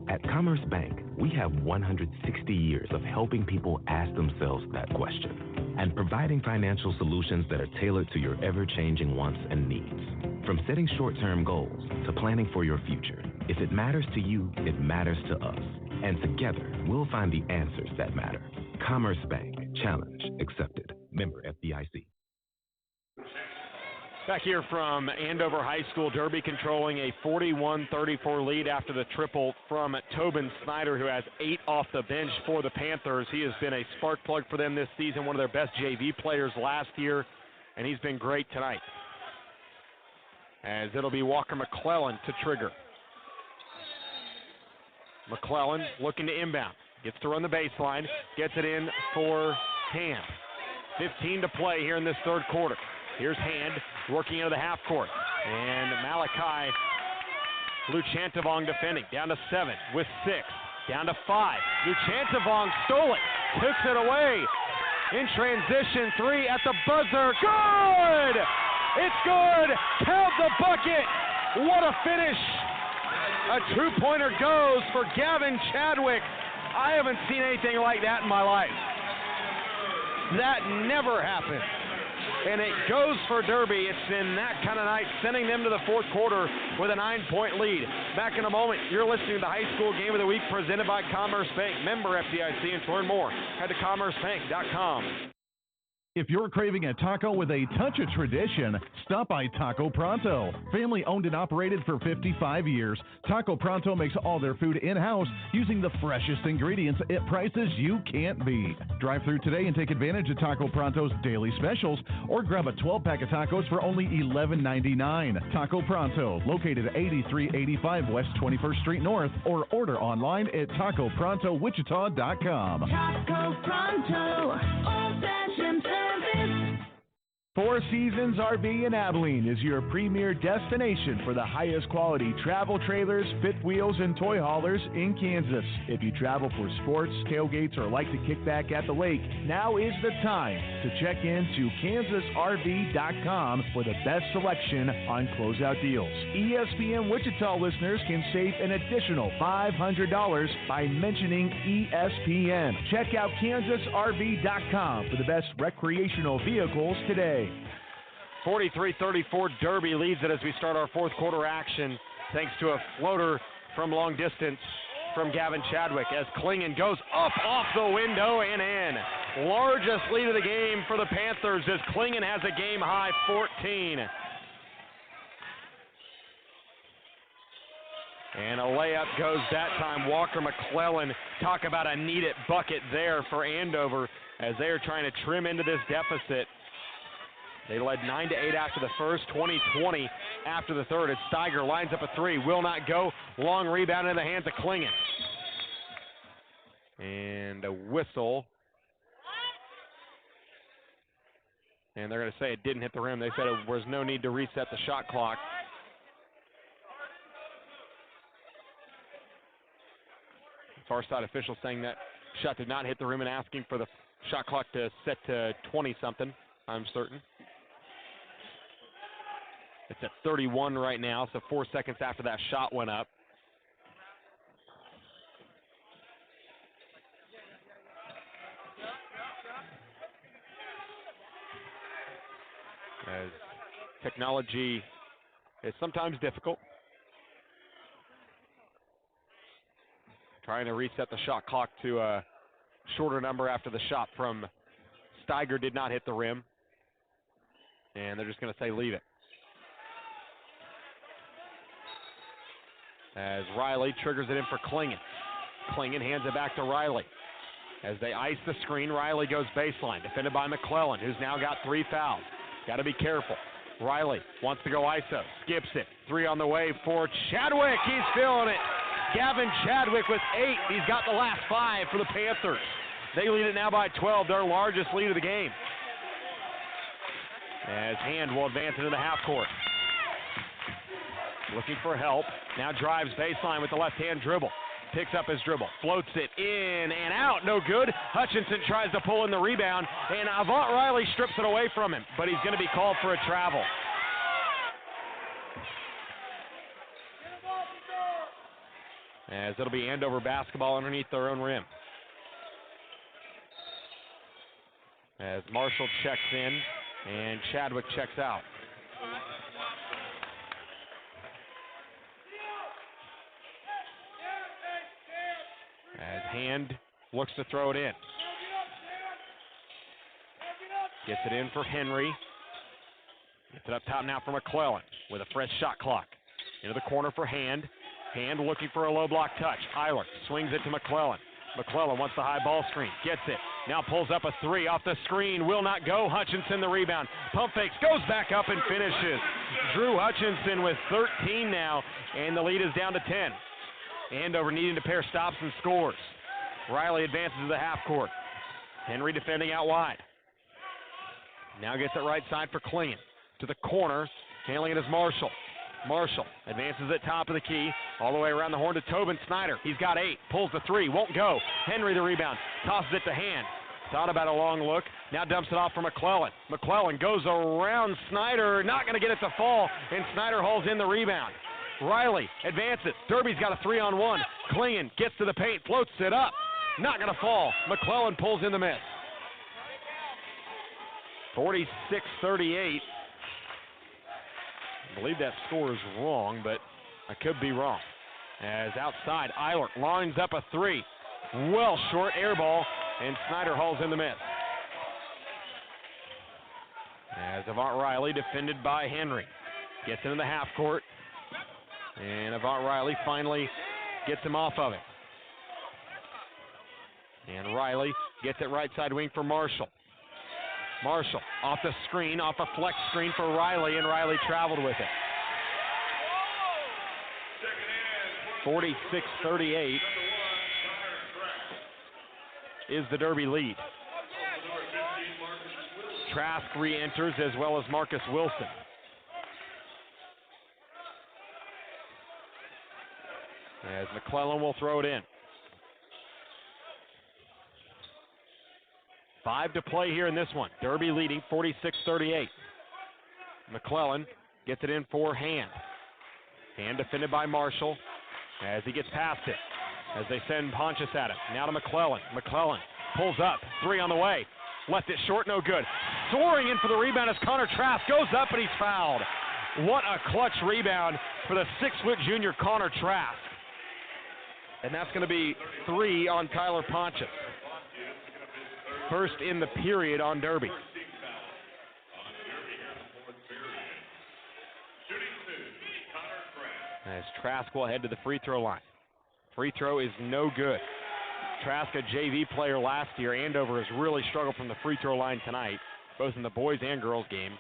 At Commerce Bank, we have 160 years of helping people ask themselves that question and providing financial solutions that are tailored to your ever-changing wants and needs. From setting short-term goals to planning for your future, if it matters to you, it matters to us. And together, we'll find the answers that matter. Commerce Bank. Challenge accepted. Member FDIC. Back here from Andover High School, Derby controlling a 41-34 lead after the triple from Tobin Snyder, who has 8 off the bench for the Panthers. He has been a spark plug for them this season, one of their best JV players last year, and he's been great tonight. As it'll be Walker McClellan to trigger. McClellan looking to inbound. Gets to run the baseline. Gets it in for Camp. 15 to play here in this third quarter. Here's Hand working into the half court. And Malachi Luchantivong defending. Down to 7 with 6. Down to 5. Luchantivong stole it. Took it away. In transition, 3 at the buzzer. Good! It's good! Count the bucket! What a finish! A two-pointer goes for Gavin Chadwick. I haven't seen anything like that in my life. That never happened. And it goes for Derby. It's in that kind of night, sending them to the fourth quarter with a 9-point lead. Back in a moment, you're listening to the High School Game of the Week presented by Commerce Bank. Member FDIC, and to learn more, head to commercebank.com. If you're craving a taco with a touch of tradition, stop by Taco Pronto. Family owned and operated for 55 years, Taco Pronto makes all their food in-house using the freshest ingredients at prices you can't beat. Drive through today and take advantage of Taco Pronto's daily specials, or grab a 12-pack of tacos for only $11.99. Taco Pronto, located at 8385 West 21st Street North, or order online at TacoProntoWichita.com. Taco Pronto, old-fashioned service. Four Seasons RV in Abilene is your premier destination for the highest quality travel trailers, fifth wheels, and toy haulers in Kansas. If you travel for sports, tailgates, or like to kick back at the lake, now is the time to check into kansasrv.com for the best selection on closeout deals. ESPN Wichita listeners can save an additional $500 by mentioning ESPN. Check out kansasrv.com for the best recreational vehicles today. 43-34, Derby leads it as we start our fourth quarter action, thanks to a floater from long distance from Gavin Chadwick as Klingon goes up off the window and in. Largest lead of the game for the Panthers as Klingon has a game-high 14. And a layup goes that time. Walker McClellan, talk about a needed bucket there for Andover as they are trying to trim into this deficit. They led 9-8 after the first, 20-20 after the third. As Steiger lines up a three, will not go. Long rebound in the hands of Klingon. And a whistle. And they're going to say it didn't hit the rim. They said there was no need to reset the shot clock. Far side official saying that shot did not hit the rim and asking for the shot clock to set to 20-something, I'm certain. It's at 31 right now, so 4 seconds after that shot went up. As technology is sometimes difficult. Trying to reset the shot clock to a shorter number after the shot from Steiger did not hit the rim. And they're just going to say leave it. As Riley triggers it in for Klingon. Klingon hands it back to Riley. As they ice the screen, Riley goes baseline, defended by McClellan, who's now got 3 fouls. Got to be careful. Riley wants to go ISO, skips it. 3 on the way for Chadwick. He's feeling it. Gavin Chadwick with 8. He's got the last 5 for the Panthers. They lead it now by 12, their largest lead of the game. As Hand will advance into the half court. Looking for help. Now drives baseline with the left-hand dribble. Picks up his dribble. Floats it in and out. No good. Hutchinson tries to pull in the rebound. And Avant Riley strips it away from him. But he's going to be called for a travel. As it'll be Andover basketball underneath their own rim. As Marshall checks in and Chadwick checks out. As Hand looks to throw it in. Gets it in for Henry. Gets it up top now for McClellan with a fresh shot clock. Into the corner for Hand. Hand looking for a low block touch. Eiler swings it to McClellan. McClellan wants the high ball screen. Gets it. Now pulls up a 3 off the screen. Will not go. Hutchinson the rebound. Pump fakes. Goes back up and finishes. Drew Hutchinson with 13 now. And the lead is down to 10. Andover needing to pair stops and scores. Riley advances to the half court. Henry defending out wide. Now gets it right side for Klingon. To the corner, handling it is Marshall. Marshall advances at top of the key, all the way around the horn to Tobin Snyder. He's got 8, pulls the 3, won't go. Henry the rebound, tosses it to Hand. Thought about a long look, now dumps it off for McClellan. McClellan goes around Snyder, not going to get it to fall, and Snyder hauls in the rebound. Riley advances, Derby's got a 3-on-1. Klingon gets to the paint, floats it up, not going to fall. McClellan pulls in the miss. 46-38. I believe that score is wrong, but I could be wrong. As outside, Eilert lines up a 3. Well short, air ball, and Snyder hauls in the miss. As Avant Riley, defended by Henry, gets into the half court, and Avant Riley finally gets him off of it. And Riley gets it right side wing for Marshall. Marshall off the screen, off a flex screen for Riley, and Riley traveled with it. 46-38 is the Derby lead. Trask re-enters as well as Marcus Wilson. As McClellan will throw it in. 5 to play here in this one. Derby leading 46-38. McClellan gets it in for Hand. Hand defended by Marshall as he gets past it. As they send Pontius at him. Now to McClellan. McClellan pulls up. 3 on the way. Left it short, no good. Soaring in for the rebound as Connor Trask goes up and he's fouled. What a clutch rebound for the 6-foot junior Connor Trask. And that's going to be 3 on Tyler Pontius. First in the period on Derby. As Trask will head to the free throw line. Free throw is no good. Trask, a JV player last year. Andover has really struggled from the free throw line tonight, both in the boys and girls game.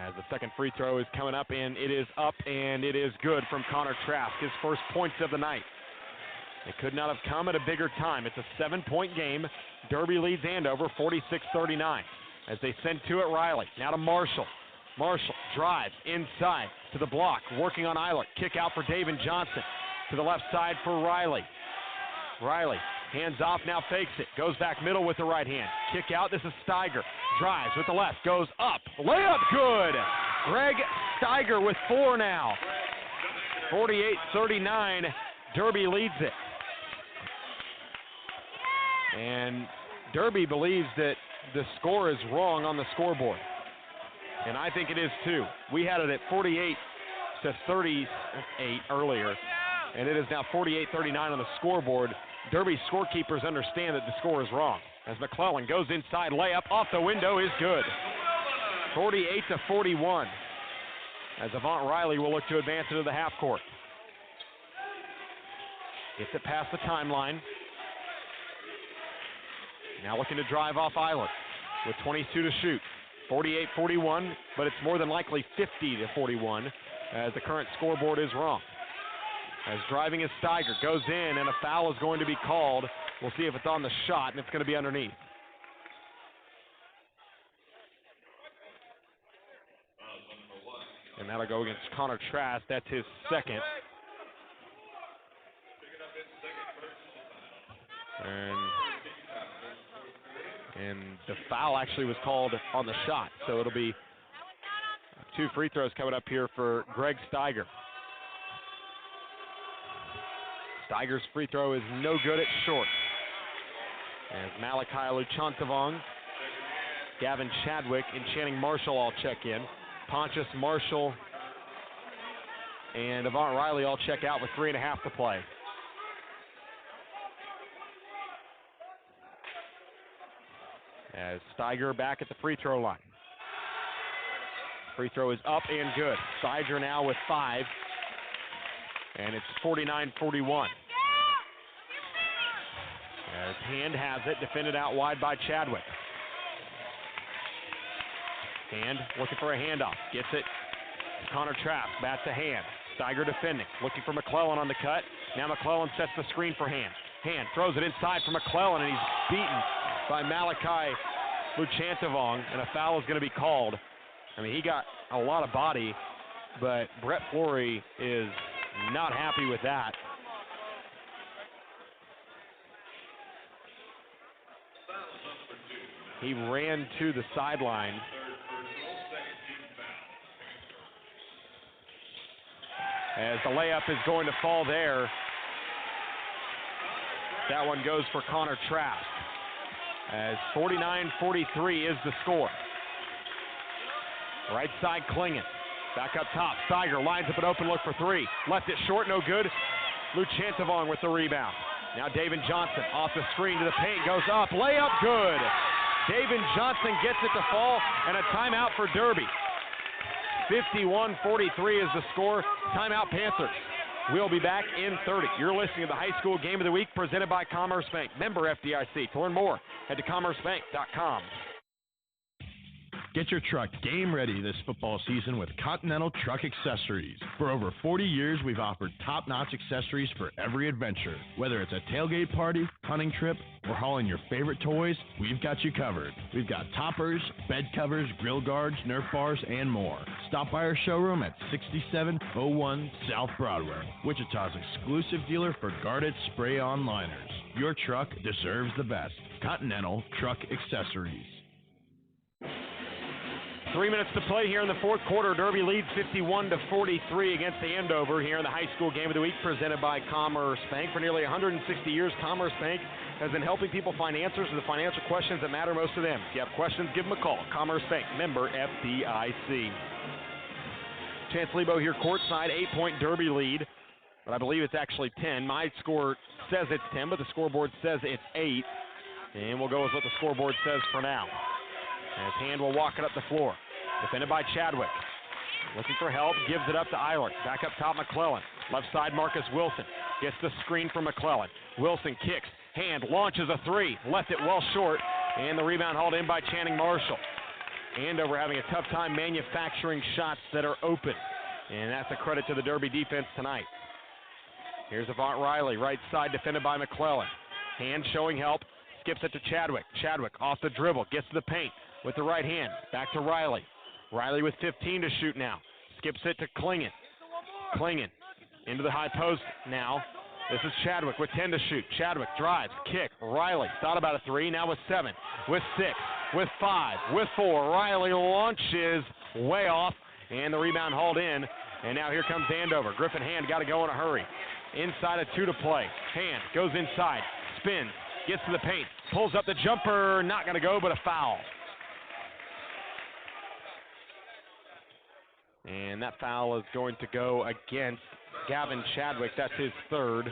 As the second free throw is coming up, and it is up, and it is good from Connor Trask, his first points of the night. It could not have come at a bigger time. It's a 7-point game. Derby leads Andover 46-39 as they send to it Riley. Now to Marshall. Marshall drives inside to the block, working on Eilert. Kick out for David Johnson. To the left side for Riley. Riley hands off, now fakes it. Goes back middle with the right hand. Kick out, this is Steiger. Drives with the left, goes up. Layup good. Greg Steiger with 4 now. 48-39, Derby leads it. And Derby believes that the score is wrong on the scoreboard. And I think it is too. We had it at 48-38 earlier, and it is now 48-39 on the scoreboard. Derby scorekeepers understand that the score is wrong. As McClellan goes inside, layup off the window is good. 48-41. As Avant Riley will look to advance into the half court. Gets it past the timeline. Now looking to drive off Eilert with 22 to shoot. 48-41, but it's more than likely 50-41 as the current scoreboard is wrong. As driving is Steiger, goes in, and a foul is going to be called. We'll see if it's on the shot, and it's going to be underneath. And that'll go against Connor Trask. That's his second. And the foul actually was called on the shot, so it'll be 2 free throws coming up here for Greg Steiger. Steiger's free throw is no good at short. As Malachi Luchantavong, Gavin Chadwick, and Channing Marshall all check in. Pontius, Marshall, and Avant Riley all check out with 3.5 to play. As Steiger back at the free throw line. Free throw is up and good. Steiger now with 5. And it's 49-41. As Hand has it, defended out wide by Chadwick. Hand looking for a handoff. Gets it to Connor Trask. Back to Hand. Steiger defending. Looking for McClellan on the cut. Now McClellan sets the screen for Hand. Hand throws it inside for McClellan, and he's beaten by Malachi Luchantavong, and a foul is going to be called. I mean, he got a lot of body, but Brett Flory is not happy with that. He ran to the sideline. As the layup is going to fall there. That one goes for Connor Trask. As 49-43 is the score. Right side Klingon. Back up top. Steiger lines up an open look for three. Left it short, no good. Luchantavong with the rebound. Now David Johnson off the screen to the paint. Goes up. Layup good. David Johnson gets it to fall, and a timeout for Derby. 51-43 is the score. Timeout Panthers. We'll be back in 30. You're listening to the High School Game of the Week presented by Commerce Bank. Member FDIC. To learn more, head to commercebank.com. Get your truck game ready this football season with Continental Truck Accessories. For over 40 years, we've offered top-notch accessories for every adventure. Whether it's a tailgate party, hunting trip, or hauling your favorite toys, we've got you covered. We've got toppers, bed covers, grill guards, Nerf bars, and more. Stop by our showroom at 6701 South Broadway, Wichita's exclusive dealer for guarded spray-on liners. Your truck deserves the best. Continental Truck Accessories. 3 minutes to play here in the fourth quarter. Derby leads 51-43 against Andover here in the High School Game of the Week presented by Commerce Bank. For nearly 160 years, Commerce Bank has been helping people find answers to the financial questions that matter most to them. If you have questions, give them a call. Commerce Bank, member FDIC. Chance Lebo here courtside, 8-point Derby lead, but I believe it's actually 10. My score says it's 10, but the scoreboard says it's 8. And we'll go with what the scoreboard says for now. As Hand will walk it up the floor. Defended by Chadwick. Looking for help, gives it up to Eilert. Back up top, McClellan. Left side, Marcus Wilson. Gets the screen from McClellan. Wilson kicks. Hand launches a three. Left it well short. And the rebound hauled in by Channing Marshall. Andover having a tough time manufacturing shots that are open. And that's a credit to the Derby defense tonight. Here's Avant Riley. Right side defended by McClellan. Hand showing help. Skips it to Chadwick. Chadwick off the dribble. Gets to the paint with the right hand. Back to Riley. Riley with 15 to shoot now. Skips it to Klingon. Klingon into the high post now. This is Chadwick with 10 to shoot. Chadwick drives, kick. Riley thought about a three, now with 7, with 6, with 5, with 4. Riley launches way off, and the rebound hauled in. And now here comes Andover. Griffin Hand got to go in a hurry. Inside of 2 to play. Hand goes inside, spins, gets to the paint, pulls up the jumper. Not going to go, but a foul. And that foul is going to go against Gavin Chadwick. That's his third.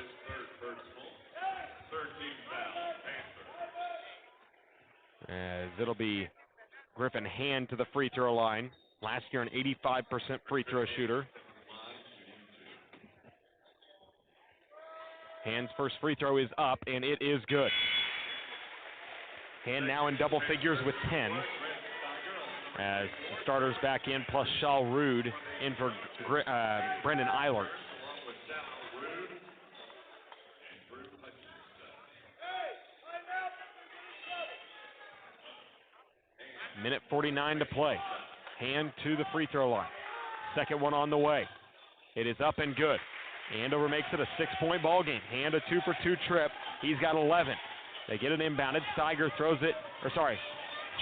As it'll be Griffin Hand to the free throw line. Last year an 85% free throw shooter. Hand's first free throw is up, and it is good. Hand now in double figures with 10. As the starters back in, plus Shaw Rude in for Brendan Eilert. Minute 49 to play. Hand to the free throw line. Second one on the way. It is up and good. Andover makes it a 6-point ball game. Hand a 2-for-2 trip. He's got 11. They get it inbounded. Steiger throws it,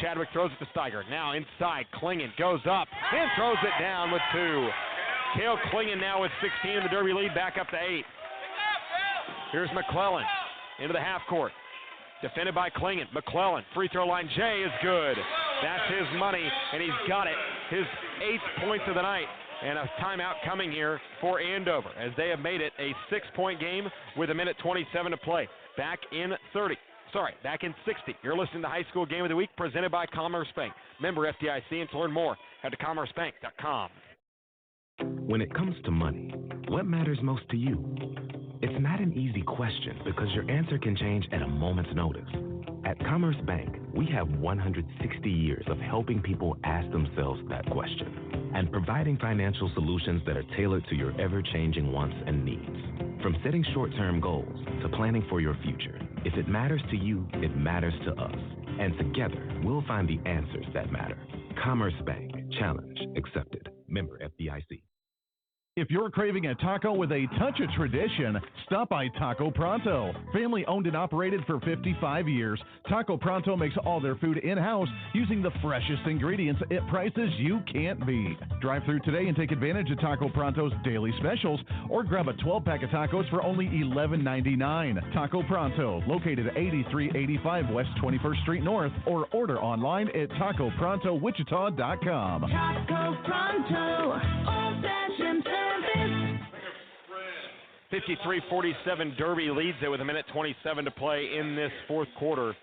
Chadwick throws it to Steiger. Now inside, Klingon goes up and throws it down with 2. Cale Klingon now with 16 in the Derby lead, back up to 8. Here's McClellan into the half court. Defended by Klingon. McClellan, free throw line, Jay is good. That's his money, and he's got it. His 8th points of the night. And a timeout coming here for Andover as they have made it a 6-point game with a minute 27 to play. Back in 60. You're listening to High School Game of the Week presented by Commerce Bank. Member FDIC, and to learn more, head to commercebank.com. When it comes to money, what matters most to you? It's not an easy question because your answer can change at a moment's notice. At Commerce Bank, we have 160 years of helping people ask themselves that question and providing financial solutions that are tailored to your ever-changing wants and needs. From setting short-term goals to planning for your future, if it matters to you, it matters to us. And together, we'll find the answers that matter. Commerce Bank. Challenge accepted. Member FDIC. If you're craving a taco with a touch of tradition, stop by Taco Pronto. Family owned and operated for 55 years, Taco Pronto makes all their food in-house using the freshest ingredients at prices you can't beat. Drive through today and take advantage of Taco Pronto's daily specials, or grab a 12-pack of tacos for only $11.99. Taco Pronto, located at 8385 West 21st Street North, or order online at TacoProntoWichita.com. Taco Pronto, old-fashioned service. 53-47, Derby leads it with 1:27 to play in this fourth quarter.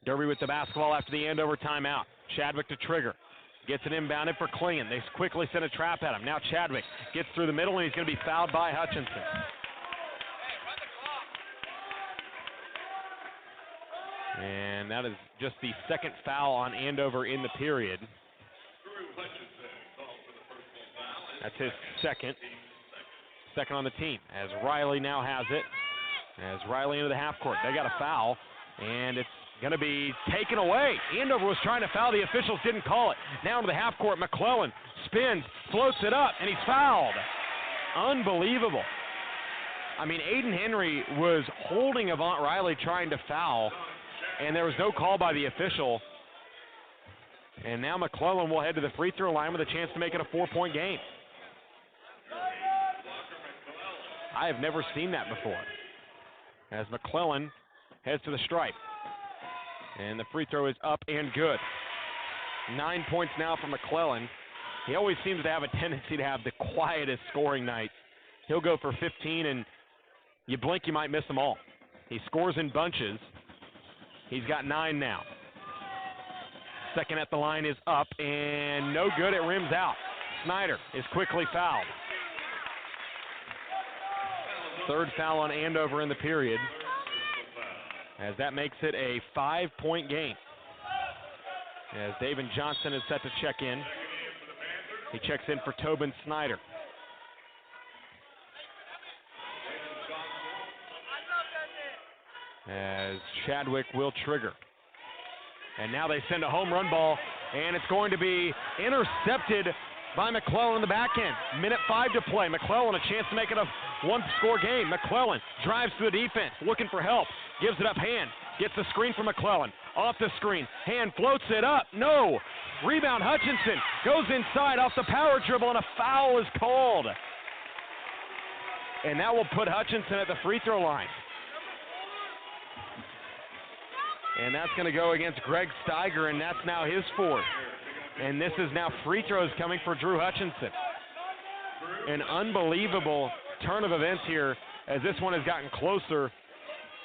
Derby with the basketball after the Andover timeout. Chadwick to trigger. Gets it inbounded for Klingon. They quickly send a trap at him. Now Chadwick gets through the middle, and he's going to be fouled by Hutchinson. And that is just the second foul on Andover in the period. That's his second on the team, as Riley now has it. As Riley into the half court. They got a foul, and it's going to be taken away. Andover was trying to foul. The officials didn't call it. Now into the half court. McClellan spins, floats it up, and he's fouled. Unbelievable. I mean, Aiden Henry was holding Avant Riley trying to foul, and there was no call by the official. And now McClellan will head to the free throw line with a chance to make it a 4-point game. I have never seen that before. As McClellan heads to the stripe. And the free throw is up and good. 9 points now for McClellan. He always seems to have a tendency to have the quietest scoring night. He'll go for 15, and you blink, you might miss them all. He scores in bunches. He's got 9 now. Second at the line is up, and no good. It rims out. Snyder is quickly fouled. Third foul on Andover in the period, as that makes it a 5-point game. As David Johnson is set to check in. He checks in for Tobin Snyder. As Chadwick will trigger. And now they send a home run ball, and it's going to be intercepted by McClellan in the back end. 1:05 to play. McClellan a chance to make it a one-score game. McClellan drives to the defense, looking for help. Gives it up, Hand. Gets the screen from McClellan. Off the screen. Hand floats it up. No. Rebound, Hutchinson. Goes inside off the power dribble, and a foul is called. And that will put Hutchinson at the free throw line. And that's going to go against Greg Steiger, and that's now his fourth. And this is now free throws coming for Drew Hutchinson. An unbelievable turn of events here, as this one has gotten closer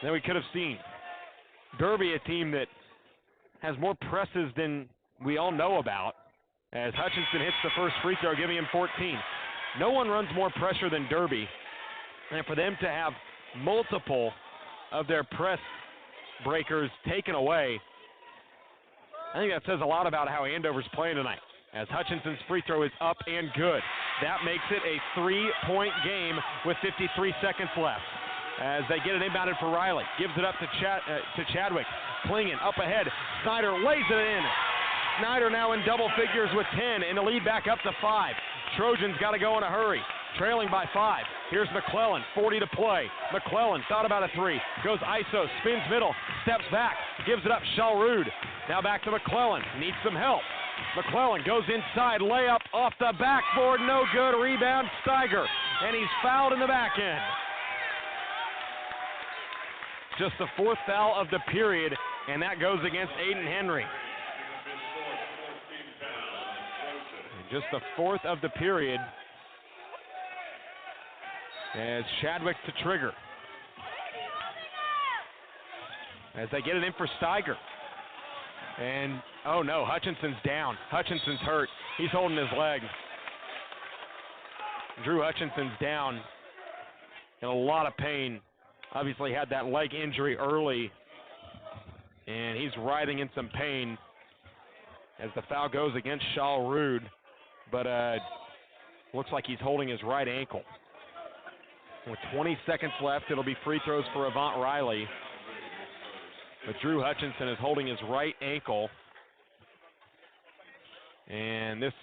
than we could have seen. Derby, a team that has more presses than we all know about, as Hutchinson hits the first free throw, giving him 14. No one runs more pressure than Derby, and for them to have multiple of their press breakers taken away, I think that says a lot about how Andover's playing tonight, as Hutchinson's free throw is up and good. That makes it a 3-point game with 53 seconds left. As they get it inbounded for Riley. Gives it up to Chadwick. Klingon up ahead. Snyder lays it in. Snyder now in double figures with 10, and the lead back up to 5. Trojans got to go in a hurry. Trailing by 5. Here's McClellan, 40 to play. McClellan thought about a 3. Goes ISO, spins middle, steps back, gives it up, Shalrud. Now back to McClellan, needs some help. McClellan goes inside, layup off the backboard, no good. Rebound, Steiger, and he's fouled in the back end. Just the fourth foul of the period, and that goes against Aiden Henry. And just the fourth of the period, as Chadwick to trigger. As they get it in for Steiger. And, oh no, Hutchinson's down. Hutchinson's hurt. He's holding his leg. Drew Hutchinson's down in a lot of pain. Obviously had that leg injury early, and he's writhing in some pain as the foul goes against Shalrud, but looks like he's holding his right ankle. With 20 seconds left, it'll be free throws for Avant Riley. But Drew Hutchinson is holding his right ankle. And this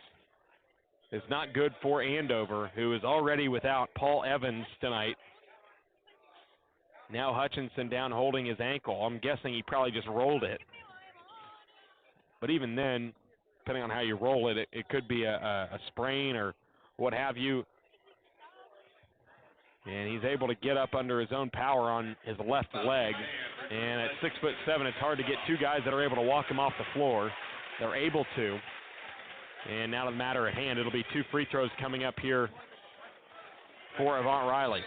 is not good for Andover, who is already without Paul Evans tonight. Now Hutchinson down holding his ankle. I'm guessing he probably just rolled it. But even then, depending on how you roll it, it could be a sprain or what have you. And he's able to get up under his own power on his left leg. And at 6'7", it's hard to get two guys that are able to walk him off the floor. They're able to. And now the matter at hand, it'll be 2 free throws coming up here for Avant Riley.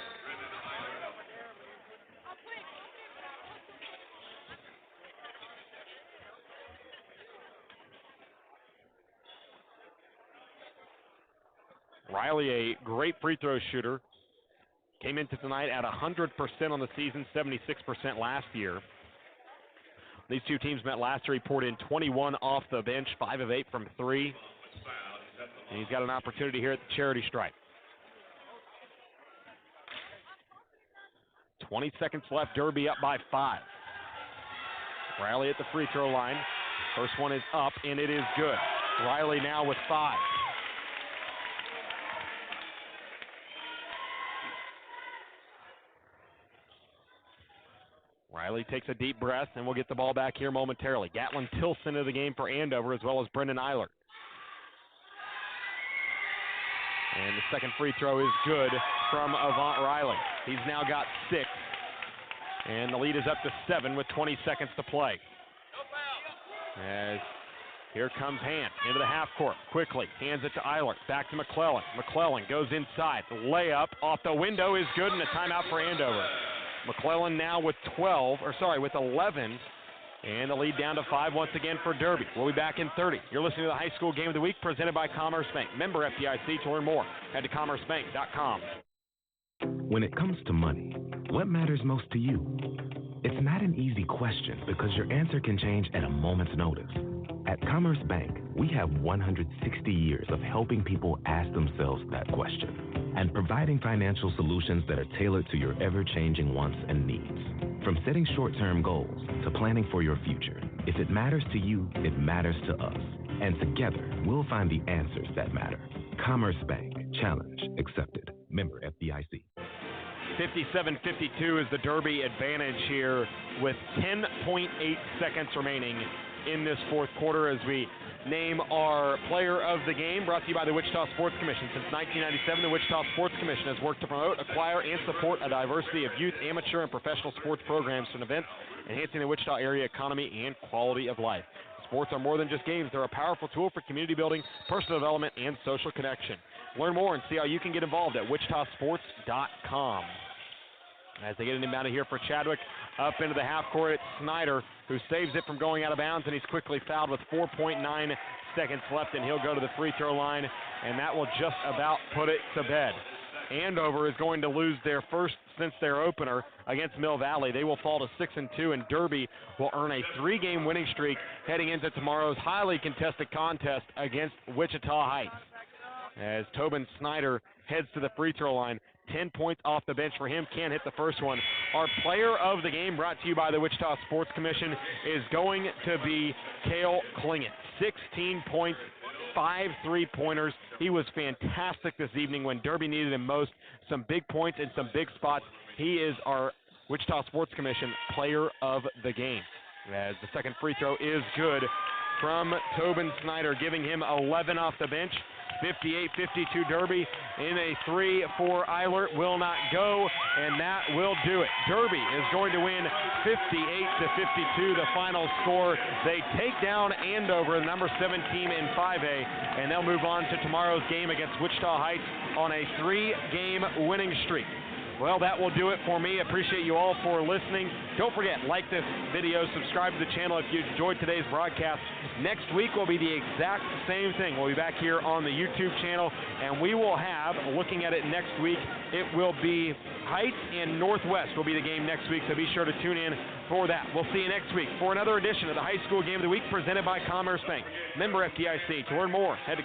Riley, a great free throw shooter. Came into tonight at 100% on the season, 76% last year. These two teams met last year. He poured in 21 off the bench, 5 of 8 from 3. And he's got an opportunity here at the charity stripe. 20 seconds left. Derby up by 5. Riley at the free throw line. First one is up, and it is good. Riley now with 5. Riley takes a deep breath, and we'll get the ball back here momentarily. Gatlin Tilson into the game for Andover, as well as Brendan Eilert. And the second free throw is good from Avant Riley. He's now got 6, and the lead is up to 7 with 20 seconds to play. As here comes Hand into the half court quickly, hands it to Eilert, back to McClellan. McClellan goes inside, the layup off the window is good, and a timeout for Andover. McClellan now with 11, and the lead down to 5 once again for Derby. We'll be back in 30. You're listening to the High School Game of the Week presented by Commerce Bank. Member FDIC. To learn more, head to commercebank.com. When it comes to money, what matters most to you? It's not an easy question because your answer can change at a moment's notice. At Commerce Bank, we have 160 years of helping people ask themselves that question and providing financial solutions that are tailored to your ever-changing wants and needs. From setting short-term goals to planning for your future, if it matters to you, it matters to us. And together, we'll find the answers that matter. Commerce Bank. Challenge accepted. Member FDIC. 57-52 is the Derby advantage here with 10.8 seconds remaining in this fourth quarter as we name our player of the game, brought to you by the Wichita Sports Commission. Since 1997, the Wichita Sports Commission has worked to promote, acquire, and support a diversity of youth, amateur, and professional sports programs and events, enhancing the Wichita area economy and quality of life. Sports are more than just games. They're a powerful tool for community building, personal development, and social connection. Learn more and see how you can get involved at wichitasports.com. As they get an inbound here for Chadwick, up into the half court, it's Snyder who saves it from going out of bounds, and he's quickly fouled with 4.9 seconds left, and he'll go to the free throw line, and that will just about put it to bed. Andover is going to lose their first since their opener against Mill Valley. They will fall to 6-2, and Derby will earn a 3-game winning streak heading into tomorrow's highly contested contest against Wichita Heights. As Tobin Snyder heads to the free throw line, 10 points off the bench for him, can't hit the first one. Our player of the game, brought to you by the Wichita Sports Commission, is going to be Cale Klingett. 16 points, 5 3-pointers. He was fantastic this evening when Derby needed him most. Some big points in some big spots. He is our Wichita Sports Commission player of the game. As the second free throw is good from Tobin Snyder, giving him 11 off the bench. 58-52 Derby, in a 3 for Eilert, will not go, and that will do it. Derby is going to win 58-52, the final score. They take down Andover, the number 7 team in 5A, and they'll move on to tomorrow's game against Wichita Heights on a 3-game winning streak. Well, that will do it for me. Appreciate you all for listening. Don't forget, like this video, subscribe to the channel if you enjoyed today's broadcast. Next week will be the exact same thing. We'll be back here on the YouTube channel, and we will have, looking at it next week, it will be Heights and Northwest will be the game next week, so be sure to tune in for that. We'll see you next week for another edition of the High School Game of the Week presented by Commerce Bank. Member FDIC. To learn more, head to